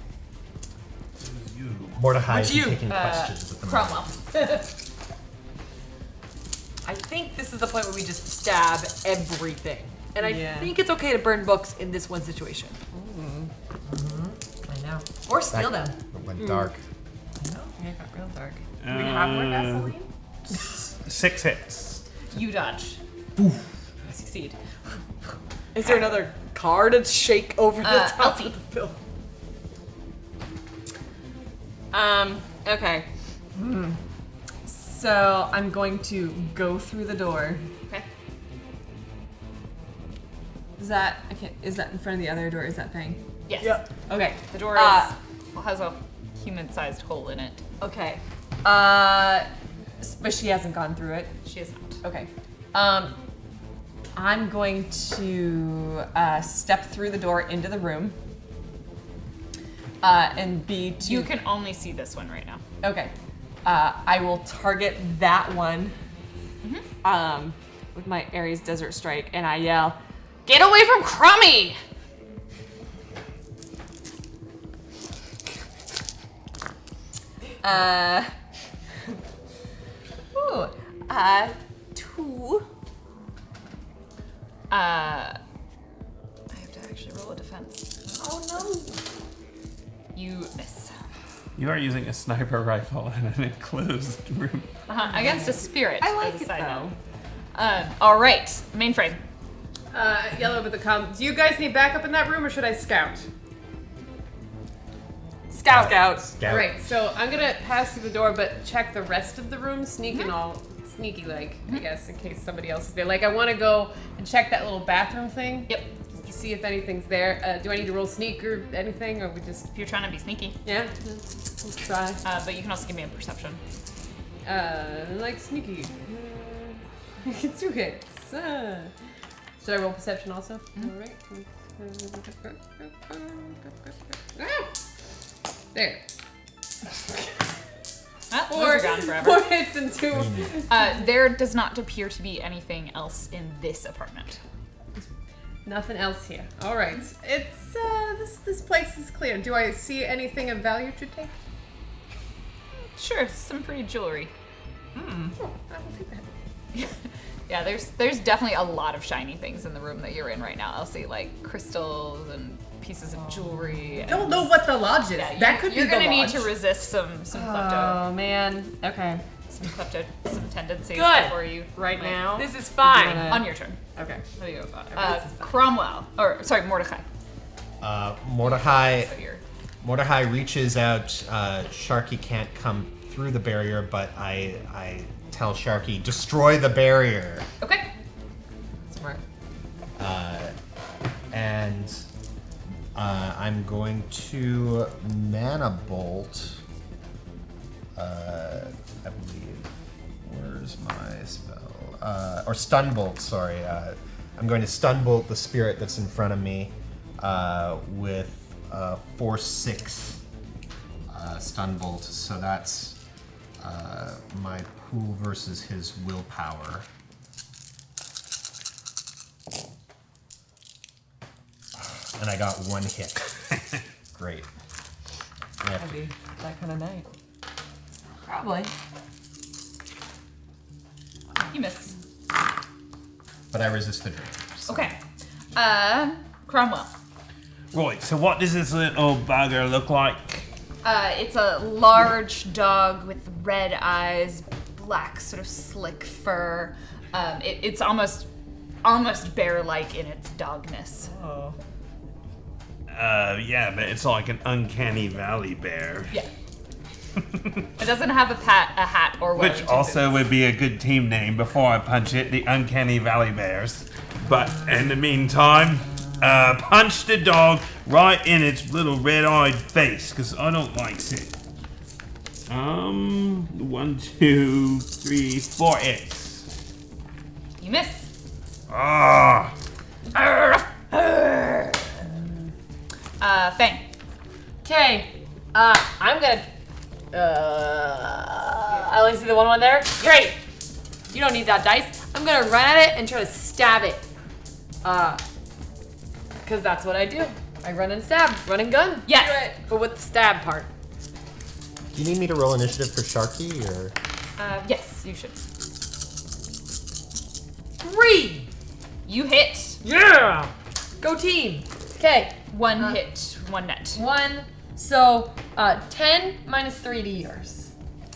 Mordecai Would is you, taking questions at the moment. Cromwell. I think this is the point where we just stab everything. And I Yeah. think it's okay to burn books in this one situation. I know. Or steal them. It went dark. I know. Yeah, it got real dark. Do we have more gasoline? 6 hits. You dodge. Succeed. Is there another car to shake over the top Elfie. of the bill? Okay. So I'm going to go through the door. Okay. Is that is that in front of the other door? Is that thing? Yes. Yep. Okay. The door has a human-sized hole in it. Okay. But she hasn't gone through it. She is not. Okay. I'm going to step through the door into the room. And be to You can only see this one right now. Okay. I will target that one with my Ares Desert Strike, and I yell, "Get away from Crummy!" Ooh, 2. I have to actually roll a defense. Oh no. You miss. You are using a sniper rifle in an enclosed room. Against a spirit. I like as a it side though. note. All right, mainframe. Yellow with the com. Do you guys need backup in that room, or should I scout? Scout. All right, so I'm gonna pass through the door, but check the rest of the room, sneaking all sneaky like, I guess, in case somebody else is there. Like, I want to go and check that little bathroom thing. Yep. Just to see if anything's there. Do I need to roll sneak or anything, or we just? If you're trying to be sneaky, Yeah, we'll try. but you can also give me a perception. Like sneaky. It's 2 hits. Should I roll perception also? All right. Ah! There. Those are gone forever. 4 hits and 2. There does not appear to be anything else in this apartment. Nothing else here. All right. It's this place is clear. Do I see anything of value to take? Sure, some pretty jewelry. Oh, I will take that. Yeah, there's definitely a lot of shiny things in the room that you're in right now, Elsie, like crystals and pieces of jewelry. I don't know what the lodge is. Yeah, That could you're be the gonna need lodge. to resist some klepto, Oh man. Okay. some tendencies Good. before you Right like, now. This is fine. on your turn. Okay. What do you Cromwell, or sorry, Mordecai. Mordecai So you're Mordecai reaches out. Sharky can't come through the barrier, but I tell Sharky, destroy the barrier. okay. Smart. And I'm going to Mana Bolt. I believe. Where's my spell? Or Stun Bolt, sorry. I'm going to Stun Bolt the spirit that's in front of me with 4/6 Stun Bolt. So that's my pool versus his willpower. And I got 1 hit. Great. Yeah. That'd be that kind of night. Probably. You miss. But I resist the drain. So. Okay. Cromwell. Right, so what does this little bugger look like? It's a large dog with red eyes, black sort of slick fur. It's almost bear-like in its dogness. Oh. Yeah, but it's like an uncanny valley bear. Yeah. It doesn't have a hat or Which Wellington also boots. would be a good team name before I punch it, the Uncanny Valley Bears. But in the meantime, punch the dog right in its little red-eyed face, because I don't like it. 1, 2, 3, 4 hits. You miss. Ah! Fang. Okay. I'm gonna. I only see the one there. Great. You don't need that dice. I'm gonna run at it and try to stab it. Because that's what I do. I run and stab. Run and gun. Yes. Do it. But with the stab part. Do you need me to roll initiative for Sharky, or? Yes, you should. 3. You hit. Yeah. Go team. Okay. One hit, one net. 1. So 10 minus 3 to yours.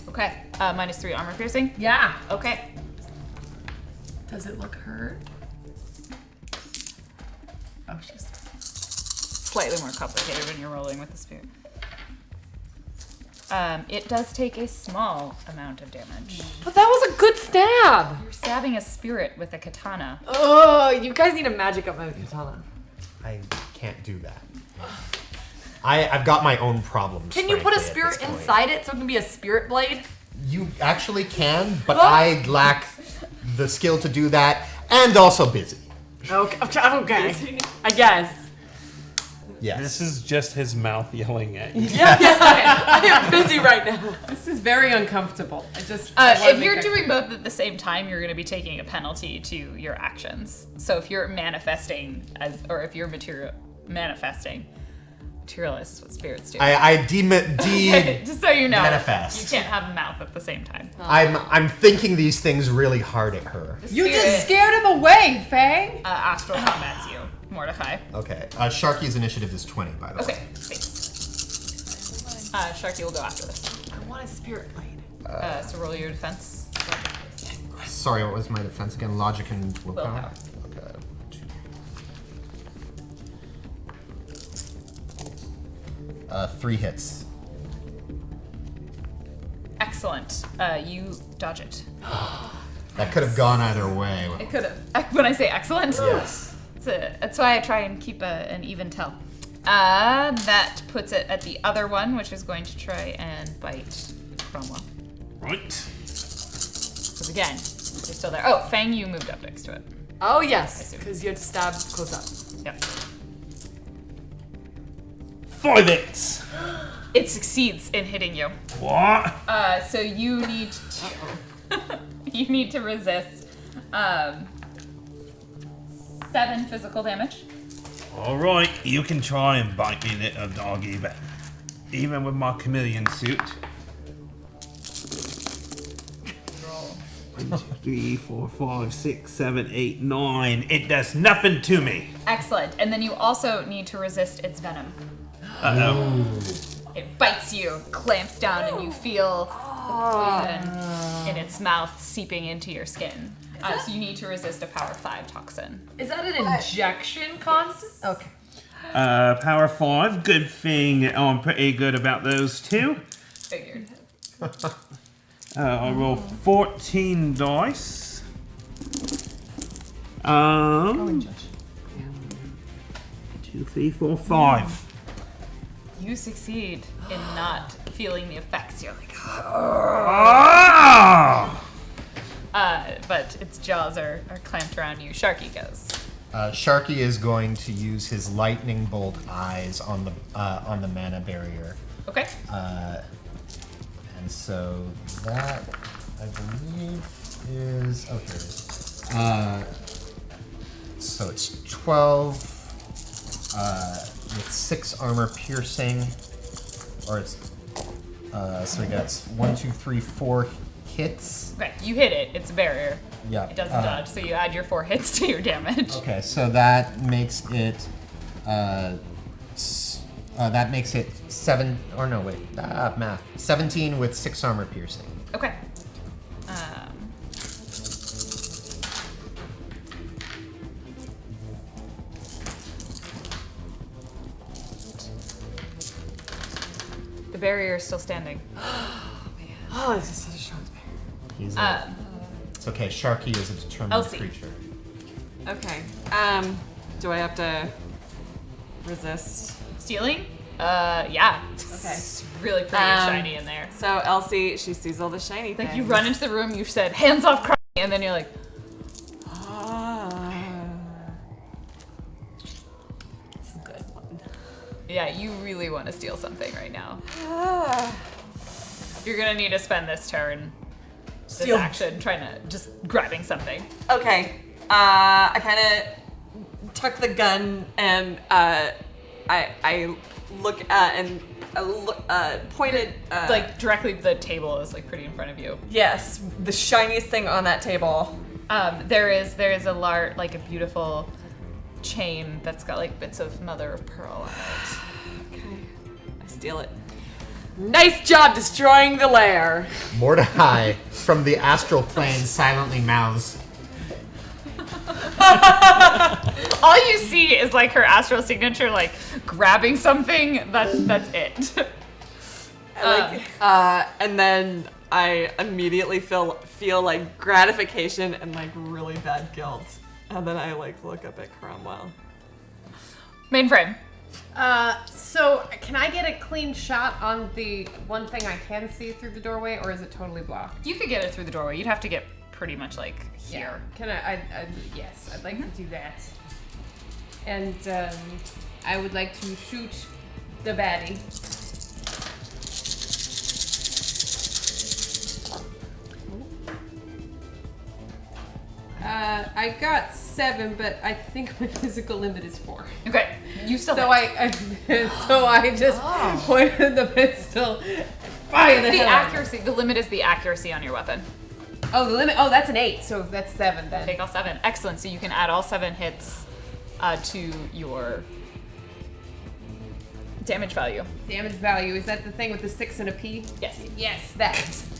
Okay. -3 armor piercing. Yeah. Okay. Does it look hurt? Oh, she's. Slightly more complicated when you're rolling with the spear. It does take a small amount of damage. But that was a good stab. You're stabbing a spirit with a katana. Oh, you guys need to magic up my katana. I can't do that. I've got my own problems. Can you put a frankly, at spirit this point. inside it so it can be a spirit blade? You actually can, but I lack the skill to do that, and also busy. Okay. I guess. Yes. This is just his mouth yelling at you. I am busy right now. This is very uncomfortable. If you're doing both at the same time, you're going to be taking a penalty to your actions. So if you're manifesting or if you're manifesting, materialist is what spirits do. Mm. Just so you know, manifest. you can't have a mouth at the same time. I'm thinking these things really hard at her. You just Spirit, scared him away, Fang. astral combats you, Mordecai. Okay. Sharky's initiative is 20, by the way. Okay, thanks. Sharky will go after this. I want a spirit blade. So roll your defense. Sorry, what was my defense again? Logic and willpower? Willpower. Okay. 3 hits. Excellent. You dodge it. That could have gone either way. It could have. When I say excellent, Yes. that's why I try and keep an even tell. That puts it at the other one, which is going to try and bite Cromwell. Right. Because again, they're still there. Oh, Fang, you moved up next to it. Oh yes, see. because you had to stab close up. Yep. 5 hits. It succeeds in hitting you. What? So you need to you need to resist 7 physical damage. All right, you can try and bite me, little doggy, but even with my chameleon suit. 1, 2, 3, 4, 5, 6, 7, 8, 9. It does nothing to me. Excellent. And then you also need to resist its venom. Uh-oh. It bites you, clamps down, and you feel the poison in its mouth seeping into your skin. So you need to resist a power 5 toxin. Is that an injection constant? Okay. Power 5. Good thing I'm pretty good about those two. Figured. I'll roll 14 dice. 2, 3, 4, 5. You succeed in not feeling the effects. You're like, Ah! but its jaws are clamped around you. Sharky goes. Sharky is going to use his lightning bolt eyes on the mana barrier, Okay. and so that I believe is here it is. So it's 12 with 6 armor piercing, or it's so he gets 1, 2, 3, 4 hits. Okay, you hit it. It's a barrier. Yeah. It doesn't dodge, so you add your 4 hits to your damage. Okay, so that makes it that makes it 7. Or no, wait, math. 17 with 6 armor piercing. Okay. The barrier is still standing. Oh, this is such a strong spirit. It's okay. Sharky is a determined Elsie. creature. Okay. Do I have to resist? Stealing? Yeah. Okay. It's really pretty shiny in there. So Elsie, she sees all the shiny things. Like you run into the room, you said, hands off crying, and then you're like, It's a good one. yeah, you really want to steal something right now. You're gonna need to spend this turn, this action, trying to, just grabbing something. Okay. I kind of tuck the gun and I look at and pointed. Like directly the table is like pretty in front of you. Yes, the shiniest thing on that table. There is like a beautiful chain that's got like bits of mother of pearl on it. Okay. I steal it. Nice job destroying the lair. Mordecai from the astral plane silently mouths. All you see is like her astral signature, like grabbing something. That's it. And then I immediately feel like gratification and like really bad guilt. And then I like look up at Cromwell. Mainframe. So can I get a clean shot on the one thing I can see through the doorway, or is it totally blocked? You could get it through the doorway. You'd have to get pretty much like here. Can I yes, I'd like to do that. And I would like to shoot the baddie. I got 7, but I think my physical limit is 4. Okay. You still. So I just pointed the pistol. Fire the the hell out of it. accuracy. The limit is the accuracy on your weapon. Oh, the limit. Oh, that's an 8. So that's 7 then. Take all 7. Excellent. So you can add all 7 hits to your damage value. Damage value, is that the thing with the 6 and a P? Yes. Yes, that.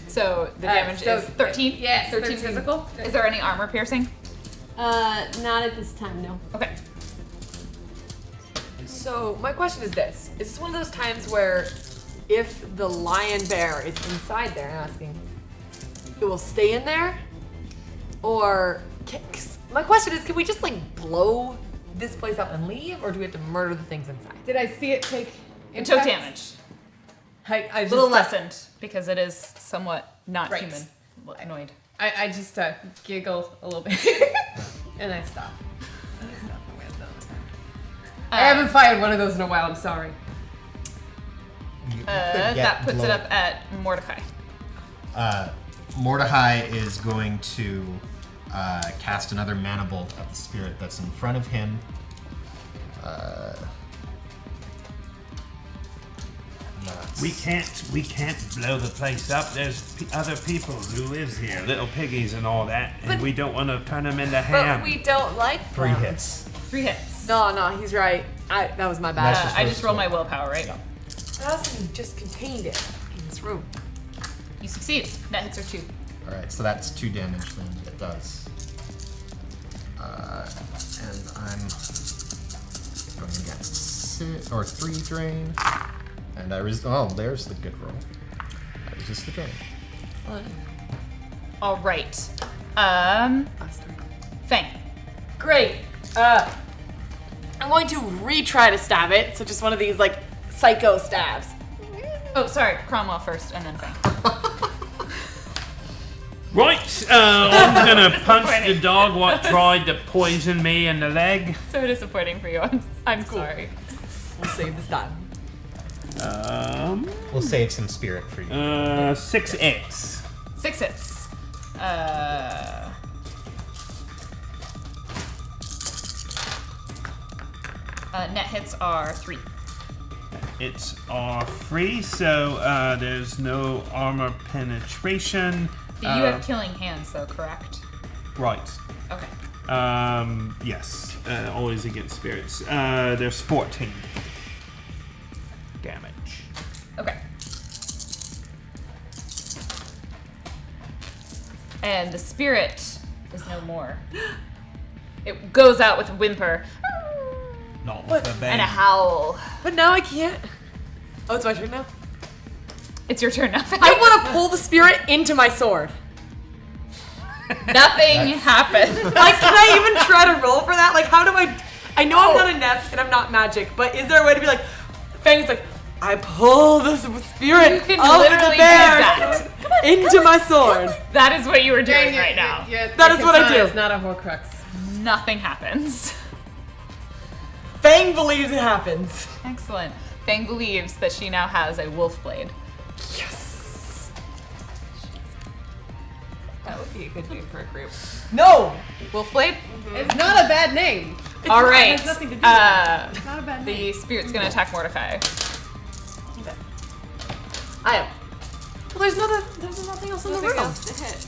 So the damage so is 13. yes, 13 13. physical. Is there any armor piercing? Not at this time, no. Okay. So my question is this: is this one of those times where, if the lion bear is inside there, I'm asking, it will stay in there, or my question is, can we just like blow this place up and leave, or do we have to murder the things inside? Did I see it take It took impact? damage. I A just little lessened because it is somewhat not Right. human. Annoyed. I just giggle a little bit and I stop. I haven't fired one of those in a while. I'm sorry. You could That get puts it blow- up at Mordecai. Mordecai is going to cast another mana bolt at the spirit that's in front of him. We can't blow the place up. There's other people who lives here, little piggies and all that, and we don't want to turn them into ham. But we don't like 3 them. hits. 3 hits. No, he's right. That was my bad. That's just I those just rolled two. my willpower, right? I also just contained it in this room. You succeed. Net hits are 2. Alright, so that's 2 damage then. It does. And I'm going against 3 drain. And I oh, there's the good roll. I resist the drain. All right. Fang. Great. I'm going to retry to stab it. So just one of these like psycho stabs. Oh, sorry. Cromwell first, and then Fang. Right, I'm gonna punch the dog what tried to poison me in the leg. So disappointing for you. I'm sorry. We'll save this time. We'll save some spirit for you. 6x. 6 hits. Net hits are 3. It's R3, so there's no armor penetration. You have killing hands, though, correct? Right. Okay. Yes. Always against spirits. There's 14 damage. Okay. And the spirit is no more. It goes out with a whimper Not with a bang. and a howl. But now I can't. Oh, it's my turn now? It's your turn now. I want to pull the spirit into my sword. Nothing happened. Like, can I even try to roll for that? Like, how do I know I'm not inept and I'm not magic, but is there a way to be like, Fang's like, I pull the spirit You can of literally the do bear that. into my sword. That is what you were doing right now. That is what I do. It's not a Horcrux. Nothing happens. Fang believes it happens. Excellent. Fang believes that she now has a wolf blade. Yes. That would be a good name for a group. No. Wolf blade? It's not a bad name. All right. It has nothing to do with it. It's not a bad The name. spirit's gonna attack Mordecai. I am. Well, there's nothing else in the Nothing room. else to hit.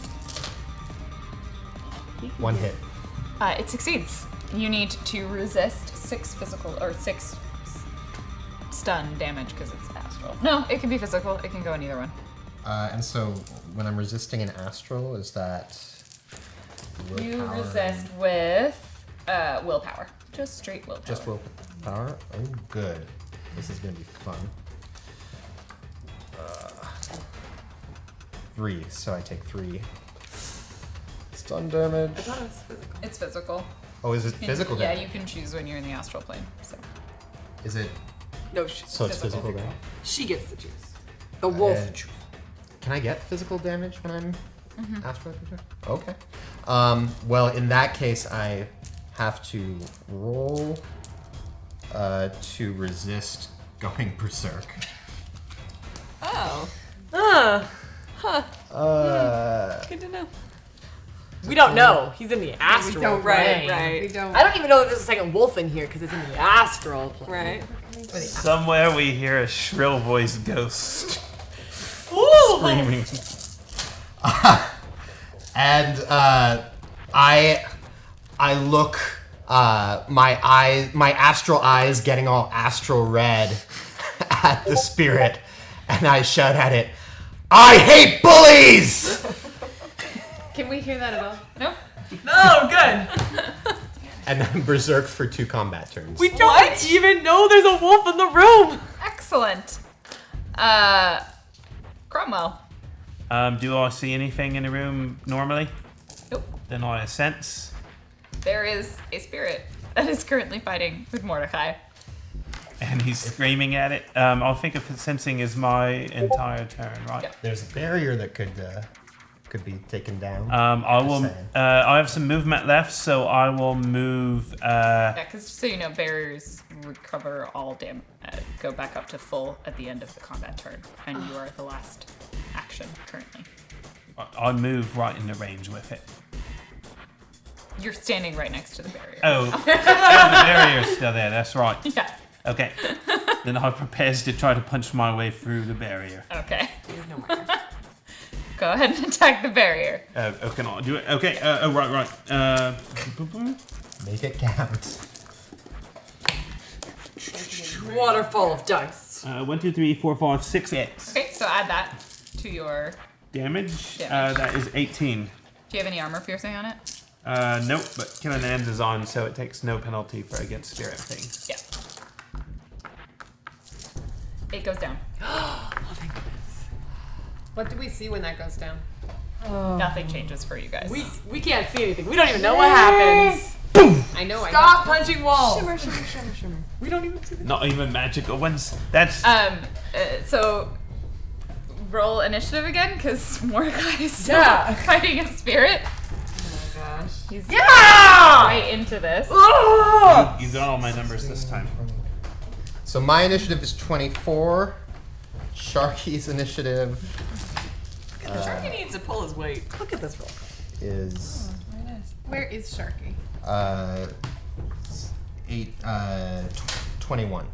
One hit. It succeeds. You need to resist 6 physical or 6 stun damage because it's astral. No, it can be physical. It can go in either one. And so when I'm resisting an astral, is that You willpower? resist with willpower. Just straight willpower. Just willpower? Oh, good. This is going to be fun. 3, so I take 3 stun damage. I thought it was physical. It's physical. Oh, is it physical Yeah, damage? you can choose when you're in the astral plane. So Is it? No, So it's physical damage? she gets to choose. The wolf. Can I get physical damage when I'm astral? Okay. Well, in that case, I have to roll to resist going berserk. Oh, good to know. We don't know. He's in the astral don't, plane. right. We don't. I don't even know if there's a second wolf in here because it's in the astral plane. Right. Somewhere we hear a shrill voiced ghost Ooh! screaming. And I look, my astral eyes getting all astral red at the spirit, and I shout at it, "I hate bullies!" Can we hear that at all? nope. Oh, good. And then berserk for 2 combat turns. We don't even know there's a wolf in the room. Excellent. Cromwell. Do I see anything in the room normally? Nope. Then I sense. There is a spirit that is currently fighting with Mordecai. And he's screaming at it. I'll think of sensing as my entire turn, right? Yeah. There's a barrier that could be taken down. I will. Just saying. I have some movement left, so I will move. Yeah, because just so you know, barriers recover all go back up to full at the end of the combat turn, and you are the last action currently. I move right in the range with it. You're standing right next to the barrier. Oh, the barrier's still there. That's right. Yeah. Okay. Then I prepares to try to punch my way through the barrier. Okay. There's no more. Go ahead and attack the barrier. Oh, can I do it? Okay. Right. Make it count. Waterfall of dice. 1, 2, 3, 4, 5, 6 hits. Okay, so add that to your. Damage. Damage. That is 18. Do you have any armor piercing on it? Nope, but Killing Ends is on, so it takes no penalty for against spirit things. Yeah. It goes down. What do we see when that goes down? Nothing changes for you guys. We can't see anything. We don't even know what happens. I know. Stop punching walls. Shimmer, shimmer, shimmer, shimmer. We don't even see the Not even magical ones. That's. So roll initiative again, because Mordecai is still Yeah. fighting a spirit. Oh my gosh. He's Yeah! right into this. Oh! You got all my numbers this time. So my initiative is 24. Sharky's initiative Sharky needs to pull his weight. Look at this roll. is Where is Sharky? 21.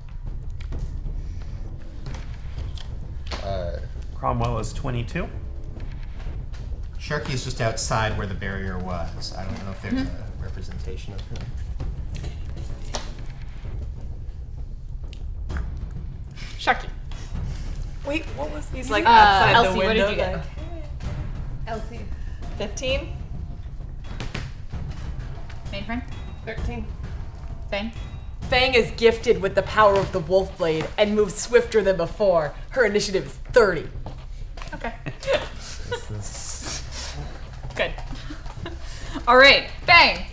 Cromwell is 22. Sharky's just outside where the barrier was. I don't know if there's a representation of him. Sharky. Wait, what was He's like outside Elsie, the what window. did you get? like, Elsie. 15? Mainframe? 13. Fang? Fang is gifted with the power of the wolf blade and moves swifter than before. Her initiative is 30. Okay. Good. All right, bang.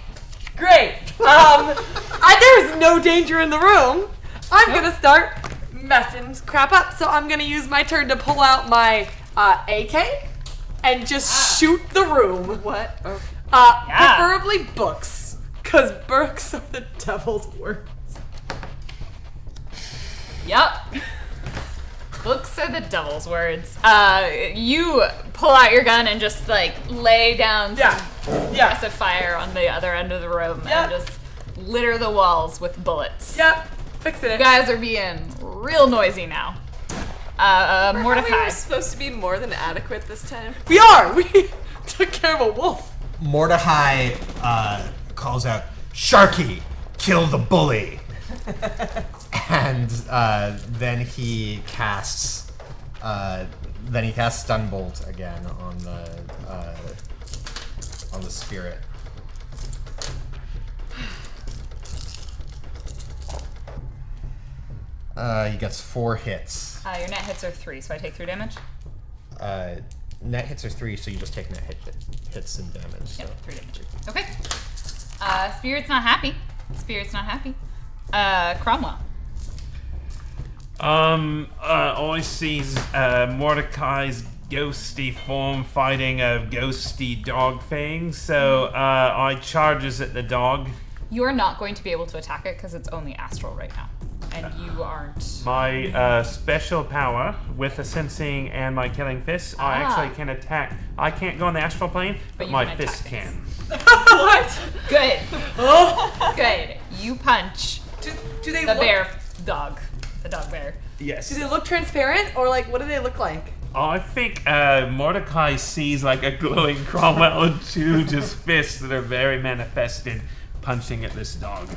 Great. There's no danger in the room. I'm gonna start messing crap up. So I'm gonna use my turn to pull out my AK and just shoot the room. What? Oh. Preferably books, cause books are the devil's worst. Yep. Books are the devil's words. You pull out your gun and just like lay down some aggressive fire on the other end of the room and just litter the walls with bullets. Yep. Fix it. You guys are being real noisy now. Mordecai. We were supposed to be more than adequate this time. We are. We took care of a wolf. Mordecai calls out, "Sharky, kill the bully!" And then he casts Stunbolt again on the spirit. He gets 4 hits. Your net hits are 3, so I take 3 damage. Net hits are 3, so you just take net hits and damage. So. Yep, 3 damage. Okay. Spirit's not happy. Cromwell. I sees Mordecai's ghosty form fighting a ghosty dog thing, so I charges at the dog. You are not going to be able to attack it because it's only astral right now, and you aren't. My special power with the sensing and my killing fist, I actually can attack. I can't go on the astral plane, but you my can fist attack can. What? Good. Good. You punch Do they the look? bear dog. The dog bear. Yes. Do they look transparent, or like what do they look like? I think Mordecai sees like a glowing Cromwell and 2 just fists that are very manifested punching at this dog.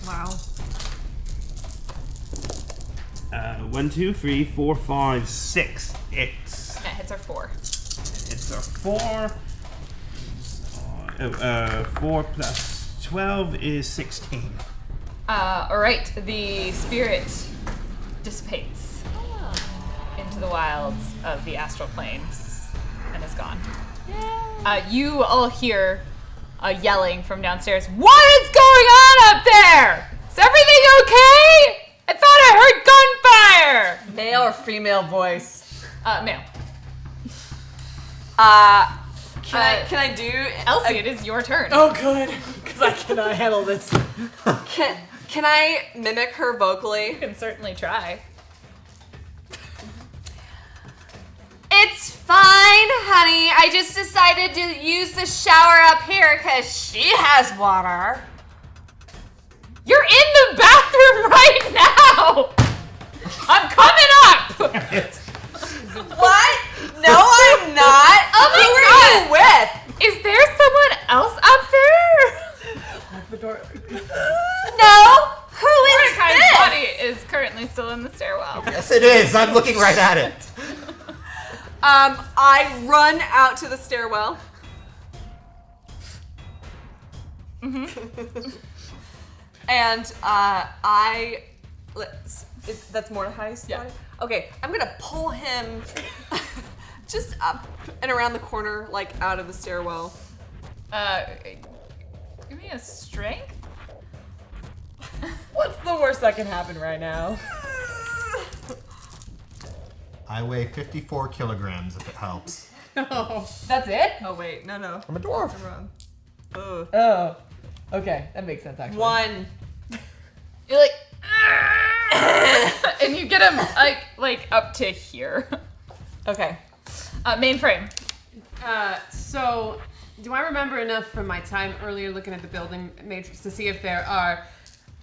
Wow. 1, 2, 3, 4, 5, 6 hits. Net hits are 4. Hits are 4. 4 plus 12 is 16. All right. The spirit dissipates into the wilds of the astral planes and is gone. You all hear yelling from downstairs. What is going on up there? Is everything okay? I thought I heard gunfire. Male or female voice? Male. Can I do Elsie, it is your turn. Oh, good, because I cannot handle this. Can I mimic her vocally? You can certainly try. It's fine, honey. I just decided to use the shower up here because she has water. You're in the bathroom right now. I'm coming up. What? No, I'm not. Oh my Who are God. you with? Is there someone else up there? The door. No? Who is Mordecai's this? body is currently still in the stairwell. Yes, it is. I'm looking right at it. I run out to the stairwell. And that's Mordecai's Yeah. body? Okay, I'm gonna pull him just up and around the corner, like out of the stairwell. Give me a strength. What's the worst that can happen right now? I weigh 54 kilograms if it helps. That's it? Oh wait, no. I'm a dwarf. I'm wrong. Ugh. Oh. Okay, that makes sense actually. 1. You're like, and you get him like up to here. Okay. Mainframe. So, do I remember enough from my time earlier looking at the building matrix to see if there are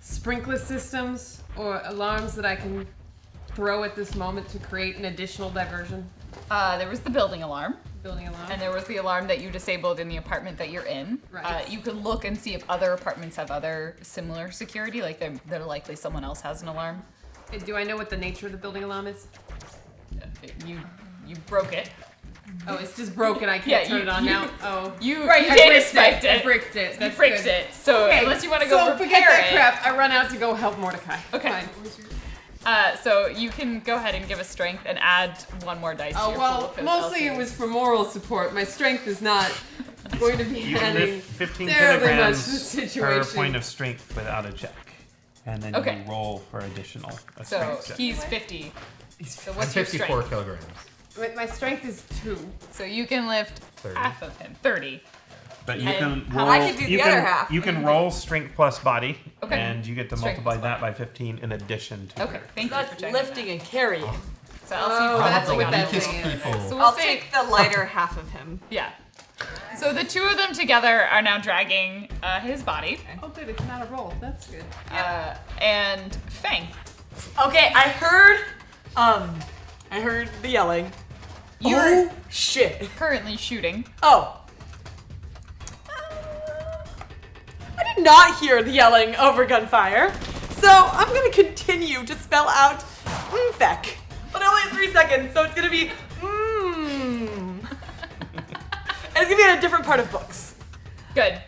sprinkler systems or alarms that I can throw at this moment to create an additional diversion? There was the building alarm, Building alarm. and there was the alarm that you disabled in the apartment that you're in. Right. You can look and see if other apartments have other similar security. Like they're likely someone else has an alarm. Do I know what the nature of the building alarm is? You broke it. Oh, it's just broken. I can't Yeah, turn you- it on you- now. Oh, You right. you I did bricked inspect it. I it. bricked it. You That's bricked good. it. So Okay, unless you want to go so repair forget that it. crap. I run out to go help Mordecai. Okay. Fine. So you can go ahead and give a strength and add one more dice to Oh your well, pool, 'cause mostly it Elsie was is- for moral support. My strength is not going to be You can adding lift 15 terribly much to the kilograms per situation. point of strength without a check. And then Okay. you roll for additional. A So strength check. he's 50. So I'm what's your 54 strength? kilograms. But my strength is 2. So you can lift 30. half of him, 30. But you And can roll. I could do you the can, other half. You can roll strength plus body, Okay. and you get to Strength multiply plus that by 15 in addition to. Okay, your- thank you for That's checking. lifting and carrying. So Elsie Oh, that's probably what got that it. Weakest thing is. people. So we'll I'll say, take the lighter half of him. yeah. So the two of them together are now dragging his body. Oh good, it's not a roll. That's good. And Fang, Okay, I heard the yelling. you're Shit. currently shooting. Oh. I did not hear the yelling over gunfire, so I'm gonna continue to spell out feck. But only in 3 seconds, so it's gonna be and it's gonna be in a different part of books. Good.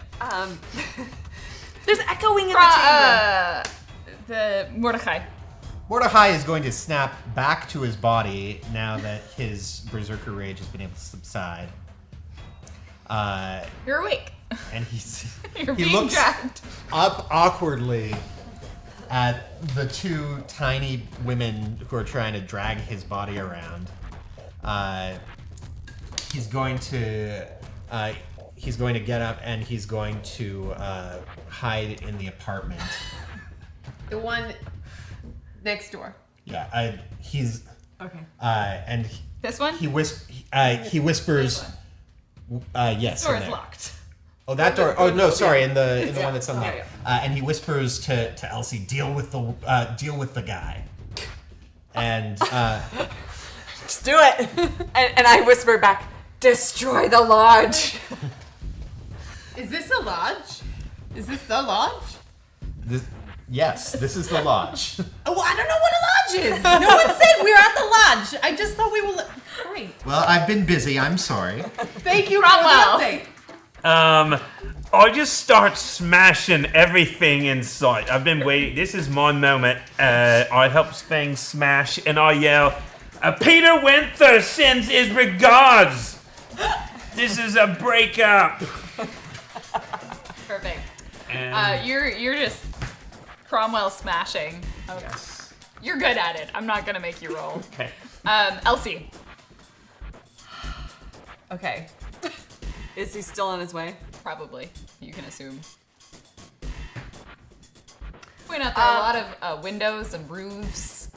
There's echoing in the chamber. The Mordecai. Mordecai is going to snap back to his body now that his berserker rage has been able to subside. You're awake. And he's You're he being looks dragged. up awkwardly at the two tiny women who are trying to drag his body around. He's going to get up and he's going to hide in the apartment. The one next door. Yeah, he's Okay. and This one? he whispers. Yes. Door in is there. locked. Oh, that door. Oh no, sorry. In the one that's on Oh, there. And he whispers to Elsie, "Deal with the guy." And Just do it. and I whisper back, destroy the lodge. Is this a lodge? Is this the lodge? yes, this is the lodge. Oh, I don't know what a lodge is. No one said we were at the lodge. I just thought we were. Great. Well, I've been busy. I'm sorry. Thank you for Cromwell. the update. I just start smashing everything in sight. I've been waiting. This is my moment. I help things smash, and I yell, Peter Winther sends his regards. This is a breakup. Perfect. And You're just Cromwell smashing. yes. You're good at it. I'm not gonna make you roll. Okay. Elsie. Okay. Is he still on his way? Probably. You can assume. Point out there are a lot of windows and roofs.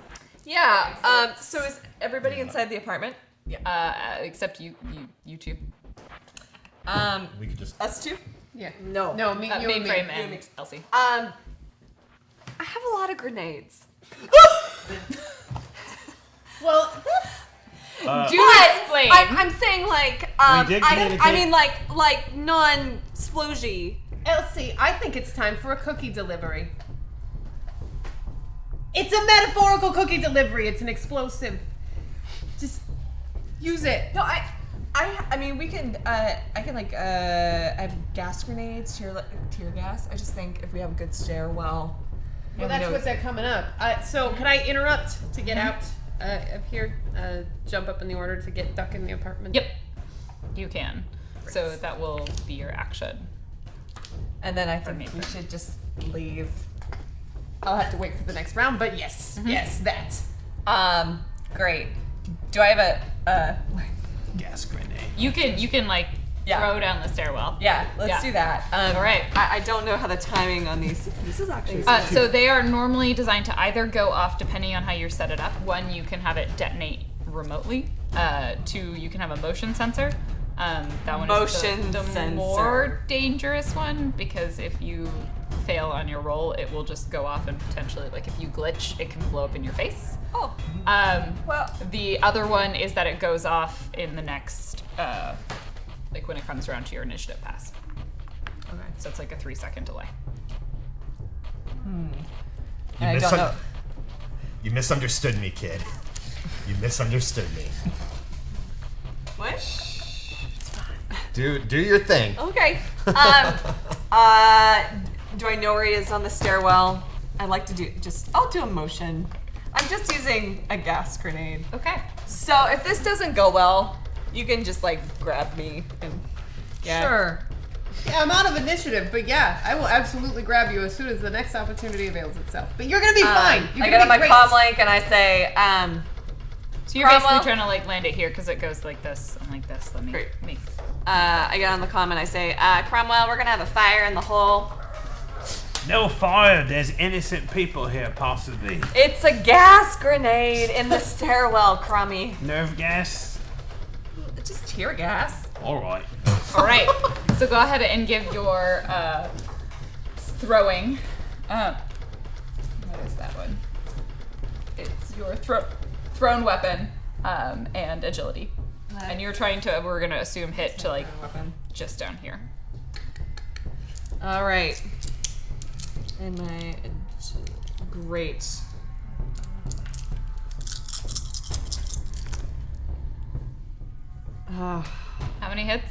Yeah. So is everybody inside the apartment? Except you two. We could just. Us two? Yeah. No. No, me, you and me. Mainframe and Elsie. I have a lot of grenades. Well, Do explain. I'm saying like We did I communicate. mean like non-sploshy. Elsie, I think it's time for a cookie delivery. It's a metaphorical cookie delivery. It's an explosive. Just use it. No, I mean we can I can I have gas grenades, tear gas. I just think if we have a good stairwell. Well, that's what's coming up. So can I interrupt to get out of here? Jump up in the order to get duck in the apartment. Yep. You can. So that will be your action. And then I For think me. we should just leave. I'll have to wait for the next round, but yes, yes, that. Great. Do I have a Gas grenade. You can like Yeah. throw down the stairwell. yeah, let's Yeah. do that. All right. I don't know how the timing on these. This is actually. So they are normally designed to either go off depending on how you set it up. One, you can have it detonate remotely. Two, you can have a motion sensor. That one Motion is the sensor. more dangerous one because if you fail on your roll, it will just go off and potentially, like if you glitch, it can blow up in your face. Oh. Well. The other one is that it goes off in the next, like when it comes around to your initiative pass. Okay. So it's like a 3-second delay. I don't know. You misunderstood me, kid. You misunderstood me. What? Do your thing. Okay. Do I know where he is on the stairwell? I like to do I'll do a motion. I'm just using a gas grenade. Okay. So if this doesn't go well, you can just like grab me and Sure. Yeah, I'm out of initiative, but yeah, I will absolutely grab you as soon as the next opportunity avails itself. But you're gonna be fine. You're I gonna get on be my great. comm link and I say, So you're Cromwell? basically trying to like land it here because it goes like this and like this. Let me. Great. I I get on the comm and I say, Cromwell, we're gonna have a fire in the hole. No fire. There's innocent people here, possibly. It's a gas grenade in the stairwell, Crummy. Nerve gas. Just tear gas. All right. All right. So go ahead and give your throwing. What is that one? It's your thrown weapon and agility. And you're trying to. We're gonna assume hit to like just down here. All right. And my great. How many hits?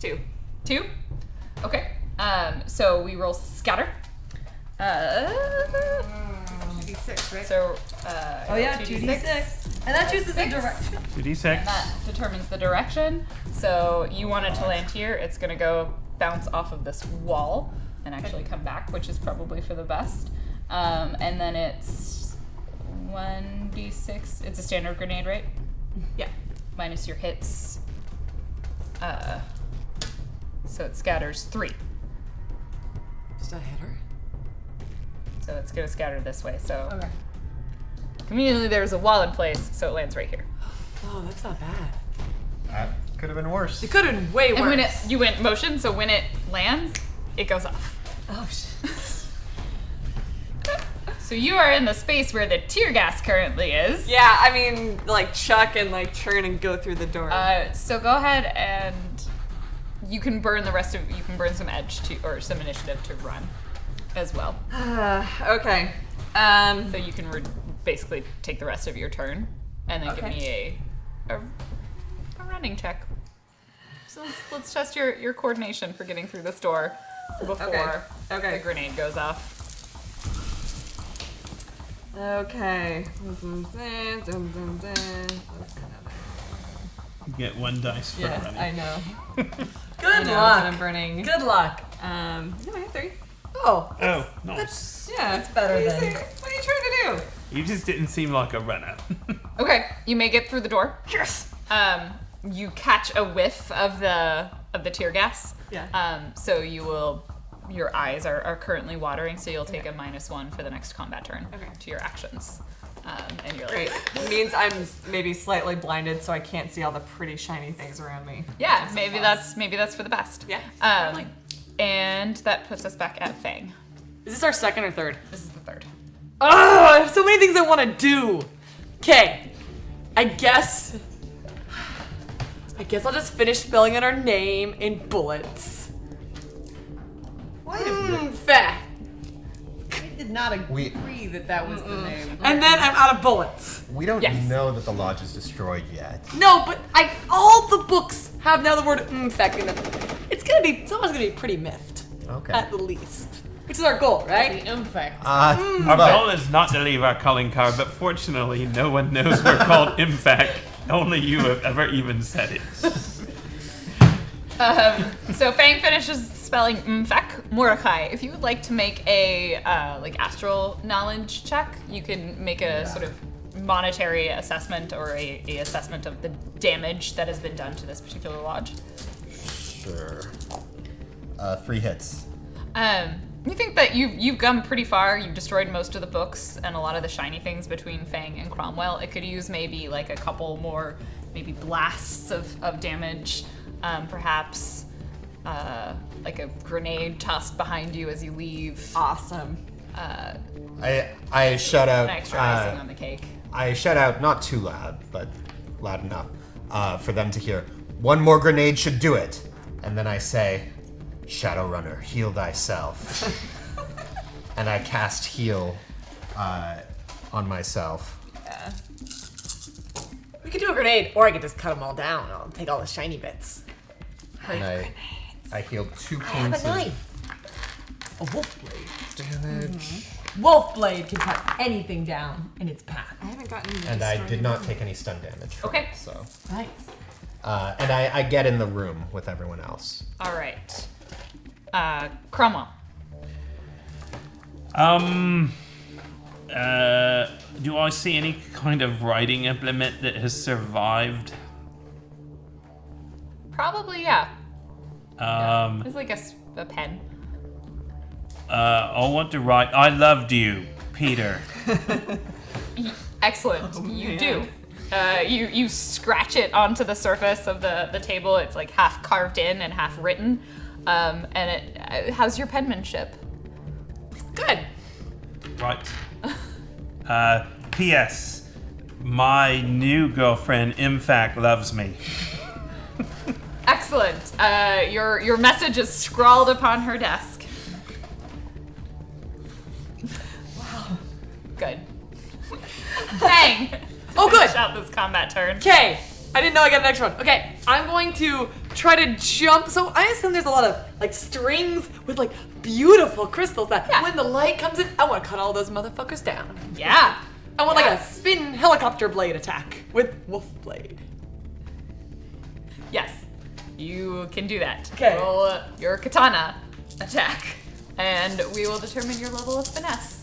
2. 2? Okay. So we roll scatter. D6, right? So, Oh yeah, 2d6. And that chooses the direction. 2d6. that determines the direction. So you want it to land here. It's going to go bounce off of this wall and actually come back, which is probably for the best. And then it's 1d6. It's a standard grenade, right? Yeah. Minus your hits. So it scatters 3. Does that hit her? So it's going to scatter this way. So Okay. conveniently there's a wall in place, so it lands right here. Oh, that's not bad. That could have been worse. It could have been way worse. And when you went motion, so when it lands, it goes off. Oh shit. So you are in the space where the tear gas currently is. Yeah, I mean, like chuck and like turn and go through the door. So go ahead and you can burn some edge to or some initiative to run as well. Okay. So you can basically take the rest of your turn and then give me a running check. So let's test your coordination for getting through this door before the grenade goes off. Okay. You get 1 dice for Yeah, running. I know. Good I luck. I'm burning. Good luck. No, I have 3. Oh, Oh, nice. Yeah, That's better what than- What are you trying to do? You just didn't seem like a runner. Okay, you may get through the door. Yes. You catch a whiff of the tear gas. Yeah. So your eyes are currently watering, so you'll take a -1 for the next combat turn to your actions. And you're like, Great. It means I'm maybe slightly blinded, so I can't see all the pretty shiny things around me. yeah, maybe that's for the best. Yeah. And that puts us back at Fang. is this our second or third? This is the third. Oh, I have so many things I want to do. Okay, I guess I'll just finish spelling out our name in bullets. Fair. I did not agree that was the name. And then I'm out of bullets. We don't Yes. know that the lodge is destroyed yet. No, but all the books have now the word infect in them. Someone's gonna be pretty miffed. Okay. At the least. Which is our goal, right? The impact. Our But goal is not to leave our calling card, but fortunately, no one knows we're called Infect. Only you have ever even said it. So Fang finishes spelling Mfek. Mordecai, if you would like to make a astral knowledge check, you can make a sort of monetary assessment or a assessment of the damage that has been done to this particular lodge. sure. 3 hits. You think that you've gone pretty far. You've destroyed most of the books and a lot of the shiny things between Fang and Cromwell. It could use maybe like a couple more, maybe blasts of damage, perhaps like a grenade tossed behind you as you leave. Awesome. I shut out. An extra icing on the cake. I shut out, not too loud, but loud enough for them to hear. 1 more grenade should do it. And then I say, Shadowrunner, heal thyself. And I cast heal on myself. Yeah. We could do a grenade, or I could just cut them all down. I'll take all the shiny bits. And I healed 2 I have points a of knife. A wolf blade. damage. wolf blade can cut anything down in its path. I haven't gotten. And I did not take any stun damage. from Okay. it, so. Nice. And I get in the room with everyone else. All right. Cromwell. Do I see any kind of writing implement that has survived? Probably, yeah. It's like a pen. I want to write, I loved you, Peter. Excellent. You do. You scratch it onto the surface of the table. It's like half carved in and half written. And how's your penmanship? Good. Right. P.S. My new girlfriend, in fact, loves me. Excellent. Your message is scrawled upon her desk. Wow. Good. Bang. Oh, good. Finish out this combat turn. Okay. I didn't know I got an extra one. Okay, I'm going to try to jump. So I assume there's a lot of like strings with like beautiful crystals that Yeah. when the light comes in, I want to cut all those motherfuckers down. Yeah. I want like a spin helicopter blade attack with wolf blade. Yes. You can do that. 'Kay. Roll your katana attack, and we will determine your level of finesse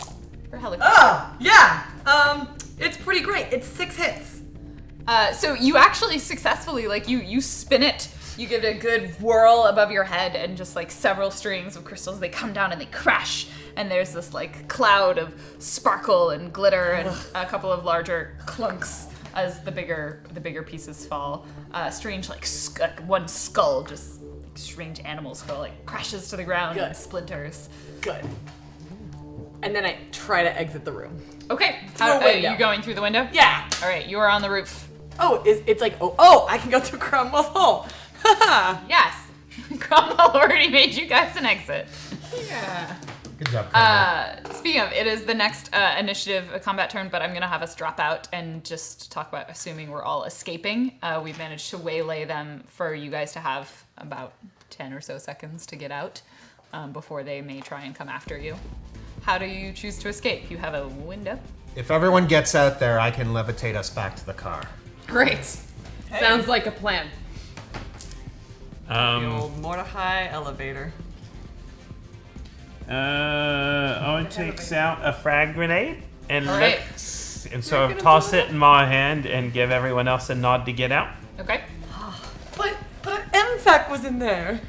for helicopter. Oh, yeah. It's pretty great. It's 6 hits. So you actually successfully, like, you spin it, you give it a good whirl above your head, and just like several strings of crystals, they come down and they crash, and there's this like cloud of sparkle and glitter and a couple of larger clunks as the bigger pieces fall. Strange like one skull, just like strange animal skull, like crashes to the ground and Good. splinters. Good. And then I try to exit the room. Okay, Through a window. you going through the window? Yeah. All right, you are on the roof. Oh, it's like, oh, I can go through Cromwell's hole. Haha. Yes. Cromwell already made you guys an exit. Yeah. Good job, Cromwell. Speaking of, it is the next initiative combat turn, but I'm going to have us drop out and just talk about assuming we're all escaping. We've managed to waylay them for you guys to have about 10 or so seconds to get out before they may try and come after you. How do you choose to escape? You have a window. If everyone gets out there, I can levitate us back to the car. Great. Sounds like a plan. The old Mordecai elevator. Owen takes out a frag grenade and All right. looks, and sort of toss it in my hand and give everyone else a nod to get out. Okay. But MFAC was in there.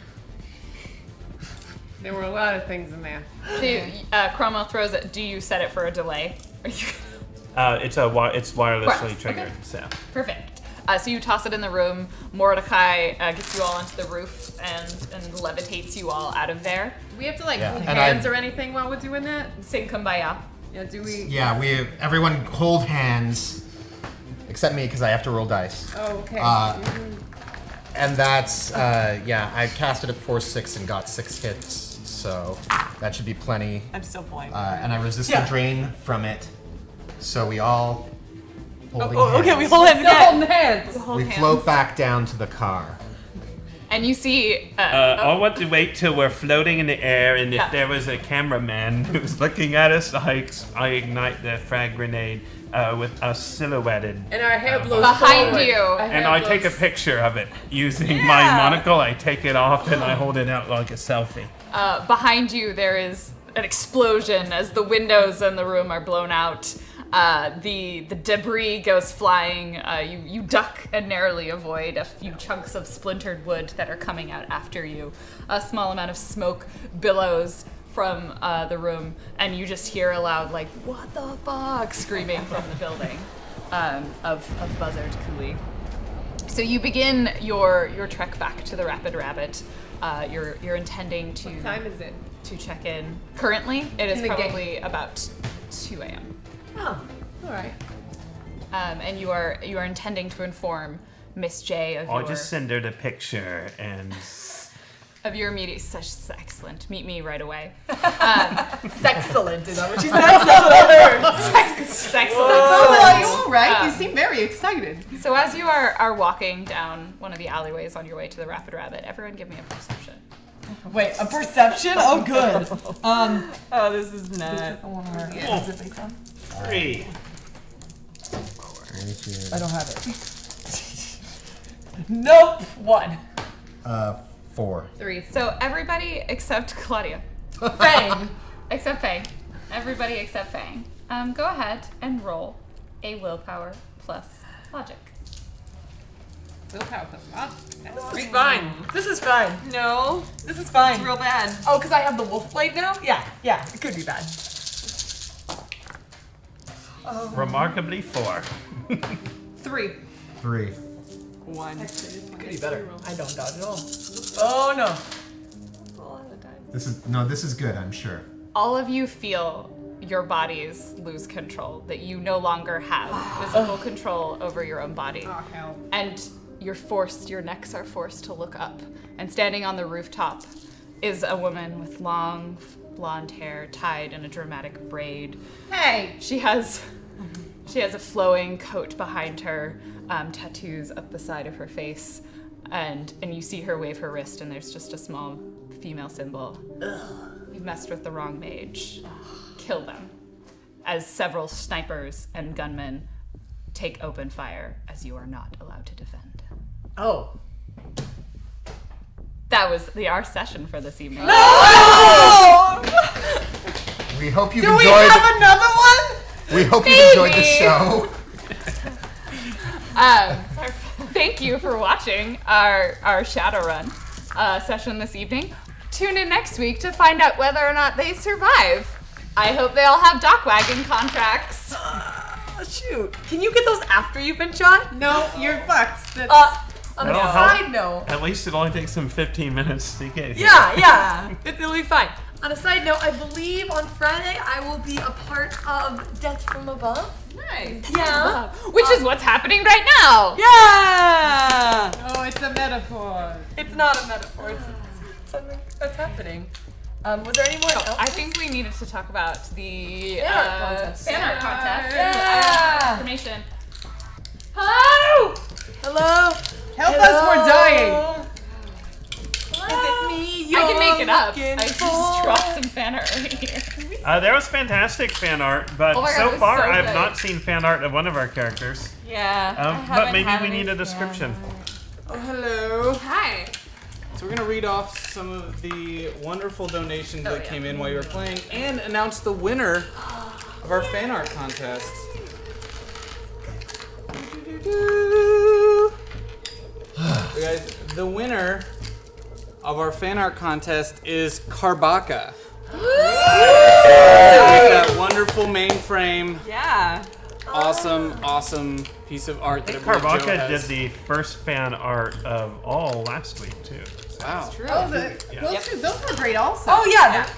There were a lot of things in there. So, Cromwell throws it. Do you set it for a delay? Are you It's wirelessly Wireless, triggered. okay. So Perfect. So you toss it in the room. Mordecai gets you all onto the roof and levitates you all out of there. Do we have to like Yeah, hold and hands I- or anything while we're doing that? Sing Kumbaya. Yeah, do we? Yeah, everyone hold hands, except me because I have to roll dice. Oh, okay. And that's, I casted at 4-6 and got 6 hits, so that should be plenty. I'm still blind. And I resist the drain from it, so we all holding Oh, hands. okay, we hold hands Still again. holding hands. Hold We hands. float back down to the car. And you see. I want to wait till we're floating in the air, and if Yeah. there was a cameraman who's looking at us, I ignite the frag grenade with us silhouetted. And our hair blows Behind forward. you. Our hair And I take a blows- picture of it using my monocle. I take it off and I hold it out like a selfie. Behind you, there is an explosion as the windows in the room are blown out. The debris goes flying. You duck and narrowly avoid a few chunks of splintered wood that are coming out after you. A small amount of smoke billows from the room, and you just hear a loud, like, "What the fuck?" screaming from the building of Buzzard Coulee. So you begin your trek back to the Rapid Rabbit. You're intending to What time is it? to check in. Currently, it is In the game. probably about 2 a.m. Oh, all right. And you are intending to inform Miss J of I'll your just send her the picture and immediate. Such excellent. Meet me right away. Sexcellent, is that what she said? That's what I heard. Excellent. Oh, you all right? You seem very excited. So as you are walking down one of the alleyways on your way to the Rapid Rabbit, everyone give me a perception. Wait, a perception? Oh, good. Oh, this is nuts. Oh. 3. I don't have it. Nope. 1. 4. 3. So everybody except Claudia. Bang. Except Faye. Everybody except Faye. Go ahead and roll a willpower plus logic. Willpower plus logic. This is fine. This is fine. No, This is fine. it's real bad. Oh, because I have the wolf blade now? Yeah, it could be bad. Remarkably 4. 3. 3. 1. Could be better. I don't dodge at all. Oh, no. This is good, I'm sure. All of you feel your bodies lose control, that you no longer have physical control over your own body. Oh, hell. And your necks are forced to look up. And standing on the rooftop is a woman with long blonde hair tied in a dramatic braid. Hey! She has a flowing coat behind her, tattoos up the side of her face, and you see her wave her wrist, and there's just a small female symbol. You've messed with the wrong mage. Kill them. As several snipers and gunmen take open fire, as you are not allowed to defend. Oh. That was our session for this evening. We hope you Do we enjoyed. have another one? We hope you enjoyed the show. Thank you for watching our Shadowrun session this evening. Tune in next week to find out whether or not they survive. I hope they all have dock wagon contracts. Shoot. Can you get those after you've been shot? No, you're fucked. That's, On a That'll side help. note. At least it only takes them 15 minutes to get here. Yeah. It'll be fine. On a side note, I believe on Friday I will be a part of Death from Above. Nice. Yeah. Which is what's happening right now. Yeah. oh, it's a metaphor. It's not a metaphor. It's something that's happening. Was there any more? I think we needed to talk about the Fan art contest. fan art contest. Yeah. Information. Hello! Hello. Help us, we're dying. Is it me? I can make it up. You're I just looking dropped some fan art right here. There was fantastic fan art, but Oh my God, it so was far so I have good. not seen fan art of one of our characters. Yeah. But maybe we need a description. Oh, hello. Hi. So we're gonna read off some of the wonderful donations that came in while you were playing, and announce the winner of our fan art contest. So guys, the winner of our fan art contest is Karbaka. With that wonderful mainframe, Yeah. awesome piece of art that I believe Joe Karbaka did has. the first fan art of all last week too. Wow. Oh, those were great also. Oh yeah.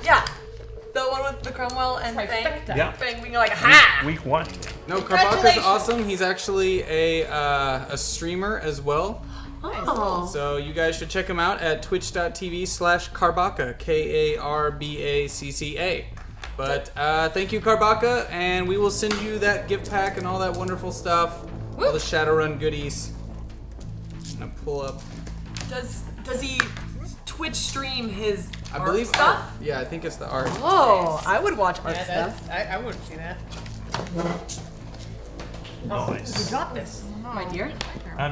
The one with the Cromwell and Fang. Yeah. Fang being like, ha! Week 1. No, Karbaka's awesome. He's actually a streamer as well. Oh. So you guys should check him out at twitch.tv/Karbaka, Karbacca. But thank you, Karbaka, and we will send you that gift pack and all that wonderful stuff, all the Shadowrun goodies. I'm gonna pull up. Does he Twitch stream his I art believe stuff? art. Yeah, I think it's the art. Oh, I would watch art Yeah, stuff. I wouldn't see that. Nice. Drop this, my dear.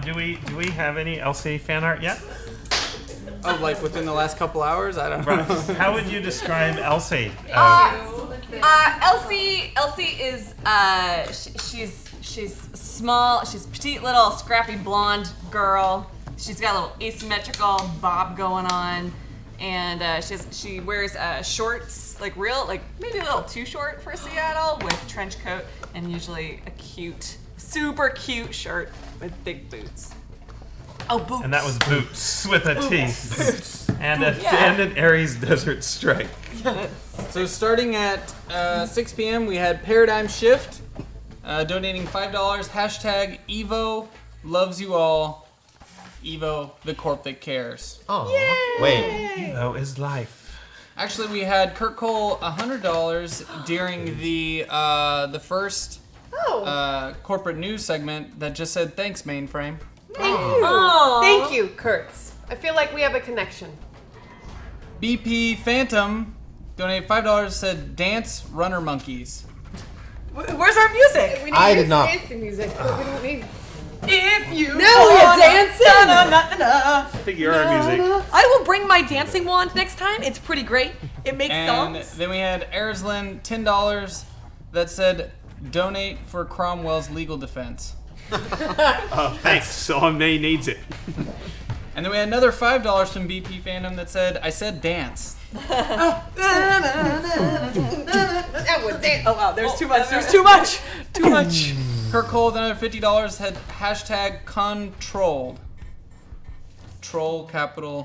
Do we have any LC fan art yet? Oh, like within the last couple hours? I don't know. Right. How would you describe Elsie? Elsie is she's small, she's petite little scrappy blonde girl. She's got a little asymmetrical bob going on, and she wears shorts, like maybe a little too short for Seattle, with trench coat and usually a super cute shirt with big boots. Oh, boots. And that was Boots with a T. And an Aries Desert Strike. So starting at 6 p.m. we had Paradigm Shift, donating $5. Hashtag Evo loves you all. Evo, the corp that cares. Oh, wait. Evo is life. Actually, we had Kurt Cole $100 during the first corporate news segment that just said thanks, mainframe. Thank you, Kurtz. I feel like we have a connection. BP Phantom donated $5. Said dance runner monkeys. Where's our music? We need I did not. dancing music, but we don't need. If you Now we're dancing. I think you're our music. I will bring my dancing wand next time. It's pretty great. It makes And songs. then we had Arizlin $10 that said donate for Cromwell's legal defense. Oh, thanks. Somebody needs it. And then we had another $5 from BP Fandom that said, I said dance. That was dance. Oh wow, there's too much. There's too much. Too much. Kirk Cole with another $50 had hashtag controlled. Troll capital.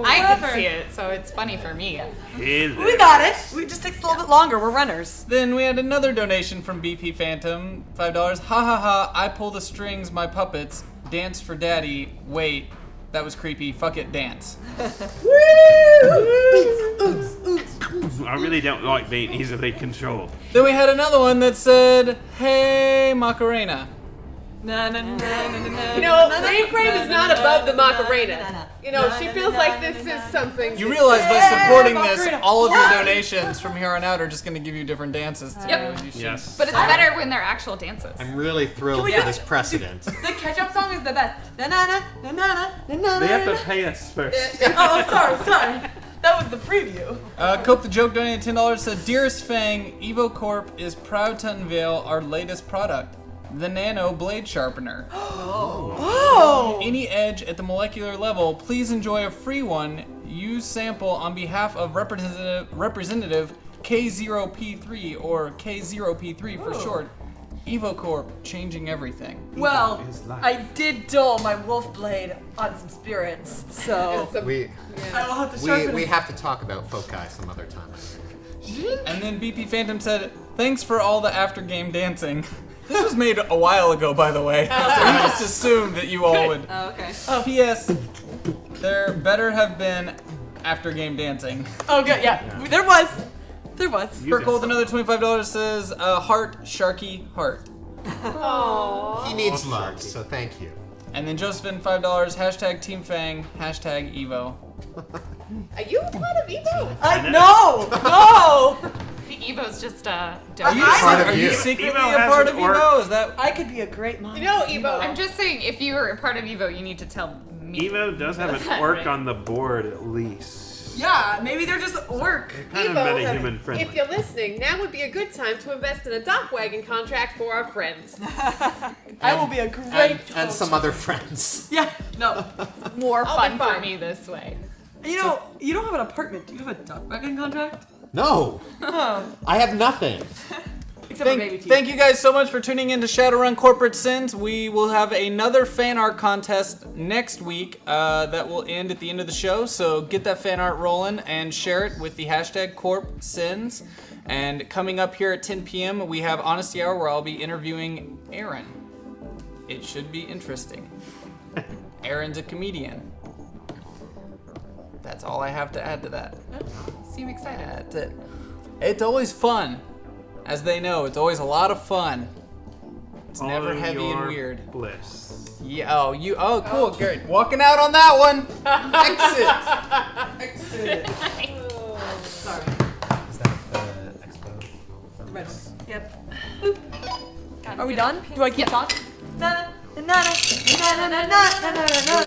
I can see it, so it's funny for me. We got it. We just takes a little bit longer. We're runners. Then we had another donation from BP Phantom, $5. Ha ha ha, I pull the strings, my puppets. Dance for daddy. Wait, that was creepy. Fuck it, dance. I really don't like being easily controlled. Then we had another one that said, hey, Macarena. Na, na, na, na, na, na, You know, Rain Frame is not above the Macarena. You know, she feels like this is something. You realize by supporting this, Macarena. all of your donations from here on out are just going to give you different dances to Yep. do. You should- Yes. But it's better when they're actual dances. I'm really thrilled for this precedent. The catch-up song is the best. Na na na na na na na. They have to pay us first. Oh, sorry. That was the preview. Cope the Joke donated $10. Said, Dearest Fang, Evo Corp is proud to unveil our latest product, the Nano Blade Sharpener. Oh. Any edge at the molecular level, please enjoy a free one. Use sample on behalf of Representative K0P3 or K0P3 for short. Evo Corp, changing everything. Well, I did dull my wolf blade on some spirits, so We I'll have to sharpen we it. have to talk about foci some other time, I think. And then BP Phantom said, thanks for all the after game dancing. This was made a while ago, by the way. So we just assumed that you all would. Oh, okay. P.S. There better have been after game dancing. Oh, good. Yeah, there was. Kirk Gold, another $25 says, heart, Sharky, heart. He needs love, so thank you. And then Josephine, $5, hashtag Team Fang, hashtag Evo. Are you a part of Evo? No. The Evo's just Are part of you you. secretly Evo a part of hasn't worked. Evo? Is that? I could be a great mom. You know Evo. I'm just saying, if you are a part of Evo, you need to tell me. Evo does have an orc on the board at least. Yeah, maybe they're just at work. Kind of Evo, meta-human friendly. If you're listening, now would be a good time to invest in a dock wagon contract for our friends. I will be a great. And some other friends. Yeah. No. More I'll fun be for fine. me this way. You know, you don't have an apartment. Do you have a duck wagon contract? No, I have nothing. Except for baby teeth. Thank you guys so much for tuning in to Shadowrun Corporate Sins. We will have another fan art contest next week that will end at the end of the show. So get that fan art rolling and share it with the hashtag Corp Sins. And coming up here at 10 p.m., we have Honesty Hour where I'll be interviewing Aaron. It should be interesting. Aaron's a comedian. That's all I have to add to that. Seem excited. That's it. It's always fun. As they know, it's always a lot of fun. It's never Follow heavy and your weird. Bliss. Yeah. Oh, cool. Great. Walking out on that one. Exit. Sorry. Is that expo? Red one. Yep. God, Are we good. done? Do I keep talking? Na na na na na na na na na.